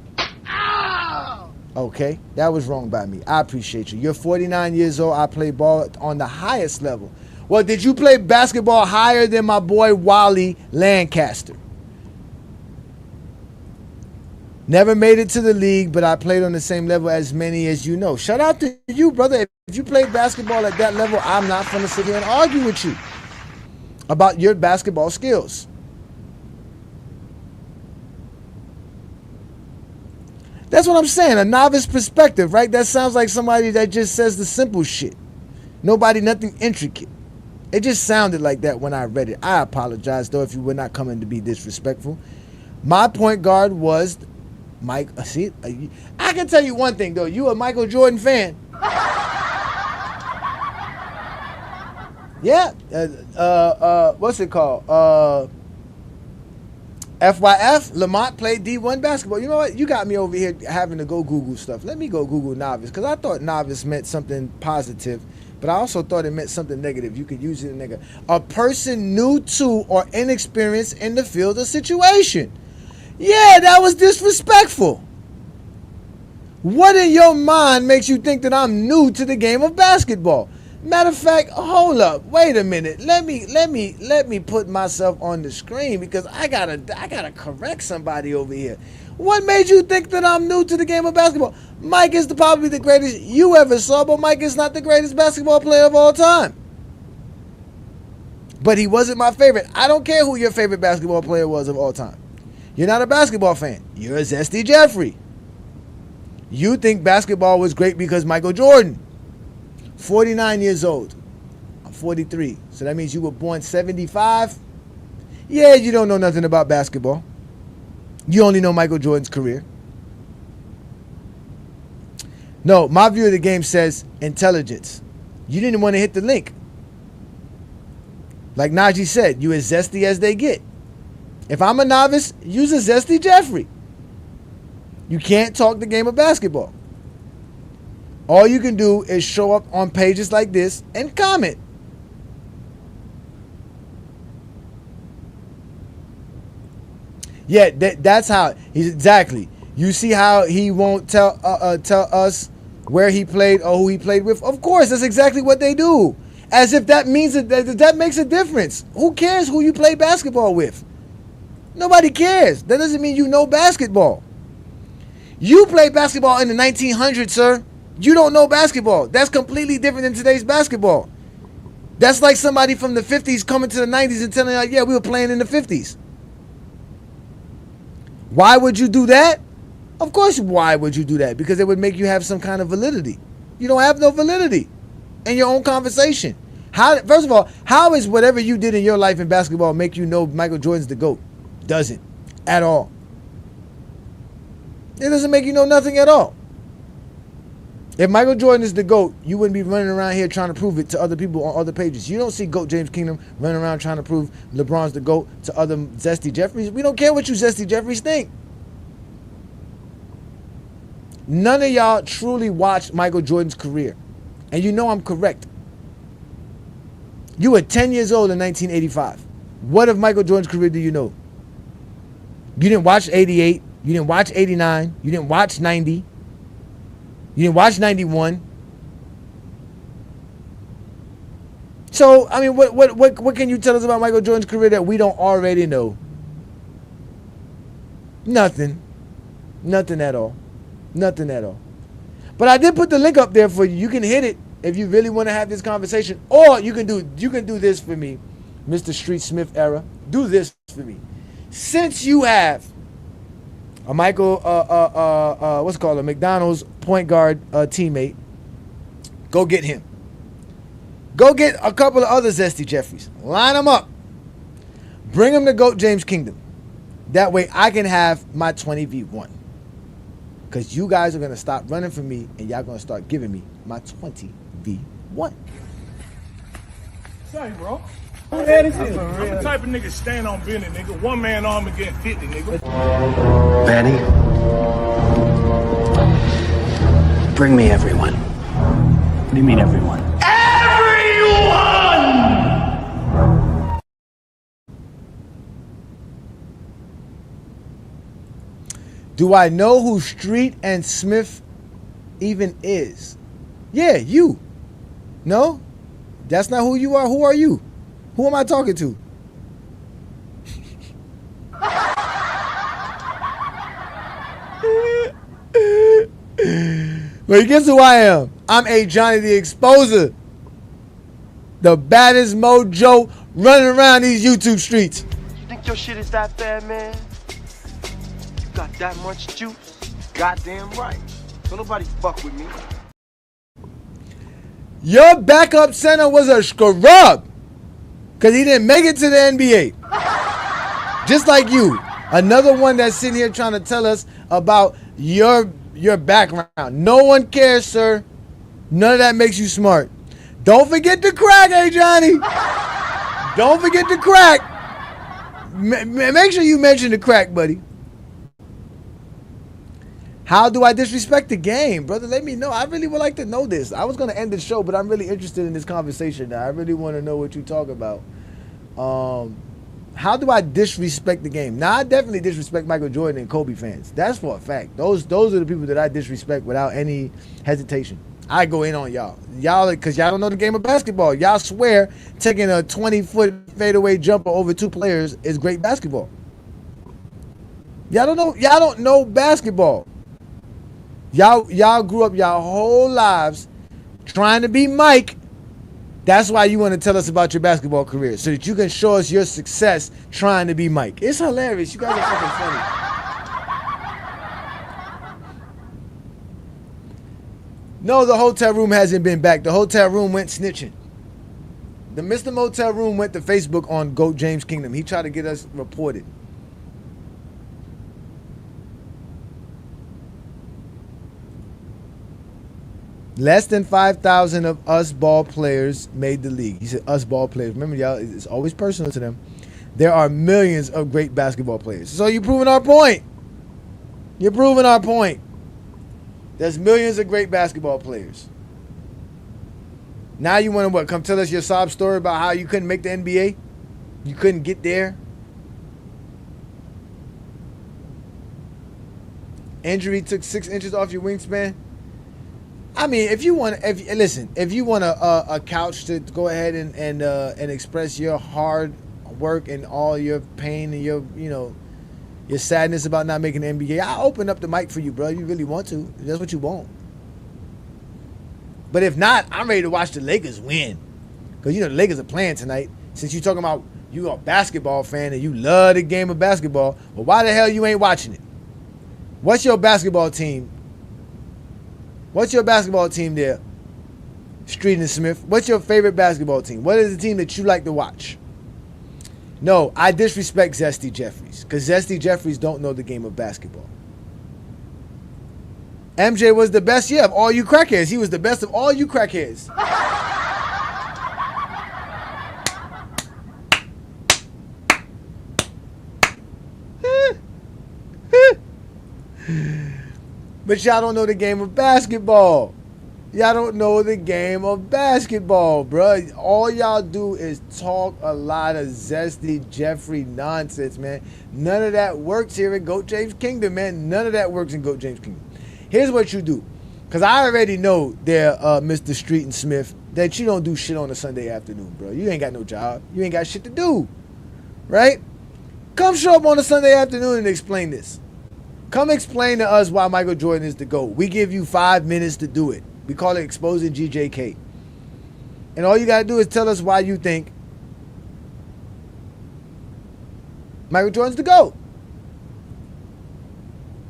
Okay, that was wrong by me. I appreciate you. You're 49 years old. I play ball on the highest level. Well, did you play basketball higher than my boy Wally Lancaster? Never made it to the league, but I played on the same level as many as you know. Shout out to you, brother. If you played basketball at that level, I'm not going to sit here and argue with you about your basketball skills. That's what I'm saying, a novice perspective, right? That sounds like somebody that just says the simple shit. Nothing intricate. It just sounded like that when I read it. I apologize, though, if you were not coming to be disrespectful. My point guard was Mike. See, I can tell you one thing, though. You a Michael Jordan fan. Yeah. What's it called? FYF, Lamont played D1 basketball. You know what? You got me over here having to go Google stuff. Let me go Google novice, because I thought novice meant something positive, but I also thought it meant something negative. You could use it in negative. A person new to or inexperienced in the field or situation. Yeah, that was disrespectful. What in your mind makes you think that I'm new to the game of basketball? Matter of fact, hold up, wait a minute. Let me put myself on the screen, because I gotta correct somebody over here. What made you think that I'm new to the game of basketball? Mike is probably the greatest you ever saw, but Mike is not the greatest basketball player of all time. But he wasn't my favorite. I don't care who your favorite basketball player was of all time. You're not a basketball fan. You're a Zesty Jeffrey. You think basketball was great because Michael Jordan. 49 years old. I'm 43. So that means you were born 75. Yeah, you don't know nothing about basketball. You only know Michael Jordan's career. No, my view of the game says intelligence. You didn't want to hit the link. Like Najee said, you as zesty as they get. If I'm a novice, use a Zesty Jeffrey. You can't talk the game of basketball. All you can do is show up on pages like this and comment. Yeah, that's how he's exactly. You see how he won't tell us where he played or who he played with? Of course, that's exactly what they do. As if that means that makes a difference. Who cares who you play basketball with? Nobody cares. That doesn't mean you know basketball. You played basketball in the 1900s, sir. You don't know basketball. That's completely different than today's basketball. That's like somebody from the 50s coming to the 90s and telling you, yeah, we were playing in the 50s. Why would you do that? Of course, why would you do that? Because it would make you have some kind of validity. You don't have no validity in your own conversation. First of all, how is whatever you did in your life in basketball make you know Michael Jordan's the GOAT? Doesn't. At all. It doesn't make you know nothing at all. If Michael Jordan is the GOAT, you wouldn't be running around here trying to prove it to other people on other pages. You don't see GOAT James Kingdom running around trying to prove LeBron's the GOAT to other Zesty Jeffries. We don't care what you Zesty Jeffries think. None of y'all truly watched Michael Jordan's career. And you know I'm correct. You were 10 years old in 1985. What of Michael Jordan's career do you know? You didn't watch 88. You didn't watch 89. You didn't watch 90. You didn't watch 91. So, I mean, what can you tell us about Michael Jordan's career that we don't already know? Nothing. Nothing at all. Nothing at all. But I did put the link up there for you. You can hit it. if you really want to have this conversation, or you can do this for me, Mr. Street Smith era. Do this for me. Since you have a Michael, what's it called, a McDonald's point guard teammate, go get him. Go get a couple of other Zesty Jeffries. Line them up. Bring them to GOAT James Kingdom. That way I can have my 20v1. Because you guys are going to stop running from me and y'all going to start giving me my 20v1. Say, bro. I'm the type of nigga stand on business, nigga. One man arm against 50, nigga. Vanny, bring me everyone. What do you mean everyone? Do I know who Street and Smith even is? Yeah, you. No? That's not who you are. Who are you? Who am I talking to? Well, guess who I am? I'm A. Johnny the Exposer. The baddest mojo running around these YouTube streets. You think your shit is that bad, man? You got that much juice? Goddamn right. Don't nobody fuck with me. Your backup center was a scrub because he didn't make it to the NBA. Just like you. Another one that's sitting here trying to tell us about your background. No one cares, sir. None of that makes you smart. Don't forget to crack, hey Johnny. Don't forget to crack. Make sure you mention the crack, buddy. How do I disrespect the game, brother? Let me know. I really would like to know this. I was going to end the show, but I'm really interested in this conversation now. I really want to know what you talk about. How do I disrespect the game? Now, I definitely disrespect Michael Jordan and Kobe fans. That's for a fact. Those are the people that I disrespect without any hesitation. I go in on y'all. Y'all, because y'all don't know the game of basketball. Y'all swear taking a 20-foot fadeaway jumper over two players is great basketball. Y'all don't know basketball. Y'all grew up y'all whole lives trying to be Mike. That's why you want to tell us about your basketball career, so that you can show us your success trying to be Mike. It's hilarious. You guys are fucking funny. No, the hotel room hasn't been back. The hotel room went snitching. The Mr. Motel room went to Facebook on GOAT James Kingdom. He tried to get us reported. Less than 5,000 of us ball players made the league. He said us ball players. Remember, y'all, it's always personal to them. There are millions of great basketball players. So you're proving our point. You're proving our point. There's millions of great basketball players. Now you want to what? Come tell us your sob story about how you couldn't make the NBA? You couldn't get there? Injury took 6 inches off your wingspan? I mean, if you want a couch to go ahead and express your hard work and all your pain and your sadness about not making the NBA, I'll open up the mic for you, bro. You really want to? That's what you want. But if not, I'm ready to watch the Lakers win, because the Lakers are playing tonight. Since you're talking about you are a basketball fan and you love the game of basketball, well, why the hell you ain't watching it? What's your basketball team? What's your basketball team there, Street and Smith? What's your favorite basketball team? What is the team that you like to watch? No, I disrespect Zesty Jeffries, because Zesty Jeffries don't know the game of basketball. MJ was the best, of all you crackheads. He was the best of all you crackheads. But y'all don't know the game of basketball. Y'all don't know the game of basketball, bruh. All y'all do is talk a lot of Zesty Jeffrey nonsense, man. None of that works here in GOAT James Kingdom, man. None of that works in GOAT James Kingdom. Here's what you do. Because I already know there, Mr. Street and Smith, that you don't do shit on a Sunday afternoon, bro. You ain't got no job. You ain't got shit to do, right? Come show up on a Sunday afternoon and explain this. Come explain to us why Michael Jordan is the GOAT. We give you 5 minutes to do it. We call it exposing GJK. And all you got to do is tell us why you think Michael Jordan's the GOAT.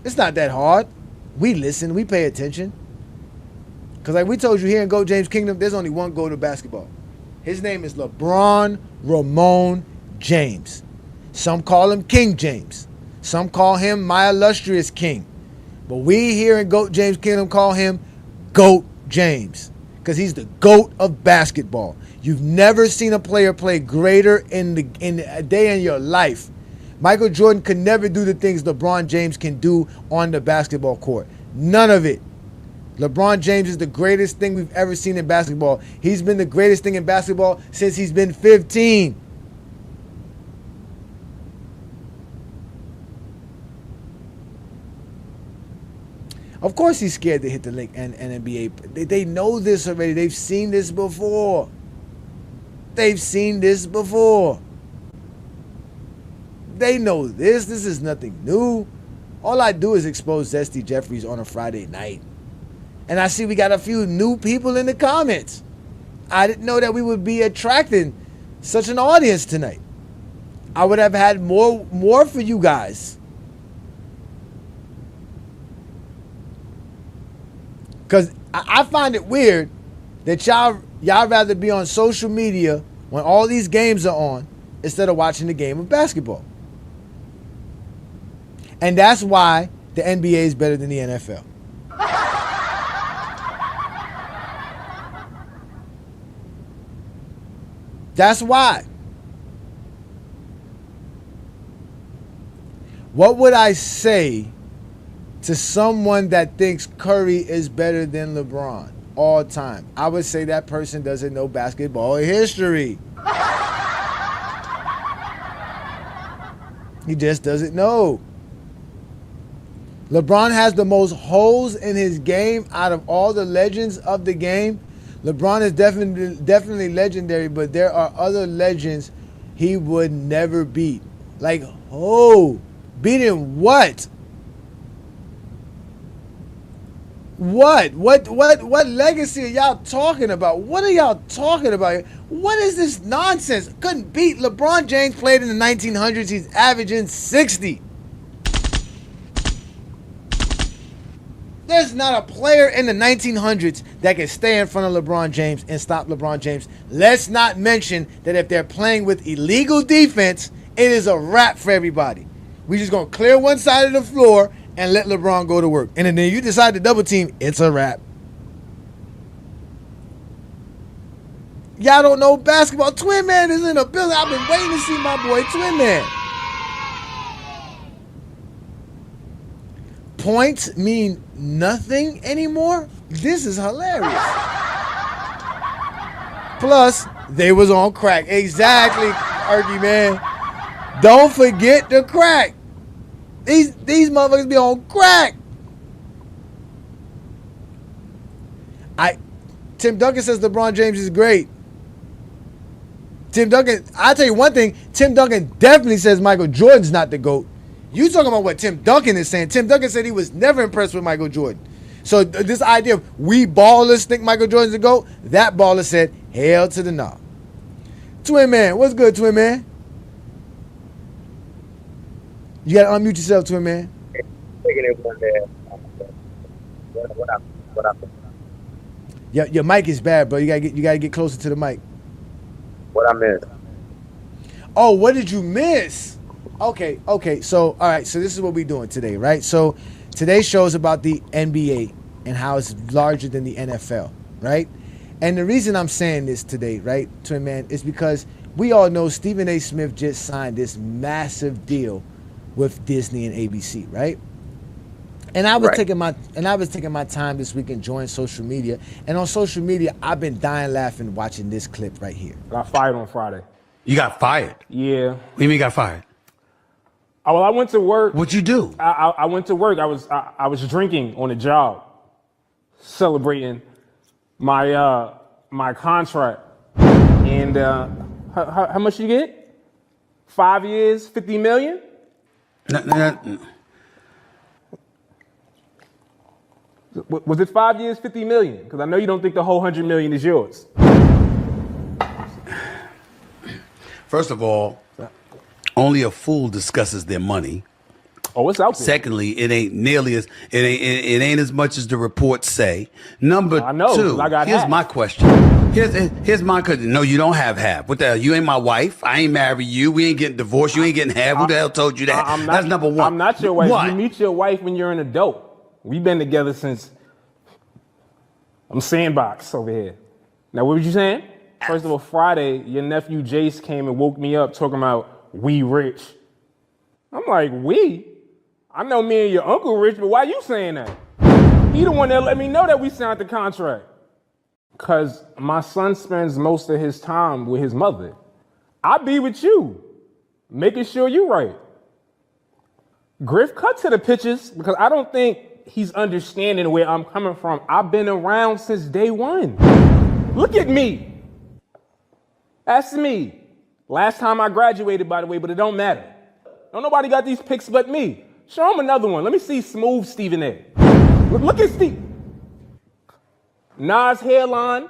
It's not that hard. We listen. We pay attention. Because like we told you here in GOAT James Kingdom, there's only one GOAT of basketball. His name is LeBron Ramon James. Some call him King James. Some call him my illustrious king. But we here in GOAT James Kingdom call him GOAT James. Because he's the GOAT of basketball. You've never seen a player play greater in a day in your life. Michael Jordan could never do the things LeBron James can do on the basketball court. None of it. LeBron James is the greatest thing we've ever seen in basketball. He's been the greatest thing in basketball since he's been 15. Of course he's scared to hit the link and NBA. They know this already. They've seen this before. They've seen this before. They know this. This is nothing new. All I do is expose Zesty Jeffries on a Friday night. And I see we got a few new people in the comments. I didn't know that we would be attracting such an audience tonight. I would have had more for you guys. Because I find it weird that y'all rather be on social media when all these games are on instead of watching the game of basketball. And that's why the NBA is better than the NFL. That's why. What would I say to someone that thinks Curry is better than LeBron all time? I would say that person doesn't know basketball history. He just doesn't know. LeBron has the most holes in his game out of all the legends of the game. LeBron is definitely legendary, but there are other legends he would never beat. Like, beating what? What legacy are y'all talking about? What are y'all talking about? What is this nonsense? Couldn't beat LeBron James. Played in the 1900s. He's averaging 60. There's not a player in the 1900s that can stay in front of LeBron James and stop LeBron James. Let's not mention that if they're playing with illegal defense, it is a wrap for everybody. We just gonna clear one side of the floor and let LeBron go to work. And then you decide to double team, it's a wrap. Y'all don't know basketball. Twin Man is in the building. I've been waiting to see my boy Twin Man. Points mean nothing anymore? This is hilarious. Plus, they was on crack. Exactly, Arky, man. Don't forget the crack. These motherfuckers be on crack. Tim Duncan says LeBron James is great. Tim Duncan, I'll tell you one thing, Tim Duncan definitely says Michael Jordan's not the GOAT. You talking about what Tim Duncan is saying. Tim Duncan said he was never impressed with Michael Jordan. So this idea of we ballers think Michael Jordan's the GOAT, that baller said, hell to the no. Twin Man, what's good, Twin Man? You got to unmute yourself, Twin Man. Taking it one day. What up? Your mic is bad, bro. You gotta get closer to the mic. What I missed? Oh, what did you miss? Okay. So, all right. So this is what we're doing today, right? So today's show is about the NBA and how it's larger than the NFL, right? And the reason I'm saying this today, right, Twin Man, is because we all know Stephen A. Smith just signed this massive deal with Disney and ABC, right? And I was taking my time this week enjoying social media. And on social media, I've been dying laughing watching this clip right here. I got fired on Friday. You got fired? Yeah. What do you mean you got fired? Well, I went to work. What'd you do? I went to work. I was drinking on the job, celebrating my my contract. And how much you get? 5 years, 50 million? No. Was it 5 years, 50 million? Because I know you don't think the whole 100 million is yours. First of all, only a fool discusses their money. Oh, it's out there. Secondly, it ain't nearly as it ain't as much as the reports say. Number two, here's my question. Here's my question. No, you don't have half. What the hell? You ain't my wife. I ain't married you. We ain't getting divorced. You ain't getting half. Who the hell told you that? That's number one. I'm not your wife. What? You meet your wife when you're an adult. We've been together since I'm sandbox over here. Now, what were you saying? First of all, Friday, your nephew Jace came and woke me up talking about we rich. I'm like, we? I know me and your uncle rich, but why you saying that? He the one that let me know that we signed the contract. Because my son spends most of his time with his mother. I be with you, making sure you right. Griff, cut to the pictures, because I don't think he's understanding where I'm coming from. I've been around since day one. Look at me. That's me. Last time I graduated, by the way, but it don't matter. Don't nobody got these pics but me. Show him another one. Let me see smooth Stephen A. Look at Steve. Nas hairline.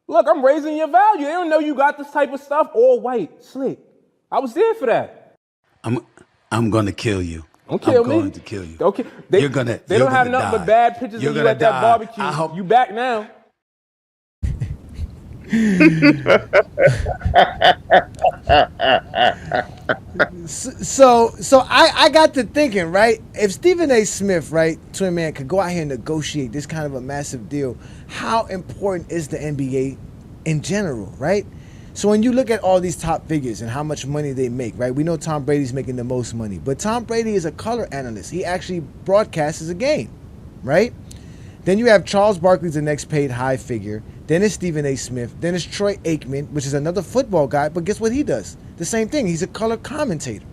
Look, I'm raising your value. They don't know you got this type of stuff. All white, slick. I was there for that. I'm gonna kill you. Don't kill me. I'm going to kill you. Okay. They don't have nothing but bad pictures of you at that barbecue. You back now. So I got to thinking, right? If Stephen A. Smith, right, Twin Man, could go out here and negotiate this kind of a massive deal, how important is the NBA in general, right? So when you look at all these top figures and how much money they make, right? We know Tom Brady's making the most money, but Tom Brady is a color analyst. He actually broadcasts a game, right? Then you have Charles Barkley's the next paid high figure. Then it's Stephen A. Smith. Then it's Troy Aikman, which is another football guy, but guess what he does? The same thing. He's a color commentator.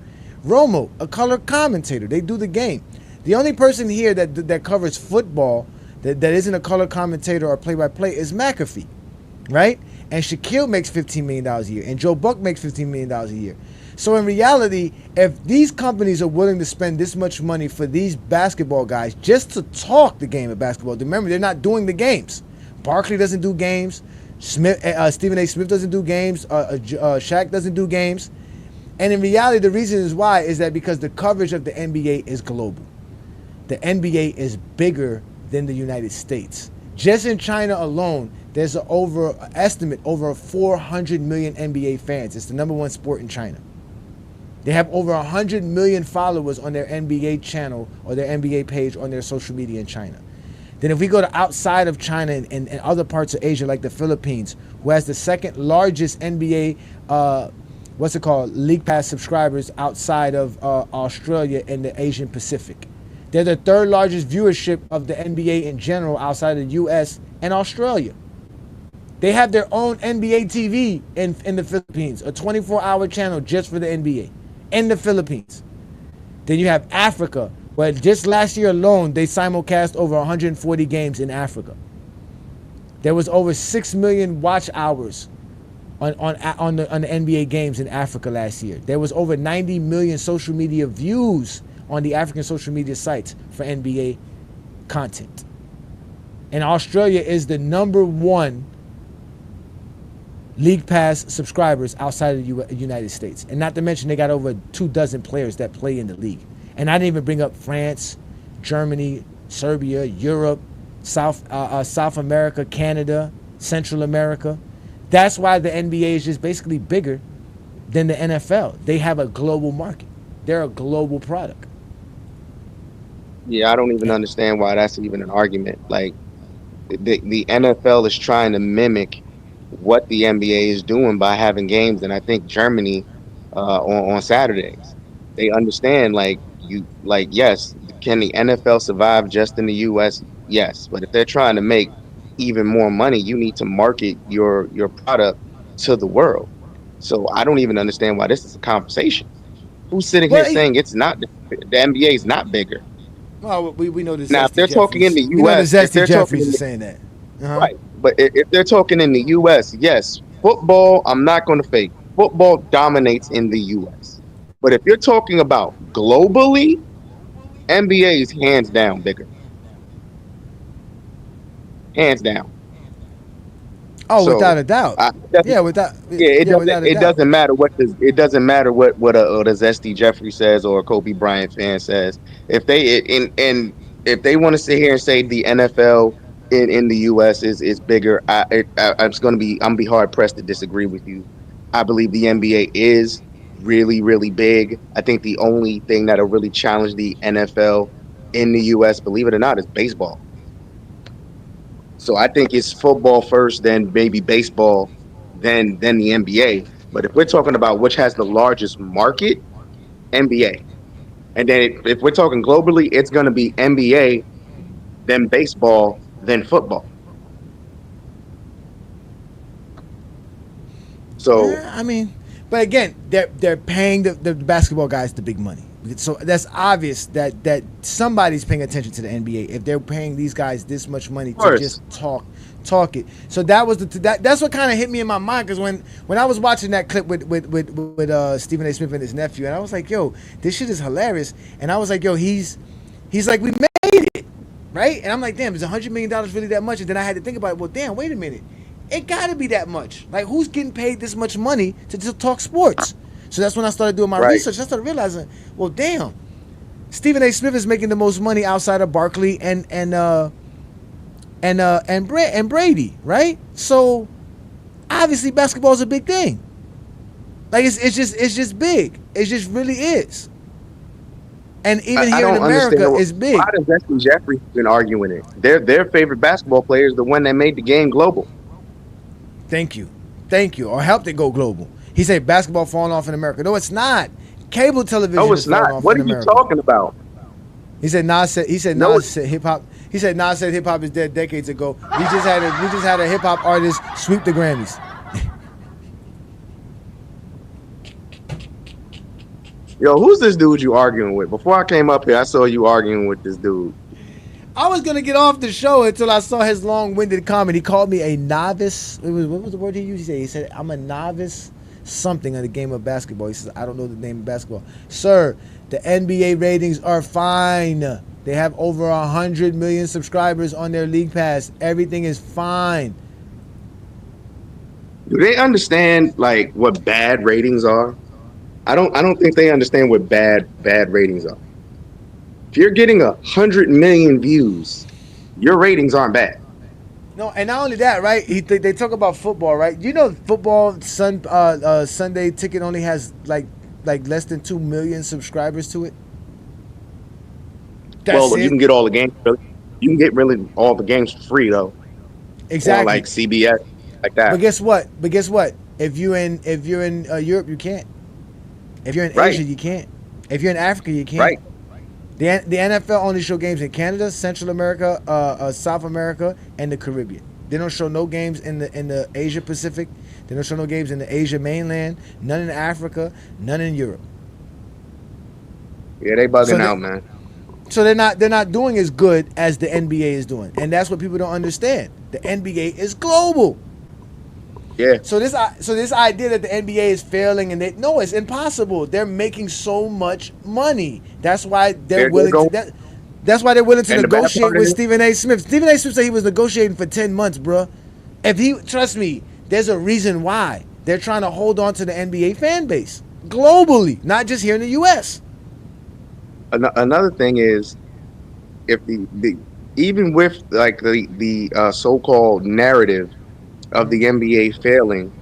Romo, a color commentator. They do the game. The only person here that covers football that isn't a color commentator or play-by-play is McAfee, right? And Shaquille makes $15 million a year, and Joe Buck makes $15 million a year. So in reality, if these companies are willing to spend this much money for these basketball guys just to talk the game of basketball, remember, they're not doing the games. Barkley doesn't do games. Stephen A. Smith doesn't do games. Shaq doesn't do games. And in reality, the reason is why is that because the coverage of the NBA is global. The NBA is bigger than the United States. Just in China alone, there's over 400 million NBA fans. It's the number one sport in China. They have over 100 million followers on their NBA channel or their NBA page on their social media in China. Then if we go to outside of China and other parts of Asia like the Philippines, who has the second largest NBA, League Pass subscribers outside of Australia and the Asian Pacific. They're the third largest viewership of the NBA in general outside of the US and Australia. They have their own NBA TV in the Philippines, a 24-hour channel just for the NBA in the Philippines. Then you have Africa, where just last year alone, they simulcast over 140 games in Africa. There was over 6 million watch hours on the NBA games in Africa last year. There was over 90 million social media views on the African social media sites for NBA content. And Australia is the number one League Pass subscribers outside of the United States. And not to mention they got over 24 players that play in the league. And I didn't even bring up France, Germany, Serbia, Europe, South America, Canada, Central America. That's why the NBA is just basically bigger than the NFL. They have a global market. They're a global product. Yeah, I don't even understand why that's even an argument. Like, the NFL is trying to mimic what the NBA is doing by having games, and I think Germany on Saturdays. They understand, yes, can the NFL survive just in the U.S.? Yes, but if they're trying to make even more money, you need to market your product to the world. So I don't even understand why this is a conversation. Who's sitting here saying it's not the NBA is not bigger? Well, we know this. Now, if they're talking in the U.S., we know Zesty Jeffries is saying that. Right. But if they're talking in the U.S., yes, football, I'm not going to fake. Football dominates in the U.S. But if you're talking about globally, NBA is hands down bigger. Hands down. Oh, so, without a doubt. It doesn't matter what what a Zesty Jeffrey says or a Kobe Bryant fan says. If they want to sit here and say the NFL in the U.S. is bigger, I'm gonna be hard pressed to disagree with you. I believe the NBA is really, really big. I think the only thing that'll really challenge the NFL in the U.S., believe it or not, is baseball. So I think it's football first, then maybe baseball, then the NBA. But if we're talking about which has the largest market, NBA. And then if we're talking globally, it's going to be NBA, then baseball, then football. So yeah, I mean, but again, they're paying the basketball guys the big money. So that's obvious that somebody's paying attention to the NBA if they're paying these guys this much money to just talk it. So that was that's what kind of hit me in my mind, because when I was watching that clip with Stephen A. Smith and his nephew, and I was like, yo, this shit is hilarious. And I was like, yo, he's like, we made it, right? And I'm like, damn, is $100 million really that much? And then I had to think about it. Well, damn, wait a minute, it got to be that much. Like, who's getting paid this much money to just talk sports? So that's when I started doing my research. I started realizing, well, damn, Stephen A. Smith is making the most money outside of Barkley and Brady, right? So obviously basketball is a big thing. Like it's just big. It just really is. And even here in America, it's big. Why does Zesty Jeffrey been arguing it? Their favorite basketball player is the one that made the game global. Thank you, or helped it go global. He said basketball falling off in America. No, it's not. Cable television. No, it's not. What are you talking about? He said Nas said hip hop. He said Nas said hip hop is dead decades ago. We just had a hip hop artist sweep the Grammys. Yo, who's this dude you arguing with? Before I came up here, I saw you arguing with this dude. I was gonna get off the show until I saw his long-winded comment. He called me a novice. What was the word he used? He said I'm a novice something in the game of basketball. He says, I don't know the name of basketball. Sir, the NBA ratings are fine. They have over 100 million subscribers on their league pass. Everything is fine. Do they understand like what bad ratings are? I don't think they understand what bad ratings are. If you're getting 100 million views, your ratings aren't bad. No, and not only that, right? They talk about football, right? You know, football Sunday Ticket only has like less than 2 million subscribers to it. You can get all the games. You can get really all the games for free though. Exactly. Or like CBS, like that. But guess what? If you're in Europe, you can't. If you're in Asia, you can't. If you're in Africa, you can't. Right. The NFL only show games in Canada, Central America, South America, and the Caribbean. They don't show no games in the Asia Pacific. They don't show no games in the Asia mainland. None in Africa. None in Europe. Yeah, they bugging out, man. So they're not doing as good as the NBA is doing, and that's what people don't understand. The NBA is global. Yeah. So this idea that the NBA is failing and no, it's impossible. They're making so much money. That's why they're willing to. That's why they're willing to negotiate with Stephen A. Smith. Stephen A. Smith said he was negotiating for 10 months, bro. Trust me, there's a reason why they're trying to hold on to the NBA fan base globally, not just here in the U.S. Another thing is, if even with like the so-called narrative of the NBA failing,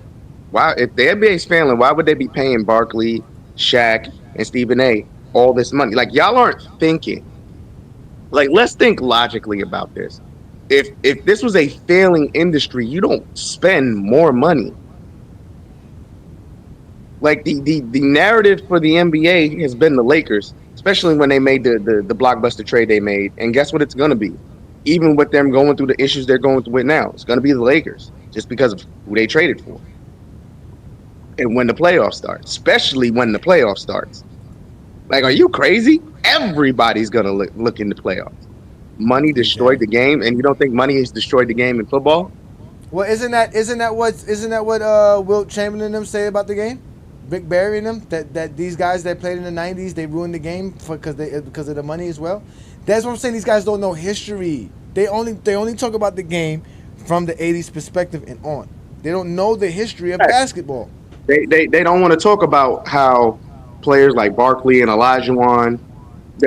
if the NBA is failing, why would they be paying Barkley, Shaq, and Stephen A. all this money? Like, y'all aren't thinking. Like, let's think logically about this. If this was a failing industry, you don't spend more money. Like the narrative for the NBA has been the Lakers, especially when they made the blockbuster trade they made. And guess what it's going to be? Even with them going through the issues they're going through now, it's going to be the Lakers just because of who they traded for. And when the playoffs start, especially when the playoffs starts. Like, are you crazy? Everybody's going to look in the playoffs. Money destroyed the game, and you don't think money has destroyed the game in football? Well, isn't that what Wilt Chamberlain and them say about the game? Rick Barry and them, that these guys that played in the 90s, they ruined the game because of the money as well. That's what I'm saying. These guys don't know history. They only talk about the game from the 80s perspective and on. They don't know the history of basketball. They don't want to talk about how players like Barkley and Olajuwon,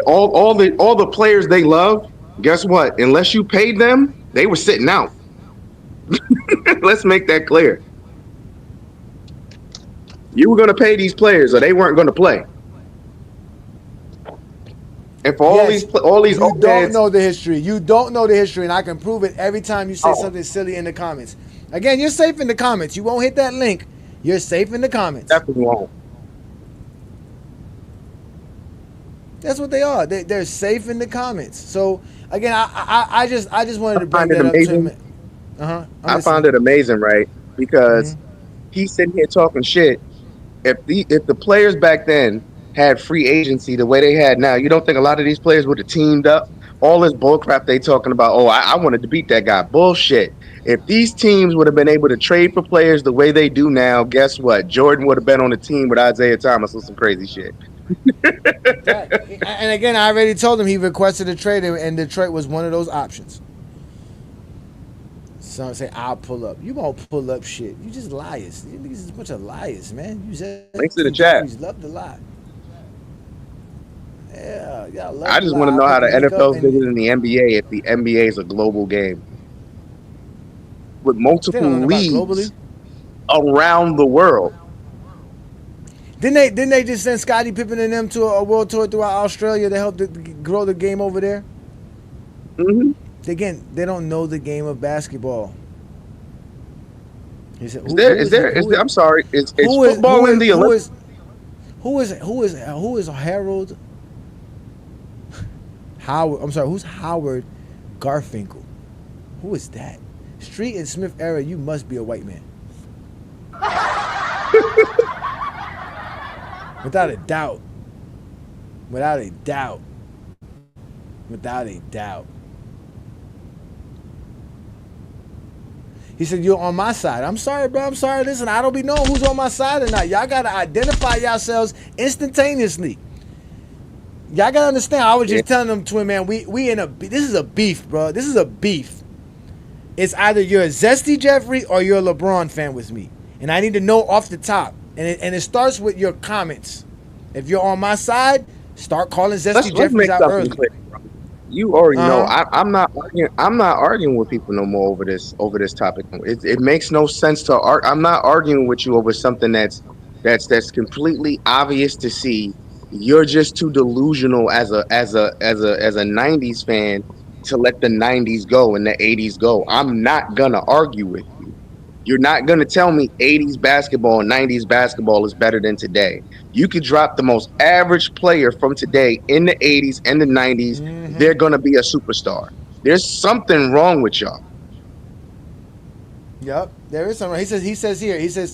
all the players they love. Guess what? Unless you paid them, they were sitting out. Let's make that clear. You were going to pay these players, or they weren't going to play. And for all these you don't know the history. You don't know the history, and I can prove it every time you say something silly in the comments. Again, you're safe in the comments. You won't hit that link. You're safe in the comments. Definitely won't. That's what they are. They're safe in the comments. So again, I just wanted to bring that up to him. I found it amazing, right? Because he's sitting here talking shit. If the players back then had free agency the way they had now, you don't think a lot of these players would have teamed up? All this bullcrap they talking about, I wanted to beat that guy. Bullshit. If these teams would have been able to trade for players the way they do now, guess what? Jordan would have been on the team with Isaiah Thomas or some crazy shit. And again, I already told him he requested a trade, and Detroit was one of those options. Some say, I'll pull up. You won't pull up shit. You just liars. You niggas is a bunch of liars, man. You links to the chat. You love to lie. Yeah, y'all love I just want to know how the NFL is bigger than the NBA if the NBA is a global game with multiple leagues around the world. Didn't they just send Scottie Pippen and them to a world tour throughout Australia to help grow the game over there? Mm-hmm. Again, they don't know the game of basketball. He said, I'm sorry. Is football in the Olympics? Who is Harold Howard? I'm sorry. Who's Howard Garfinkel? Who is that? Street and Smith era. You must be a white man. Without a doubt. Without a doubt. Without a doubt. He said, you're on my side. I'm sorry, bro. I'm sorry. Listen, I don't be knowing who's on my side or not. Y'all got to identify yourselves instantaneously. Y'all got to understand. I was just telling them, twin man, we in a, this is a beef, bro. This is a beef. It's either you're a Zesty Jeffrey or you're a LeBron fan with me. And I need to know off the top. And it starts with your comments. If you're on my side, start calling Zesty Jeffrey out early. You already know I'm not arguing with people no more over this topic. It makes no sense to argue. I'm not arguing with you over something that's completely obvious to see. You're just too delusional as a 90s fan to let the 90s go and the 80s go. I'm not gonna argue with you. You're not gonna tell me 80s basketball and 90s basketball is better than today. You could drop the most average player from today in the 80s and the 90s. Mm-hmm. They're gonna be a superstar. There's something wrong with y'all. Yep, there is something. He says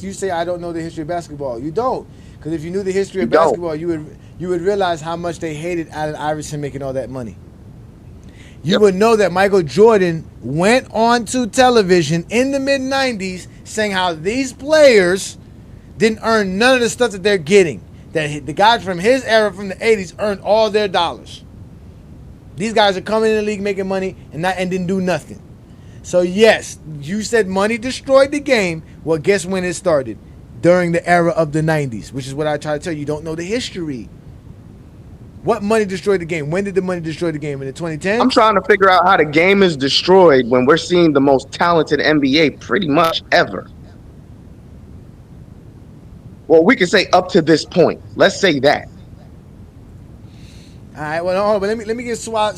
you say I don't know the history of basketball. You don't, because if you knew the history of basketball, you would realize how much they hated Allen Iverson making all that money. You would know that Michael Jordan went on to television in the mid-90s saying how these players didn't earn none of the stuff that they're getting. That the guys from his era from the 80s earned all their dollars. These guys are coming in the league making money and didn't do nothing. So yes, you said money destroyed the game. Well, guess when it started? During the era of the 90s, which is what I try to tell you. You don't know the history. What money destroyed the game? When did the money destroy the game? In the 2010s? I'm trying to figure out how the game is destroyed when we're seeing the most talented NBA pretty much ever. Well, we can say up to this point. Let's say that. All right, well, hold on, but let me give Suave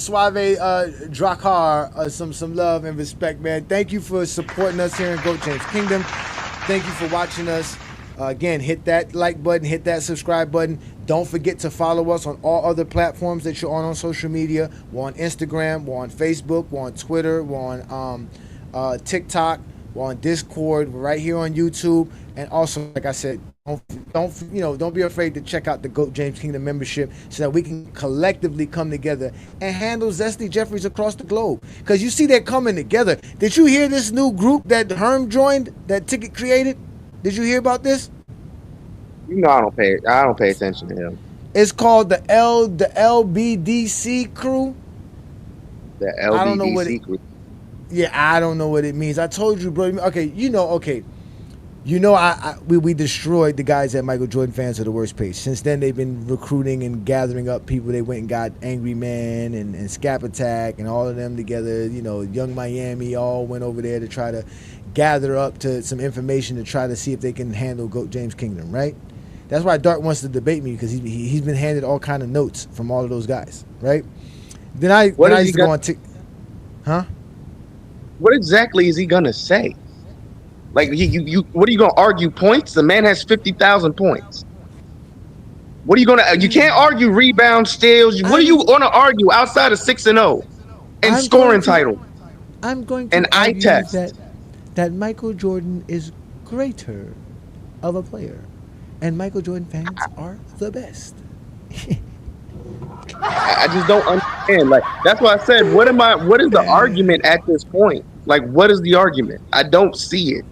Drakkar some love and respect, man. Thank you for supporting us here in Goat James Kingdom. Thank you for watching us. Again, hit that like button, hit that subscribe button. Don't forget to follow us on all other platforms that you're on social media. We're on Instagram, we're on Facebook, we're on Twitter, we're on TikTok, we're on Discord, we're right here on YouTube, and also, like I said, don't be afraid to check out the Goat James Kingdom membership so that we can collectively come together and handle Zesty Jeffries across the globe. Because you see they're coming together. Did you hear this new group that Herm joined, that Ticket created? Did you hear about this? You know I don't pay attention to him. It's called the LBDC crew. The LBDC crew. Yeah, I don't know what it means. I told you, bro. Okay, You know, we destroyed the guys at Michael Jordan Fans Are the Worst page. Since then, they've been recruiting and gathering up people. They went and got Angry Man and Scap Attack and all of them together. You know, Young Miami all went over there to try to gather up to some information to try to see if they can handle GOAT James Kingdom, right? That's why Dart wants to debate me, because he's been handed all kind of notes from all of those guys, right? Then I used to go on What exactly is he gonna say? Like, what are you gonna argue points? The man has 50,000 points. What are you gonna? You can't argue rebound, steals. What are you gonna argue outside of 6-0 and scoring title? I'm going to argue that Michael Jordan is greater of a player, and Michael Jordan fans are the best. I just don't understand. Like, that's why I said, what is the argument at this point? Like, what is the argument? I don't see it.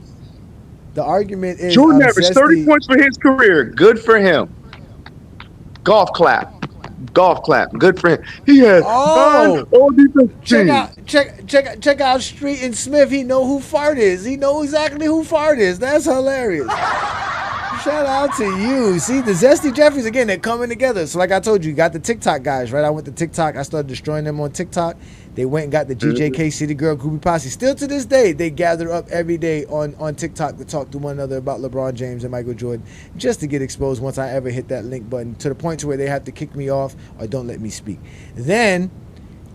The argument is Jordan averaged 30 points for his career. Good for him. Golf clap. Good for him. He has all defense teams. Check out Street and Smith. He know who Fart is. He know exactly who Fart is. That's hilarious. Shout out to you. See, the Zesty Jeffries, again, they're coming together. So like I told you got the TikTok guys, right? I went to TikTok. I started destroying them on TikTok. They went and got the GJK City Girl Groupie Posse. Still to this day, they gather up every day on TikTok to talk to one another about LeBron James and Michael Jordan, just to get exposed once I ever hit that link button, to the point to where they have to kick me off or don't let me speak. Then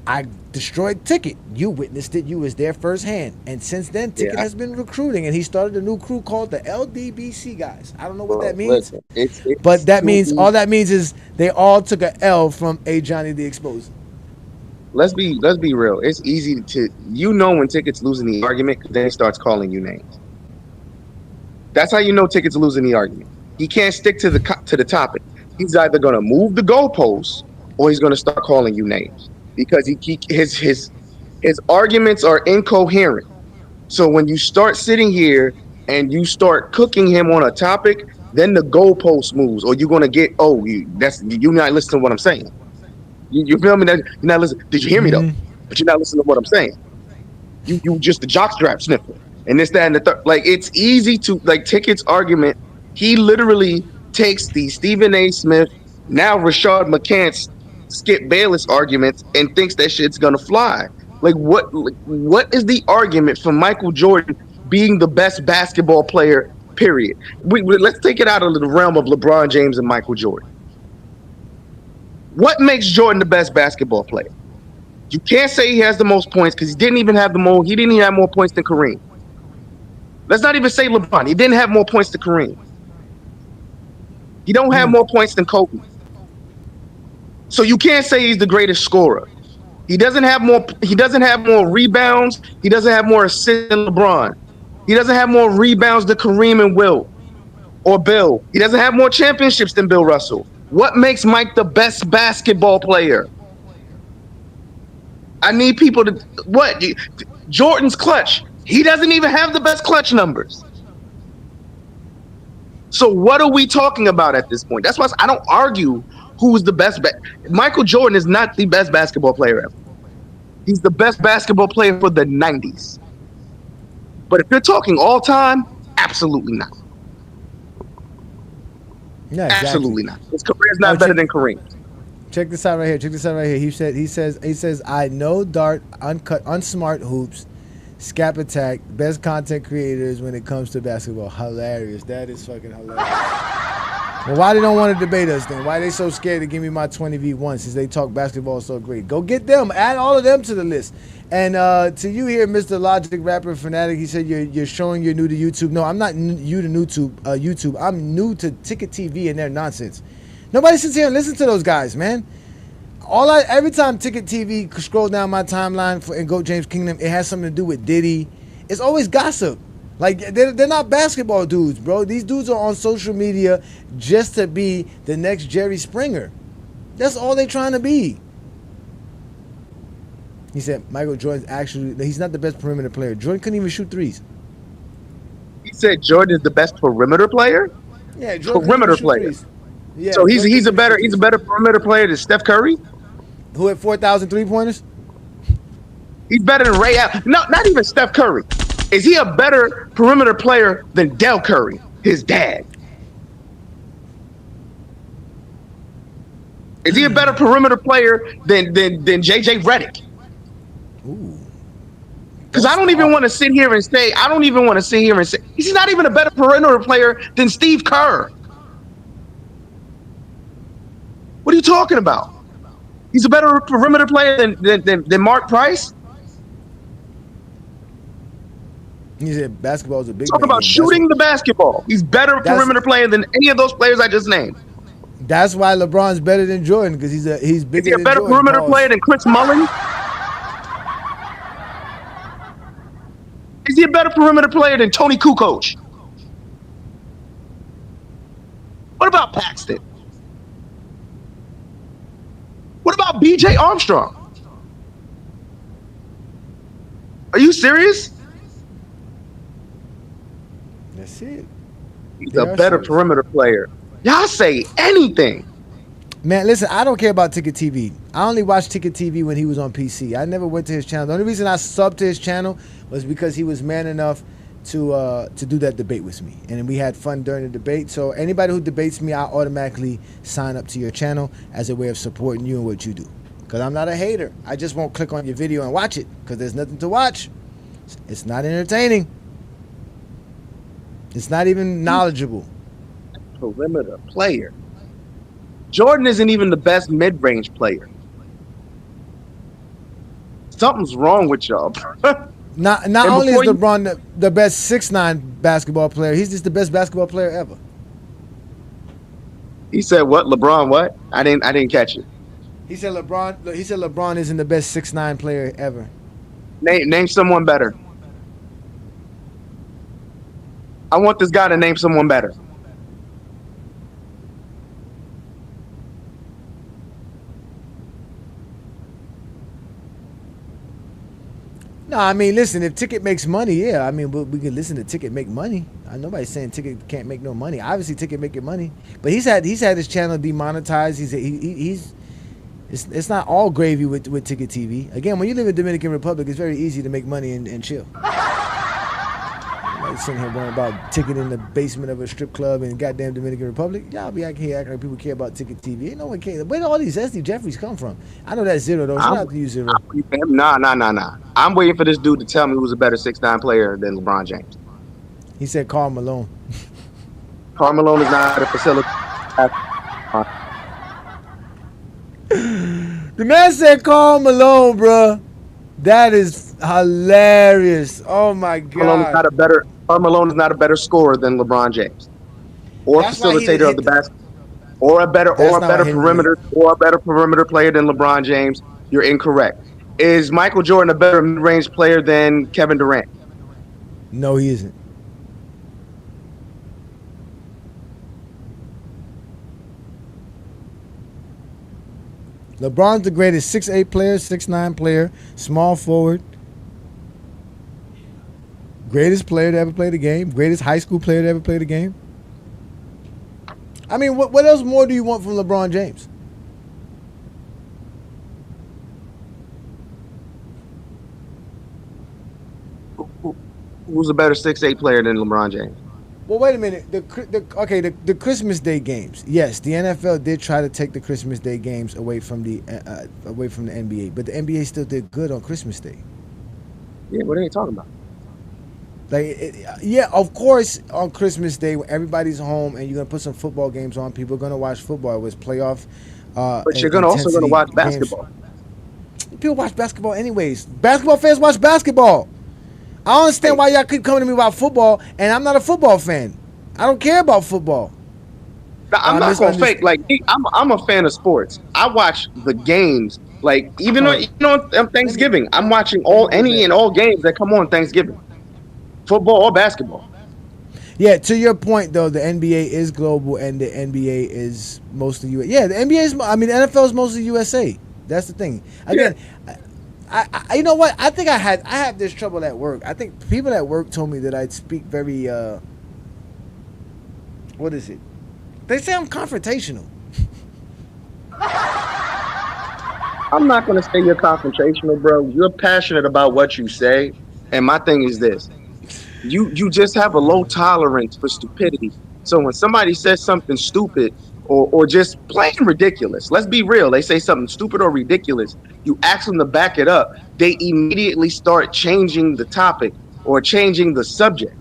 I destroyed Ticket. You witnessed it. You was there firsthand. And since then, Ticket has been recruiting, and he started a new crew called the LDBC guys. I don't know what that means, but that means all that means is they all took a L from A. Johnny the Exposer. Let's be real. It's easy to, when Ticket's losing the argument, because then he starts calling you names. That's how you know Ticket's losing the argument. He can't stick to the topic. He's either going to move the goalposts or he's going to start calling you names, because his arguments are incoherent. So when you start sitting here and you start cooking him on a topic, then the goalpost moves, or you're going to get, you're not listening to what I'm saying. You feel me? That you're not listening. Did you hear me though? But you're not listening to what I'm saying. You just the jockstrap sniffer and this, that, and the third. Like, it's easy to, like, Ticket's argument. He literally takes the Stephen A. Smith, now Rashad McCants, Skip Bayless arguments and thinks that shit's gonna fly. Like, what is the argument for Michael Jordan being the best basketball player? Period. Let's take it out of the realm of LeBron James and Michael Jordan. What makes Jordan the best basketball player? You can't say he has the most points, because he didn't even have more points than Kareem. Let's not even say LeBron. He didn't have more points than Kareem. He don't have more points than Kobe. So you can't say he's the greatest scorer. He doesn't have more rebounds. He doesn't have more assists than LeBron. He doesn't have more rebounds than Kareem and Will or Bill. He doesn't have more championships than Bill Russell. What makes Mike the best basketball player? I need people to, Jordan's clutch. He doesn't even have the best clutch numbers. So what are we talking about at this point? That's why I don't argue who's the best. Michael Jordan is not the best basketball player ever. He's the best basketball player for the 90s. But if you're talking all time, absolutely not. Yeah, exactly. Absolutely not. His career is not better than Kareem. Check this out right here. He says, I know Dart, Uncut, Unsmart Hoops, Scap Attack, best content creators when it comes to basketball. Hilarious. That is fucking hilarious. Well, why they don't want to debate us then? Why they so scared to give me my 20v1 since they talk basketball so great? Go get them. Add all of them to the list. And to you here, Mr. Logic Rapper Fanatic, he said you're showing you're new to YouTube. No, I'm not new to YouTube. I'm new to Ticket TV and their nonsense. Nobody sits here and listens to those guys, man. Every time Ticket TV scroll down my timeline and GOAT James Kingdom, it has something to do with Diddy. It's always gossip. Like, they're not basketball dudes, bro. These dudes are on social media just to be the next Jerry Springer. That's all they're trying to be. He said Michael Jordan's he's not the best perimeter player. Jordan couldn't even shoot threes. He said Jordan is the best perimeter player? Yeah, Jordan perimeter player. Yeah, so he's a better perimeter player than Steph Curry? Who had 4,000 3-pointers? He's better than Ray Allen. No, not even Steph Curry. Is he a better perimeter player than Del Curry, his dad? Is he a better perimeter player than JJ Redick? Ooh. Because I don't even want to sit here and say, he's not even a better perimeter player than Steve Kerr. What are you talking about? He's a better perimeter player than Mark Price? He said basketball is a big Talk about shooting the basketball. He's better perimeter player than any of those players I just named. That's why LeBron's better than Jordan, because he's bigger than Jordan. Is he a better perimeter player than Chris Mullin? Is he a better perimeter player than Tony Kukoc? What about Paxton? What about BJ Armstrong? Are you serious? That's it. He's a better perimeter player. Y'all say anything. Man, listen, I don't care about Ticket TV. I only watched Ticket TV when he was on PC. I never went to his channel. The only reason I subbed to his channel was because he was man enough to do that debate with me. And we had fun during the debate. So anybody who debates me, I automatically sign up to your channel as a way of supporting you and what you do. Because I'm not a hater. I just won't click on your video and watch it because there's nothing to watch. It's not entertaining. It's not even knowledgeable. Perimeter player. Jordan isn't even the best mid-range player. Something's wrong with y'all. Not only is LeBron the best 6'9" basketball player, he's just the best basketball player ever. He said what? LeBron what? I didn't catch it. He said LeBron isn't the best 6'9" player ever. Name someone better. I want this guy to name someone better. No, I mean, listen, if Ticket makes money, yeah. I mean, we can listen to Ticket make money. Nobody's saying Ticket can't make no money. Obviously, Ticket making money. But he's had his channel demonetized. It's not all gravy with Ticket TV. Again, when you live in Dominican Republic, it's very easy to make money and chill. Nobody's sitting here worrying about Ticket in the basement of a strip club in goddamn Dominican Republic. Y'all be acting like people care about Ticket TV. Ain't no one care. Where do all these SD Jeffries come from? I know that's Zero, though. Shout out to you, Zero. Nah. I'm waiting for this dude to tell me who's a better 6'9" player than LeBron James. He said Karl Malone. Karl Malone is not a facility. The man said Karl Malone, bro. That is hilarious. Oh my God. Karl Malone is not a better scorer than LeBron James, or facilitator of the basket, or a better perimeter player than LeBron James. You're incorrect. Is Michael Jordan a better mid-range player than Kevin Durant? No, he isn't. LeBron's the greatest 6'8" player, 6'9" player, small forward. Greatest player to ever play the game. Greatest high school player to ever play the game. I mean, what else more do you want from LeBron James? Who's a better 6'8" player than LeBron James? Well, wait a minute. The Christmas Day games. Yes, the NFL did try to take the Christmas Day games away from the NBA, but the NBA still did good on Christmas Day. Yeah, what are you talking about? Yeah, of course, on Christmas Day when everybody's home and you're gonna put some football games on, people are gonna watch football. It was playoff. But you're also gonna watch basketball. Games. People watch basketball anyways. Basketball fans watch basketball. I don't understand why y'all keep coming to me about football, and I'm not a football fan. I don't care about football. I'm not gonna fake. Like I'm a fan of sports. I watch the games. Like even on Thanksgiving, I'm watching any and all games that come on Thanksgiving, football or basketball. Yeah, to your point though, the NBA is global and the NBA is mostly US. Yeah, the NBA is. I mean, the NFL is mostly USA. That's the thing. Again. Yeah. I you know what? I think I have this trouble at work. I think people at work told me that I'd speak very what is it? They say I'm confrontational. I'm not gonna say you're confrontational, bro. You're passionate about what you say, and my thing is this: You just have a low tolerance for stupidity. So when somebody says something stupid or just plain ridiculous, let's be real, they say something stupid or ridiculous, you ask them to back it up, they immediately start changing the topic or changing the subject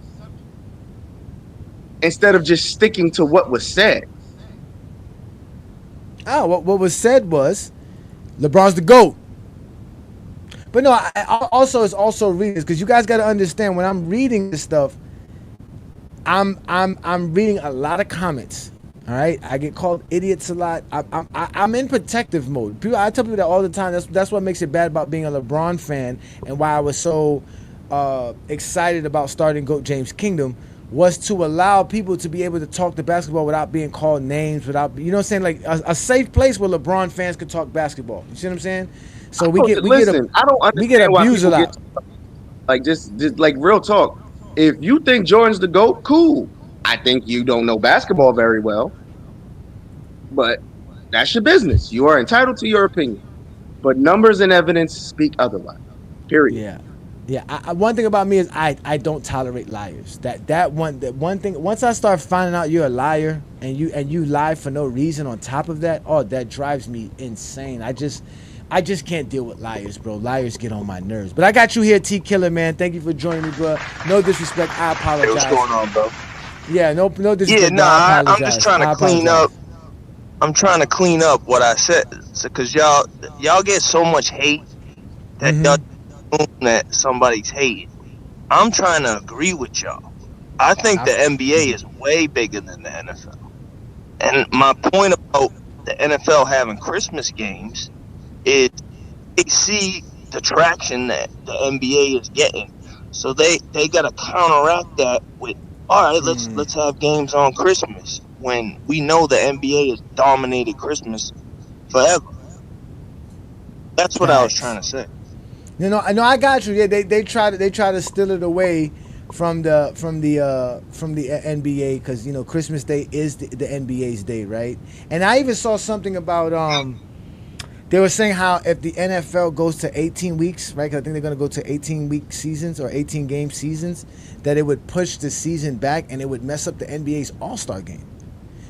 instead of just sticking to what was said. What was said was LeBron's the GOAT. But no, it's also reading this, because you guys got to understand, when I'm reading this stuff, I'm reading a lot of comments. All right, I get called idiots a lot. I'm in protective mode. I tell people that all the time. That's what makes it bad about being a LeBron fan, and why I was so excited about starting GOAT James Kingdom, was to allow people to be able to talk the basketball without being called names, without, you know what I'm saying, like a safe place where LeBron fans could talk basketball. You see what I'm saying? So we get abused a lot. Like just like real talk. If you think Jordan's the GOAT, cool. I think you don't know basketball very well, but that's your business. You are entitled to your opinion, but numbers and evidence speak otherwise. Period. Yeah. One thing about me is I don't tolerate liars. That one thing. Once I start finding out you're a liar and you lie for no reason on top of that, that drives me insane. I just can't deal with liars, bro. Liars get on my nerves. But I got you here, T Killer, man. Thank you for joining me, bro. No disrespect. I apologize. Hey, what's going on, bro? Yeah, no disrespect. Yeah, I'm just trying to clean up. I'm trying to clean up what I said, because y'all get so much hate that y'all that somebody's hating. I'm trying to agree with y'all. I think the NBA is way bigger than the NFL. And my point about the NFL having Christmas games is they see the traction that the NBA is getting. So they got to counteract that with, all right, let's have games on Christmas, when we know the NBA has dominated Christmas forever. That's what I was trying to say. I got you. Yeah, they try to steal it away from the NBA, because Christmas Day is the NBA's day, right? And I even saw something about they were saying how if the NFL goes to 18 weeks, right? Because I think they're going to go to 18-week seasons or 18-game seasons, that it would push the season back and it would mess up the NBA's All-Star game.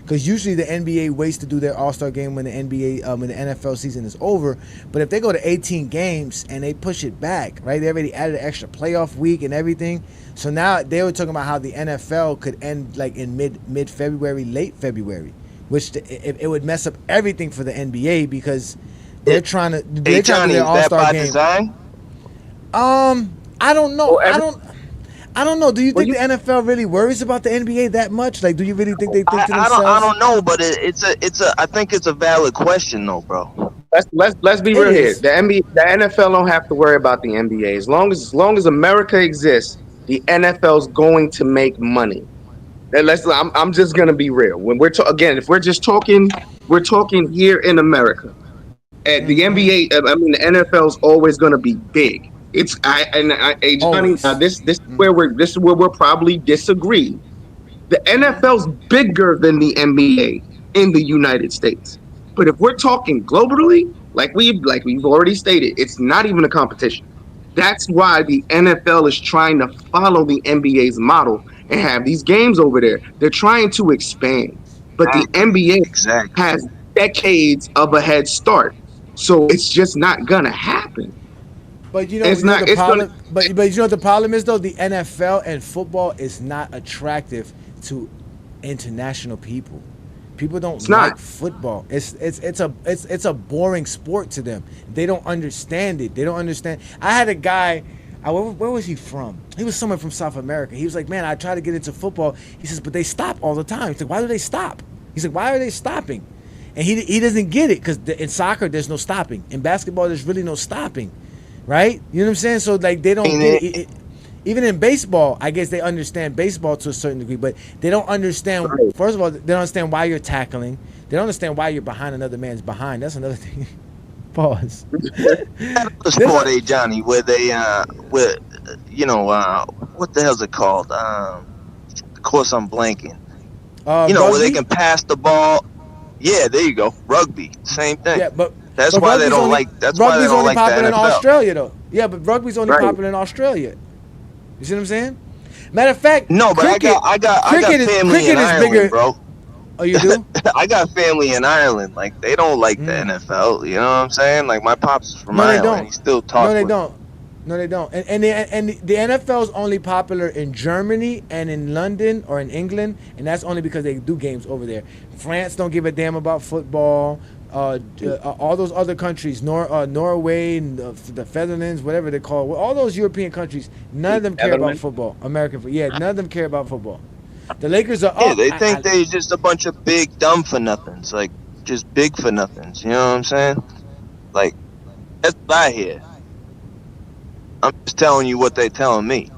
Because usually the NBA waits to do their All-Star game when the NFL season is over. But if they go to 18 games and they push it back, right? They already added an extra playoff week and everything. So now they were talking about how the NFL could end like in mid-February, late February, which it would mess up everything for the NBA, because they're trying to do their All-Star game. Design? I don't know. I don't know. Do you think the NFL really worries about the NBA that much? Like, do you really think they think to themselves? I don't know, but I think it's a valid question though, bro. Let's be real here. The NFL don't have to worry about the NBA. As long as America exists, the NFL's going to make money. I'm just gonna be real. When if we're just talking, we're talking here in America. At the NBA, the NFL's always gonna be big. Johnny, this is where we'll probably disagree. The NFL's bigger than the NBA in the United States. But if we're talking globally, like we've already stated, it's not even a competition. That's why the NFL is trying to follow the NBA's model and have these games over there. They're trying to expand. But the NBA has decades of a head start. So it's just not gonna happen. But you know what the problem is though? The NFL and football is not attractive to international people. People don't like football. It's a boring sport to them. They don't understand it. They don't understand. I had a guy. Where was he from? He was somewhere from South America. He was like, man, I try to get into football. He says, but they stop all the time. He's like, why do they stop? He's like, why are they stopping? And he doesn't get it, because in soccer there's no stopping. In basketball there's really no stopping, right? You know what I'm saying? So like they don't get it. Even in baseball, I guess they understand baseball to a certain degree, but they don't understand. First of all, they don't understand why you're tackling. They don't understand why you're behind another man's behind. That's another thing. Pause. The sport, Johnny, where they what the hell's it called? Of course, I'm blanking. Where they can pass the ball. Yeah, there you go. Rugby, same thing. Yeah, that's why they don't like. That's why they don't like the NFL. Rugby's only popular in Australia, though. Yeah, but rugby's only popular in Australia. You see what I'm saying? Matter of fact, no, but cricket, I got family in Ireland, bigger, bro. Oh, you do? I got family in Ireland. Like, they don't like the NFL. You know what I'm saying? Like, my pops is from Ireland. Don't. He still talks. No, they don't. No, they don't. And the NFL is only popular in Germany and in London or in England, and that's only because they do games over there. France don't give a damn about football. All those other countries, Norway, and the Netherlands, whatever they call it, all those European countries, none of them care about football. American football. Yeah, none of them care about football. The Lakers are up. Yeah, they think they're just a bunch of big dumb for nothings. Like, just big for nothings. You know what I'm saying? Like, that's what I hear. I'm just telling you what they're telling me.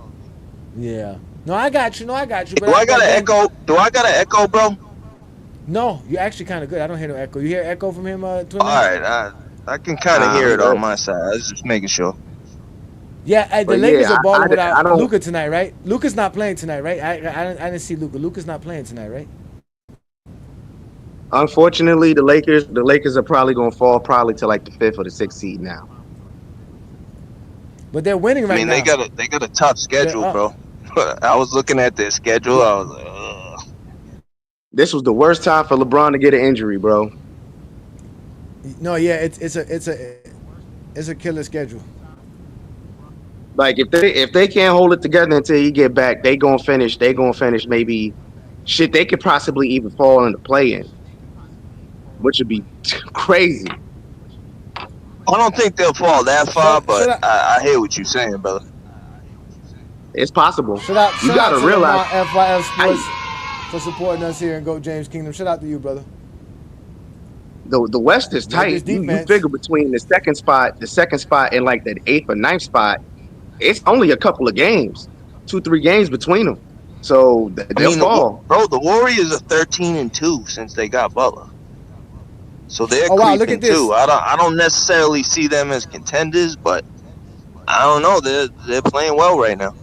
Yeah. No, I got you. But Do I got an echo, bro? No, you're actually kind of good. I don't hear no echo. You hear echo from him, Twin? All right, I can kind of hear it on my side. I was just making sure. Yeah, the Lakers are balling without Luka tonight, right? Luka's not playing tonight, right? I didn't see Luka. Luka's not playing tonight, right? Unfortunately, the Lakers are probably going to fall to like the 5th or the 6th seed now. But they're winning right now. I mean, they got a tough schedule, bro. I was looking at their schedule. I was like, ugh. This was the worst time for LeBron to get an injury, bro. No, yeah, it's a killer schedule. Like, if they can't hold it together until he get back, they gonna finish maybe shit. They could possibly even fall into play-in, which would be crazy. I don't think they'll fall that far, but I hear what you're saying, brother. It's possible. You gotta realize FYF Sports for supporting us here in GOAT James Kingdom. Shout out to you, brother. The West is tight. You figure between the second spot and like that 8th or 9th spot, it's only a couple of games, 2-3 games between them. So they'll fall. Bro, the Warriors are 13-2 since they got Butler. So they're creeping too. I don't necessarily see them as contenders, but I don't know. They're playing well right now.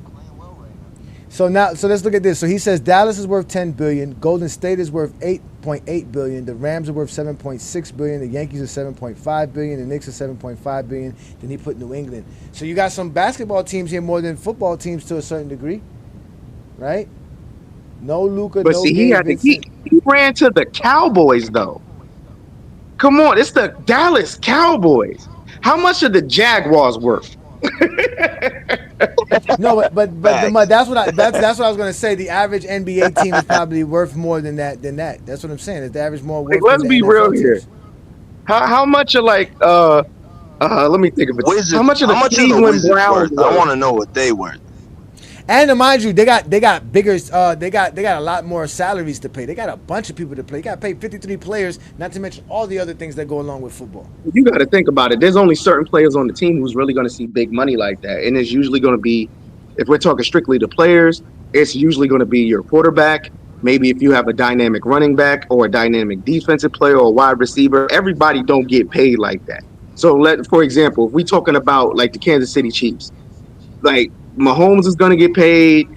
So let's look at this. So he says Dallas is worth $10 billion, Golden State is worth $8.8 billion, the Rams are worth $7.6 billion, the Yankees are $7.5 billion, the Knicks are $7.5 billion. Then he put New England. So you got some basketball teams here more than football teams to a certain degree, right? No Luka, but no see, Gabe he ran to the Cowboys though. Come on, it's the Dallas Cowboys. How much are the Jaguars worth? No, but that's what I was gonna say. The average NBA team is probably worth more than that. That's what I'm saying. Is the average more worth? Let's be real here. How much are like let me think of it. How much are the Cleveland Browns worth? I want to know what they worth. And mind you, they got bigger. They got a lot more salaries to pay. They got a bunch of people to play. You got to pay 53 players, not to mention all the other things that go along with football. You got to think about it. There's only certain players on the team who's really going to see big money like that, and it's usually going to be, if we're talking strictly the players, it's usually going to be your quarterback. Maybe if you have a dynamic running back or a dynamic defensive player or a wide receiver, everybody don't get paid like that. So for example, if we're talking about like the Kansas City Chiefs, like Mahomes is going to get paid,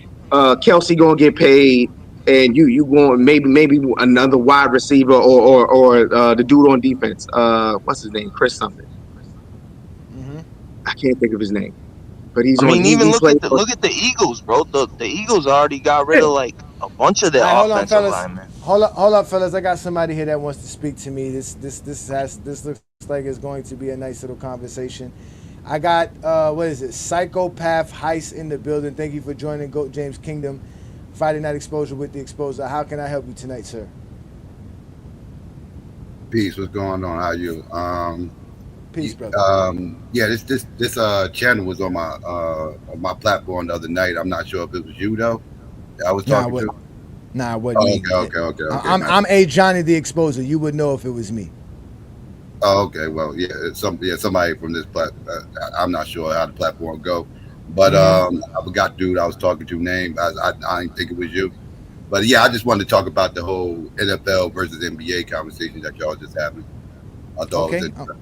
Kelsey going to get paid, and you going maybe another wide receiver or the dude on defense. What's his name? Chris something. Mm-hmm. I can't think of his name, but he's. I mean, look at the Eagles, bro. The Eagles already got rid of like a bunch of their offensive linemen. Hold up, fellas. I got somebody here that wants to speak to me. This looks like it's going to be a nice little conversation. I got, Psychopath Heist in the building. Thank you for joining GOAT James Kingdom, Friday Night Exposure with the Exposer. How can I help you tonight, sir? Peace. What's going on? How are you? Peace, brother. Yeah, this channel was on my platform the other night. I'm not sure if it was you though. I was talking to. Nah, it wasn't me. Okay. I'm A. Johnny the Exposer. You would know if it was me. Oh, okay. Well, somebody from this I'm not sure how the platform go, but I forgot the dude I was talking to name. I didn't think it was you, but yeah, I just wanted to talk about the whole NFL versus NBA conversation that y'all just having. I thought it was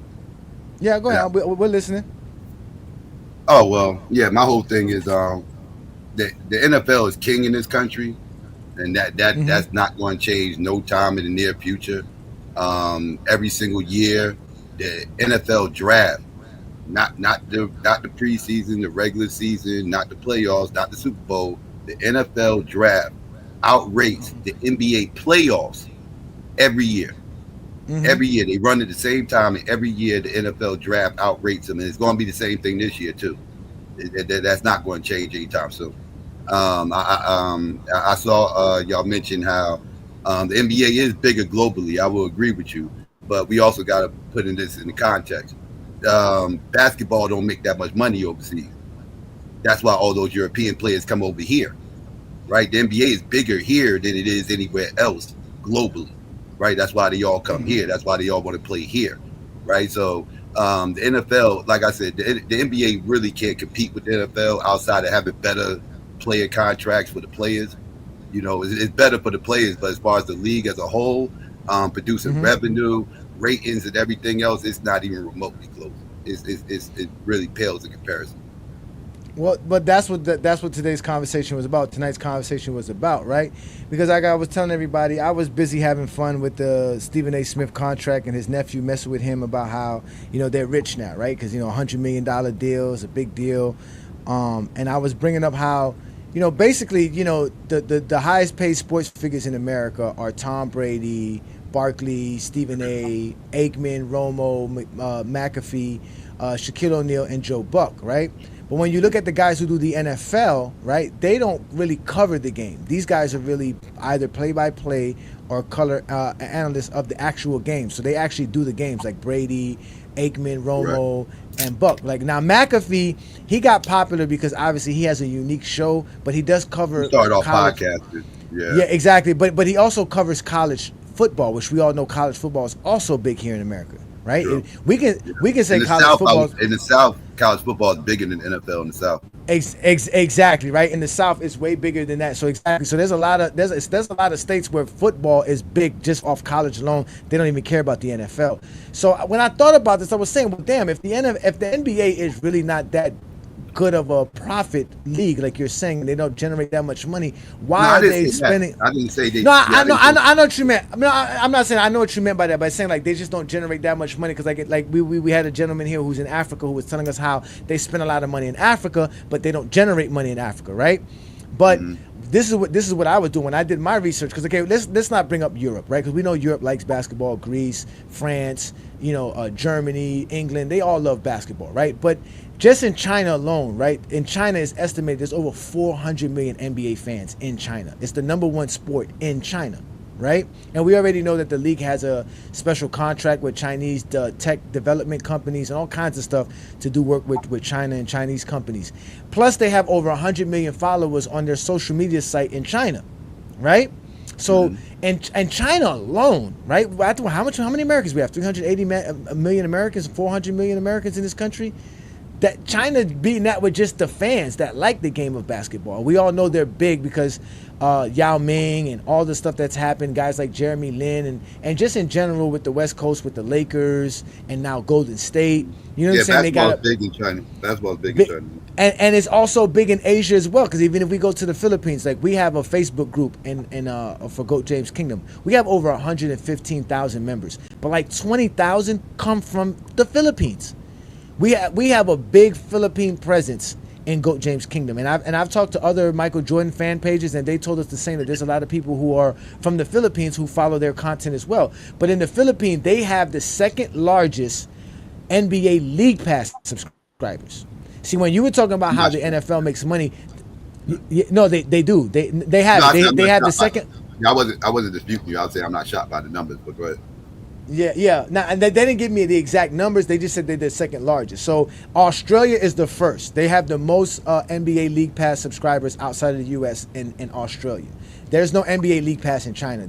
yeah, go ahead. We're listening. Oh well, yeah. My whole thing is the NFL is king in this country, and that's not going to change no time in the near future. Every single year, the NFL draft, not the preseason, the regular season, not the playoffs, not the Super Bowl, the NFL draft outrates the NBA playoffs every year. Every year they run at the same time, and every year the NFL draft outrates them, and it's going to be the same thing this year too. That's not going to change anytime soon. I saw y'all mention how the NBA is bigger globally. I will agree with you, but we also got to put in this in the context. Basketball don't make that much money overseas. That's why all those European players come over here, right? The NBA is bigger here than it is anywhere else globally, right? That's why they all come here. That's why they all want to play here, right? So the NFL, like I said, the NBA really can't compete with the NFL outside of having better player contracts for the players. You know, it's better for the players, but as far as the league as a whole, producing revenue, ratings, and everything else, it's not even remotely close. It really pales in comparison. Well, but that's what today's conversation was about. Tonight's conversation was about, right? Because like I was telling everybody, I was busy having fun with the Stephen A. Smith contract and his nephew messing with him about how, you know, they're rich now, right? Because, you know, $100 million deal is a big deal. And I was bringing up how, you know, basically, you know, the highest paid sports figures in America are Tom Brady, Barkley, Stephen A., Aikman, Romo, McAfee, Shaquille O'Neal, and Joe Buck, right? But when you look at the guys who do the NFL, right, they don't really cover the game. These guys are really either play-by-play or color analysts of the actual game. So they actually do the games, like Brady, Aikman, Romo, and Buck. Like now, McAfee, he got popular because obviously he has a unique show, but he does cover. He started off podcasting. Yeah, exactly. But he also covers college football, which we all know college football is also big here in America, right? Sure. We can say college football in the South. College football is bigger than NFL in the South. Exactly, right. In the South, it's way bigger than that. So exactly. So there's a lot of states where football is big just off college alone. They don't even care about the NFL. So when I thought about this, I was saying, well, damn, if the NBA is really not that good of a profit league, like you're saying, they don't generate that much money. Why are they spending? I didn't say they. No, I know what you meant. I'm not saying I know what you meant by that, by saying like they just don't generate that much money. Because like we had a gentleman here who's in Africa who was telling us how they spend a lot of money in Africa, but they don't generate money in Africa, right? But this is what I was doing when I did my research. Because okay, let's not bring up Europe, right? Because we know Europe likes basketball. Greece, France, you know, Germany, England, they all love basketball, right? But just in China alone, right? In China, it's estimated there's over 400 million NBA fans in China. It's the number one sport in China, right? And we already know that the league has a special contract with Chinese tech development companies and all kinds of stuff to do work with China and Chinese companies. Plus, they have over 100 million followers on their social media site in China, right? So, and China alone, right? How many Americans we have? 380 million Americans, 400 million Americans in this country. That China beating that with just the fans that like the game of basketball. We all know they're big because Yao Ming and all the stuff that's happened, guys like Jeremy Lin and just in general with the West Coast with the Lakers and now Golden State. You know what I'm saying? They got big in China. Basketball's big in China. And it's also big in Asia as well, because even if we go to the Philippines, like we have a Facebook group for Goat James Kingdom. We have over 115,000 members, but like 20,000 come from the Philippines. We have a big Philippine presence in Goat James Kingdom, and I've talked to other Michael Jordan fan pages, and they told us the same, that there's a lot of people who are from the Philippines who follow their content as well. But in the Philippines, they have the second largest NBA League Pass subscribers. See, when you were talking about how the NFL makes money, no, they do. They have the second. I wasn't disputing you. I would say I'm not shocked by the numbers, but go ahead. Yeah. Now, and they didn't give me the exact numbers. They just said they're the second largest. So Australia is the first. They have the most NBA League Pass subscribers outside of the U.S. in Australia. There's no NBA League Pass in China.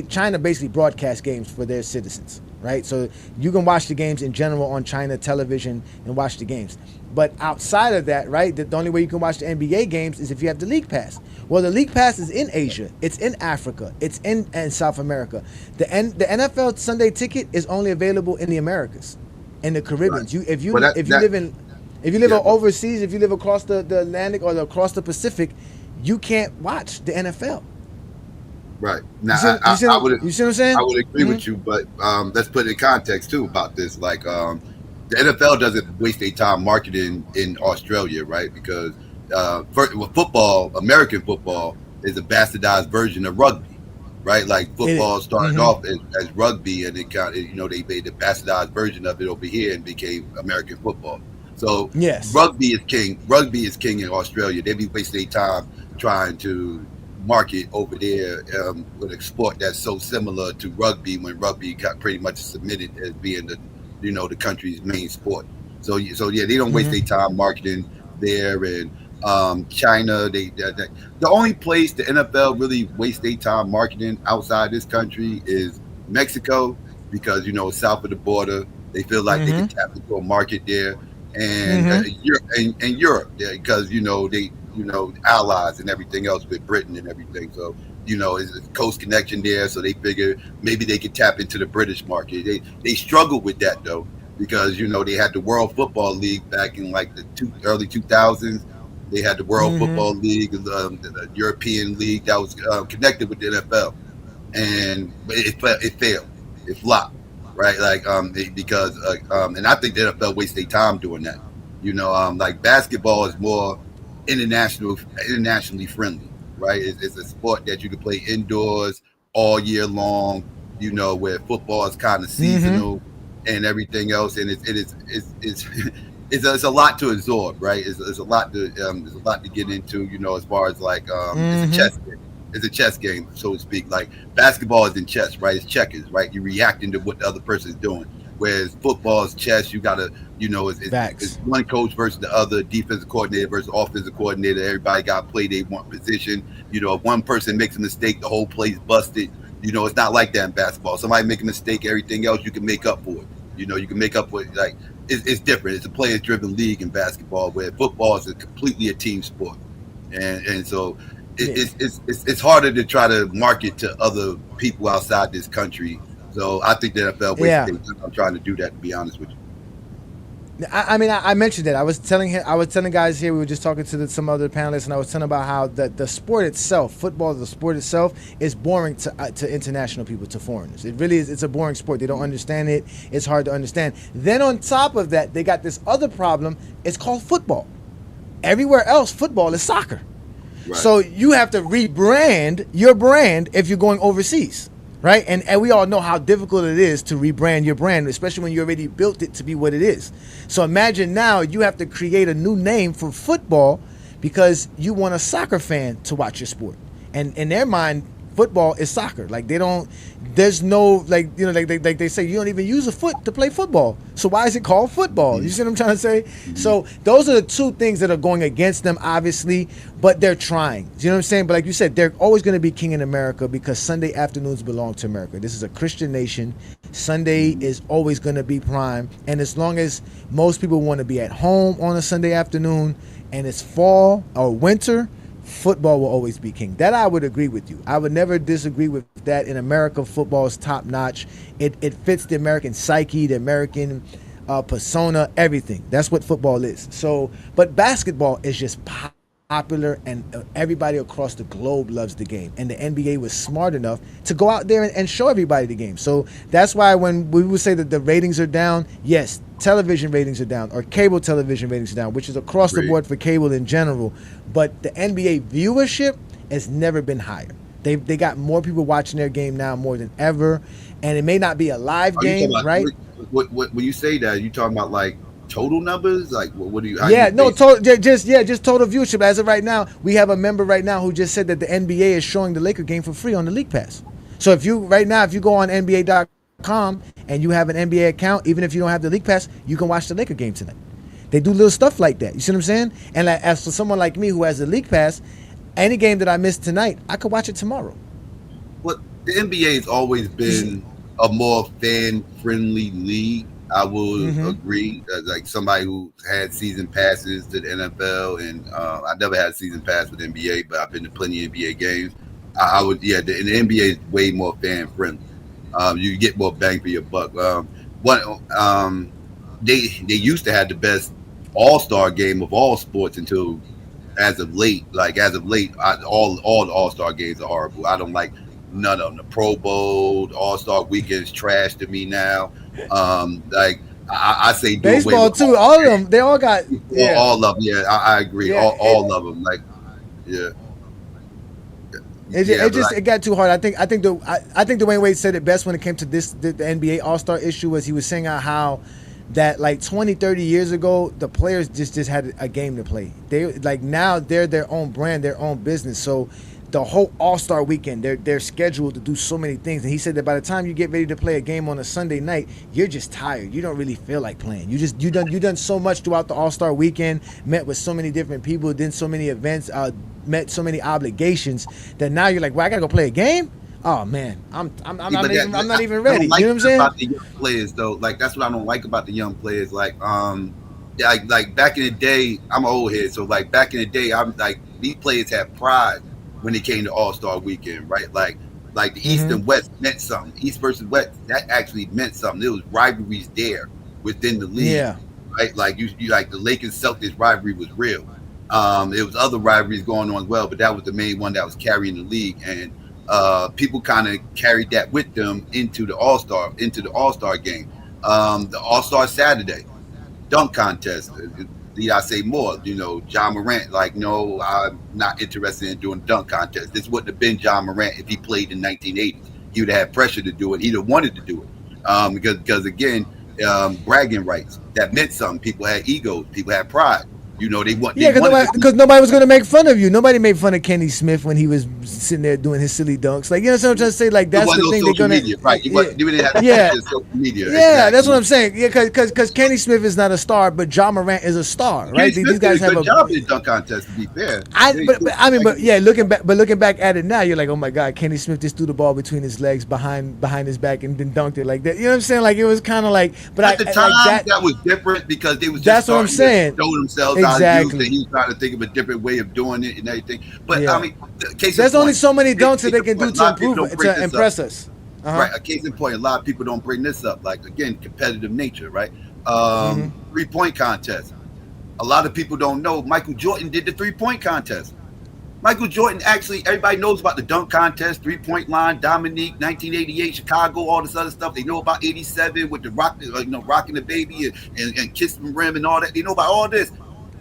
China basically broadcasts games for their citizens, right? So you can watch the games in general on China television and watch the games. But outside of that, right, the only way you can watch the NBA games is if you have the League Pass. Well, the League Pass is in Asia. It's in Africa. It's in South America. The NFL Sunday ticket is only available in the Americas, in the Caribbean. Right. If you live overseas, if you live across the Atlantic or across the Pacific, you can't watch the NFL. Right. Now, you see what I'm saying? I would agree with you, but let's put it in context too about this. Like the NFL doesn't waste their time marketing in Australia, right? Because football, American football, is a bastardized version of rugby, right? Like football started off as rugby, and it they made the bastardized version of it over here and became American football. So rugby is king. Rugby is king in Australia. They be wasting their time trying to market over there with a sport that's so similar to rugby, when rugby got pretty much submitted as being the country's main sport. So yeah, they don't waste their time marketing there. And China, the only place the NFL really wastes their time marketing outside this country is Mexico, because south of the border, they feel like they can tap into a market there, and Europe, because they allies and everything else with Britain and everything. So it's a coast connection there, so they figure maybe they could tap into the British market. They struggle with that though, because they had the World Football League back in like the early 2000s. They had the World Football League, the European League that was connected with the NFL, and it failed, it flopped, right? Like because and I think the NFL wastes their time doing that. Like basketball is more internationally friendly, right? It's a sport that you can play indoors all year long. Where football is kind of seasonal and everything else, and it's a lot to absorb, right? It's a lot to get into, as far as like it's a chess game. It's a chess game, so to speak. Like basketball is in chess, right? It's checkers, right? You're reacting to what the other person is doing. Whereas football is chess. You gotta, it's one coach versus the other, defensive coordinator versus offensive coordinator. Everybody got to play their one position. If one person makes a mistake, the whole play's busted. It's not like that in basketball. Somebody make a mistake, everything else you can make up for it. You can make up for it. Like it's different. It's a players-driven league in basketball, where football is completely a team sport, and so it's harder to try to market to other people outside this country. So I think the NFL wasted their time trying to do that, to be honest with you. I mean, I mentioned it. I was telling guys here. We were just talking to some other panelists, and I was telling about how the sport itself, football, the sport itself, is boring to international people, to foreigners. It really is. It's a boring sport. They don't understand it. It's hard to understand. Then on top of that, they got this other problem. It's called football. Everywhere else, football is soccer. Right. So you have to rebrand your brand if you're going overseas. Right, and we all know how difficult it is to rebrand your brand, especially when you already built it to be what it is. So imagine now you have to create a new name for football because you want a soccer fan to watch your sport. And in their mind, football is soccer. Like there's no like they say you don't even use a foot to play football. So why is it called football? You see what I'm trying to say? So those are the two things that are going against them, obviously, but they're trying. You know what I'm saying? But like you said, they're always going to be king in America because Sunday afternoons belong to America. This is a Christian nation. Sunday is always going to be prime. And as long as most people want to be at home on a Sunday afternoon and it's fall or winter, football will always be king. That I would agree with you. I would never disagree with that. In America, football is top notch. It fits the American psyche, the American persona, everything. That's what football is. So, but basketball is just popular, and everybody across the globe loves the game. And the NBA was smart enough to go out there and show everybody the game. So that's why when we would say that the ratings are down, yes, television ratings are down, or cable television ratings are down, which is across the board for cable in general. But the NBA viewership has never been higher. They got more people watching their game now more than ever, and it may not be a live game, right? When you say that, you talking about like total numbers? Like what do you? Just total viewership. As of right now, we have a member right now who just said that the NBA is showing the Laker game for free on the League Pass. So if you go on NBA.com and you have an NBA account, even if you don't have the League Pass, you can watch the Laker game tonight. They do little stuff like that. You see what I'm saying? And like, as for someone like me who has the League Pass, any game that I missed tonight, I could watch it tomorrow. Well, the NBA has always been a more fan-friendly league. I will agree. Like somebody who had season passes to the NFL, and I never had a season pass with NBA, but I've been to plenty of NBA games. I would, the NBA is way more fan-friendly. You get more bang for your buck. They used to have the best all-star game of all sports until as of late. All the all-star games are horrible. I don't like none of them. The Pro Bowl, the All-Star Weekend's trash to me now. I say do baseball away with too. All of them, they all got all of them. Yeah, I agree. Yeah, all of them. Like, yeah. It got too hard. I think Dwayne Wade said it best when it came to the NBA All-Star issue. Was he was saying how that like 20, 30 years ago, the players just had a game to play. They like now they're their own brand, their own business. So the whole All-Star weekend, they're scheduled to do so many things. And he said that by the time you get ready to play a game on a Sunday night, you're just tired. You don't really feel like playing. You done so much throughout the All-Star weekend, met with so many different people, did so many events, met so many obligations that now you're like, well, I gotta go play a game. Oh man, I'm not even ready. You know what I'm saying? About the young players though, like that's what I don't like about the young players. Like like back in the day, I'm an old head, so like back in the day, I'm like these players had pride when they came to All-Star weekend, right? Like the East and West meant something. East versus West, that actually meant something. There was rivalries there within the league, right? Like you like the Lakers Celtics rivalry was real. There was other rivalries going on as well, but that was the main one that was carrying the league, and people kind of carried that with them into the All-Star game. The All-Star Saturday dunk contest. Need I say more? You know, John Morant, like, no, I'm not interested in doing dunk contest. This wouldn't have been John Morant if he played in 1980s. He would have had pressure to do it. He'd have wanted to do it. Because again, bragging rights, that meant something. People had egos. People had pride. You know, because nobody was going to make fun of you. Nobody made fun of Kenny Smith when he was sitting there doing his silly dunks. Like, you know what I'm trying to say? Like, that's the thing they're going to... Media, right. You didn't have social media. Yeah, that's what I'm saying. Yeah, because Kenny Smith is not a star, but John Morant is a star, right? These guys have a good job in the dunk contest, to be fair. Looking back at it now, you're like, oh my God, Kenny Smith just threw the ball between his legs behind his back and then dunked it like that. You know what I'm saying? Like, it was kind of like... But at the time, that was different because they was just that's what I'm saying. To show themselves. Exactly. He was trying to think of a different way of doing it and everything. But I mean, there's only so many dunks that they can do to improve to impress us. Right. A case in point, a lot of people don't bring this up. Like, again, competitive nature, right? 3-point contest. A lot of people don't know Michael Jordan did the 3-point contest. Michael Jordan actually, everybody knows about the dunk contest, 3-point line, Dominique, 1988, Chicago, all this other stuff. They know about 87 with the rocking the baby and kissing the rim and all that. They know about all this.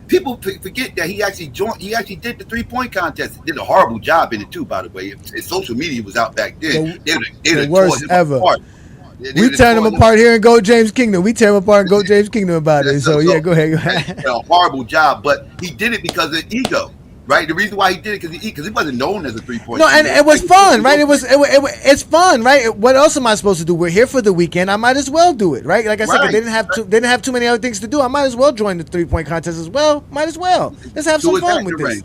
People forget that he actually did the 3-point contest. He did a horrible job in it too, by the way. If social media was out back then, the worst ever. We tear them apart here in Go James Kingdom. We tear them apart in Go James Kingdom about it. So yeah, go ahead. A horrible job, but he did it because of ego. Right, the reason why he did it because he wasn't known as a 3-point. No, and it was fun, right? It's fun, right? What else am I supposed to do? We're here for the weekend. I might as well do it, right? Like I said, they didn't have too many other things to do. I might as well join the 3-point contest as well. Might as well. Let's have some fun with this.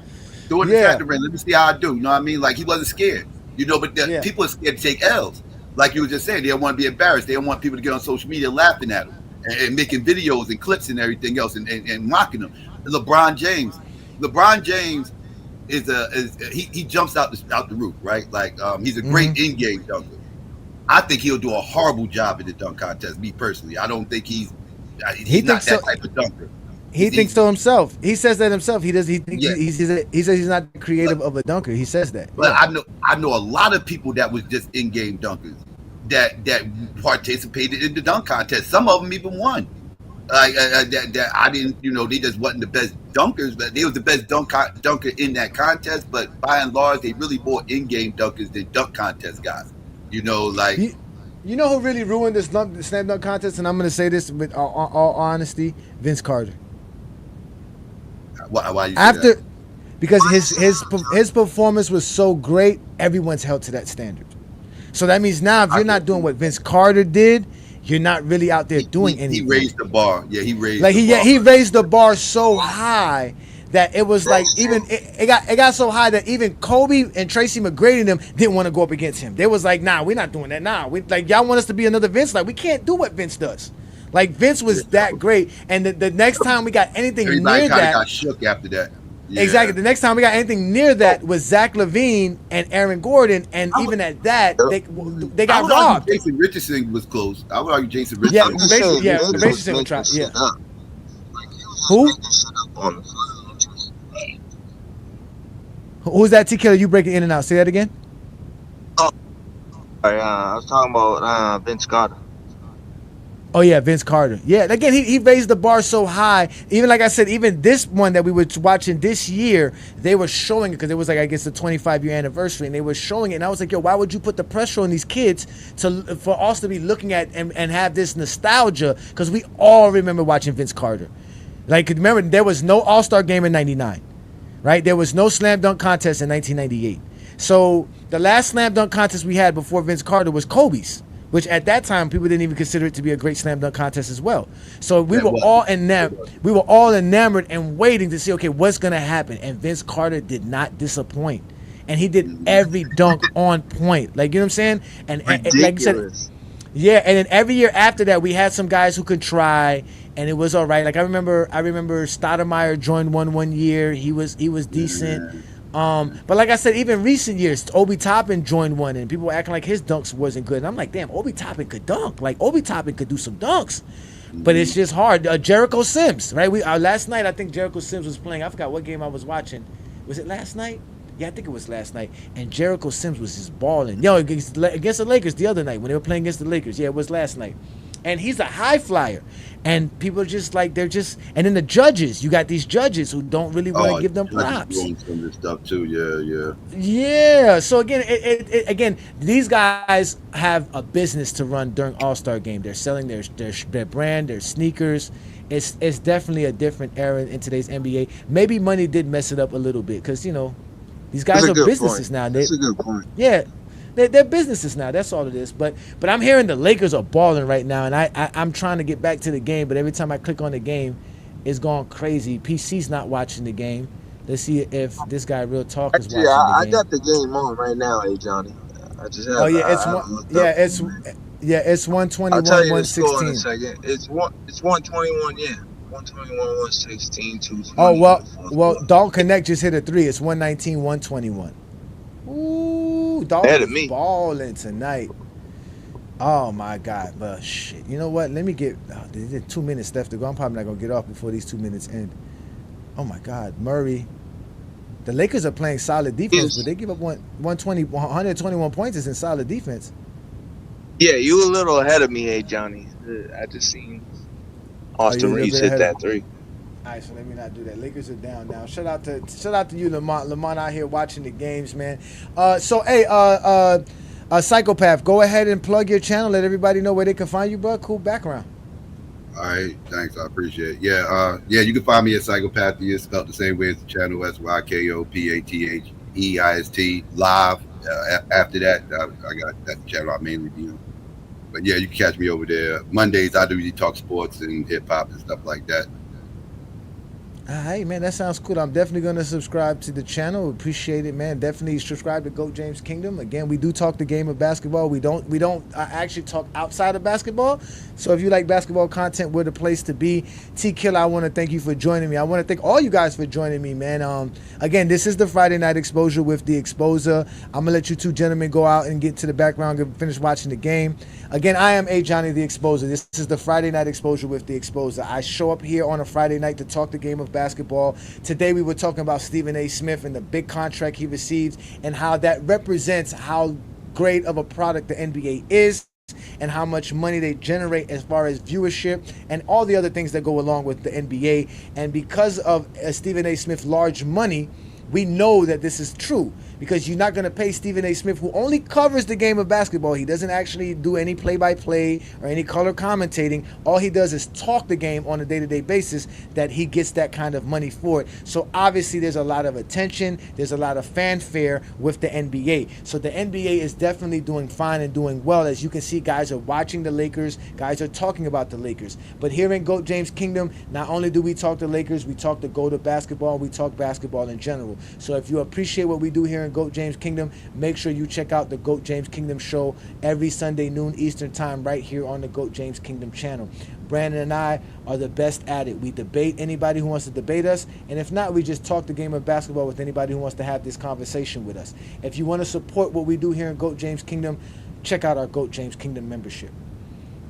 Do it at the ring. Let me see how I do. You know what I mean? Like he wasn't scared. You know, but people are scared to take L's. Like you were just saying, they don't want to be embarrassed. They don't want people to get on social media laughing at them and making videos and clips and everything else and mocking them. LeBron James. He jumps out the roof, right? Like he's a great in-game dunker. I think he'll do a horrible job in the dunk contest. Me personally, I don't think he's not that type of dunker. He thinks so himself. He says that himself. He does. He thinks he says he's not creative of a dunker. He says that. But I know a lot of people that was just in-game dunkers that participated in the dunk contest. Some of them even won. That I didn't, they just wasn't the best dunkers, but they was the best dunker in that contest. But by and large, they really more in-game dunkers than dunk contest guys. You know who really ruined this slam dunk contest? And I'm going to say this with all honesty: Vince Carter. Why you say that? Because his performance was so great, everyone's held to that standard. So that means now, if you're not doing what Vince Carter did, you're not really out there doing anything. He raised the bar. Yeah, he raised the bar. He raised the bar so high that it was like even it got so high that even Kobe and Tracy McGrady and them didn't want to go up against him. They was like, nah, we're not doing that. Nah, y'all want us to be another Vince? Like, we can't do what Vince does. Like, Vince was that great. And the next time we got anything everybody near that, got shook after that. Yeah. Exactly. The next time we got anything near that was Zach LaVine and Aaron Gordon, and even at that, they got robbed. Jason Richardson was close. I would argue Jason Richardson. Richardson would try. Yeah. Who? Who's that? T. Killer, you breaking in and out. Say that again. Oh, I was talking about Vince Carter. Oh yeah, Vince Carter. Yeah, again, he raised the bar so high. Even like I said, even this one that we were watching this year, they were showing it because it was like, I guess, the 25-year anniversary, and they were showing it. And I was like, yo, why would you put the pressure on these kids for us to be looking at and have this nostalgia? Because we all remember watching Vince Carter. Like, remember, there was no All-Star game in '99, right? There was no slam dunk contest in 1998. So the last slam dunk contest we had before Vince Carter was Kobe's, which at that time people didn't even consider it to be a great slam dunk contest as well. So we were all enamored and waiting to see, okay, what's gonna happen. And Vince Carter did not disappoint, and he did every dunk on point. Like, you know what I'm saying? And like you said, yeah. And then every year after that, we had some guys who could try, and it was all right. Like I remember Stoudemire joined one year. He was decent. But like I said, even recent years, Obi Toppin joined one, and people were acting like his dunks wasn't good. And I'm like, damn, Obi Toppin could dunk. Like, Obi Toppin could do some dunks. But it's just hard. Jericho Sims, right? Last night, I think Jericho Sims was playing. I forgot what game I was watching. Was it last night? Yeah, I think it was last night. And Jericho Sims was just balling. Yo, against the Lakers the other night when they were playing against the Lakers. Yeah, it was last night. And he's a high flyer. And people are just like, and then the judges, you got these judges who don't really want to give them props. Some of this stuff too, yeah. Yeah. So again, again, these guys have a business to run during All-Star game. They're selling their brand, their sneakers. It's definitely a different era in today's NBA. Maybe money did mess it up a little bit because, you know, these guys are businesses now. That's a good point. Yeah. They're businesses now. That's all it is. But I'm hearing the Lakers are balling right now, and I'm trying to get back to the game. But every time I click on the game, it's going crazy. PC's not watching the game. Let's see if this guy Real Talk is watching the game. I got the game on right now, Johnny. I just have. Oh yeah, it's 121, I'll tell you 116. the score in a second. It's 121. Yeah, 121, 116, 220. Oh well, Dalton Connect just hit a 3. It's 119, 121. Ooh, Dalton's balling tonight. Oh my God, but shit. You know what? Let me get. There's 2 minutes left to go. I'm probably not gonna get off before these 2 minutes end. Oh my God, Murray. The Lakers are playing solid defense, but they give up 121 points is in solid defense. Yeah, you a little ahead of me, Johnny. I just seen Austin Reeves hit that 3. All right, so let me not do that. Lakers are down now. Shout out to you, Lamont. Lamont out here watching the games, man. Psychopath, go ahead and plug your channel. Let everybody know where they can find you, bro. Cool background. All right, thanks. I appreciate it. Yeah, you can find me at Psychopath. It's spelled the same way as the channel, SYKOPATHEIST live. After that, I got that channel I mainly be on. But yeah, you can catch me over there. Mondays, I usually talk sports and hip hop and stuff like that. Hey man, that sounds cool. I'm definitely gonna subscribe to the channel. Appreciate it, man. Definitely subscribe to GOAT James Kingdom. Again, we do talk the game of basketball. We don't actually talk outside of basketball. So if you like basketball content, we're the place to be. T Killer, I want to thank you for joining me. I want to thank all you guys for joining me, man. Again, this is the Friday Night Exposure with the Exposer. I'm gonna let you two gentlemen go out and get to the background and finish watching the game. Again, I am Johnny the Exposer. This is the Friday Night Exposure with the Exposer. I show up here on a Friday night to talk the game of basketball. Today we were talking about Stephen A. Smith and the big contract he received and how that represents how great of a product the NBA is and how much money they generate as far as viewership and all the other things that go along with the NBA. And because of Stephen A. Smith's large money, we know that this is true because you're not going to pay Stephen A. Smith, who only covers the game of basketball. He doesn't actually do any play-by-play or any color commentating. All he does is talk the game on a day-to-day basis, that he gets that kind of money for it. So obviously there's a lot of attention. There's a lot of fanfare with the NBA. So the NBA is definitely doing fine and doing well. As you can see, guys are watching the Lakers. Guys are talking about the Lakers. But here in GOAT James Kingdom, not only do we talk the Lakers, we talk the GOAT of basketball. We talk basketball in general. So if you appreciate what we do here in GOAT James Kingdom, make sure you check out the GOAT James Kingdom show every Sunday noon Eastern time right here on the GOAT James Kingdom channel. Brandon and I are the best at it. We debate anybody who wants to debate us, and if not, we just talk the game of basketball with anybody who wants to have this conversation with us. If you want to support what we do here in GOAT James Kingdom, check out our GOAT James Kingdom membership.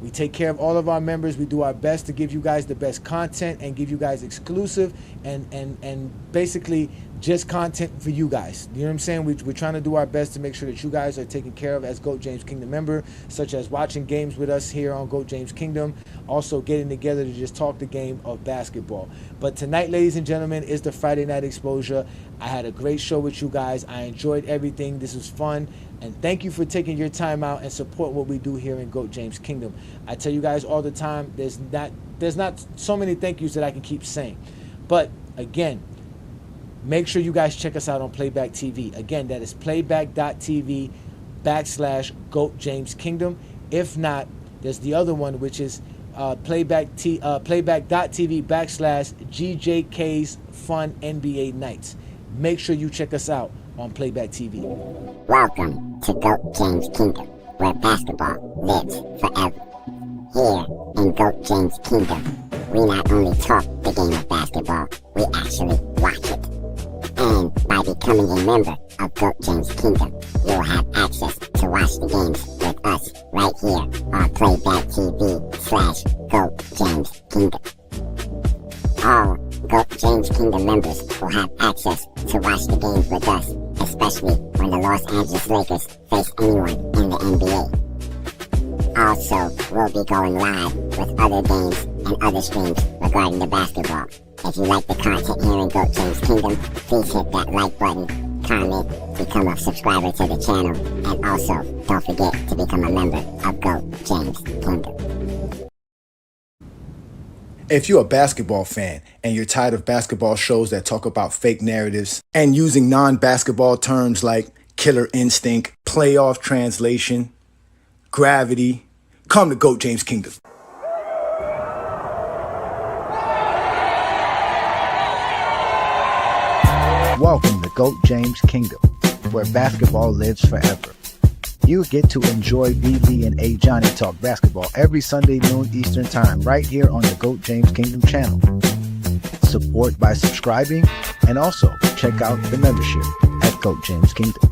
We take care of all of our members. We do our best to give you guys the best content and give you guys exclusive and basically just content for you guys. You know what I'm saying? We're trying to do our best to make sure that you guys are taken care of as GOAT James Kingdom member, such as watching games with us here on GOAT James Kingdom, also getting together to just talk the game of basketball. But tonight, ladies and gentlemen, is the Friday Night Exposure. I had a great show with you guys. I enjoyed everything. This was fun. And thank you for taking your time out and support what we do here in GOAT James Kingdom. I tell you guys all the time, there's not so many thank yous that I can keep saying. But again, make sure you guys check us out on Playback TV. Again, that is playback.tv/GOAT James Kingdom. If not, there's the other one, which is playback.tv/GJK's Fun NBA Nights. Make sure you check us out on Playback TV. Welcome to GOAT James Kingdom, where basketball lives forever. Here in GOAT James Kingdom, we not only talk the game of basketball, we actually watch it. And by becoming a member of GOAT James Kingdom, you'll have access to watch the games with us right here on Playback TV/GOAT James Kingdom. All GOAT James Kingdom members will have access to watch the games with us, especially when the Los Angeles Lakers face anyone in the NBA. Also, we'll be going live with other games and other streams regarding the basketball. If you like the content here in GOAT James Kingdom, please hit that like button, comment, become a subscriber to the channel, and also don't forget to become a member of GOAT James Kingdom. If you're a basketball fan and you're tired of basketball shows that talk about fake narratives and using non-basketball terms like killer instinct, playoff translation, gravity, come to GOAT James Kingdom. Welcome to GOAT James Kingdom, where basketball lives forever. You get to enjoy BB and A Johnny talk basketball every Sunday noon Eastern time right here on the GOAT James Kingdom channel. Support by subscribing and also check out the membership at GOAT James Kingdom.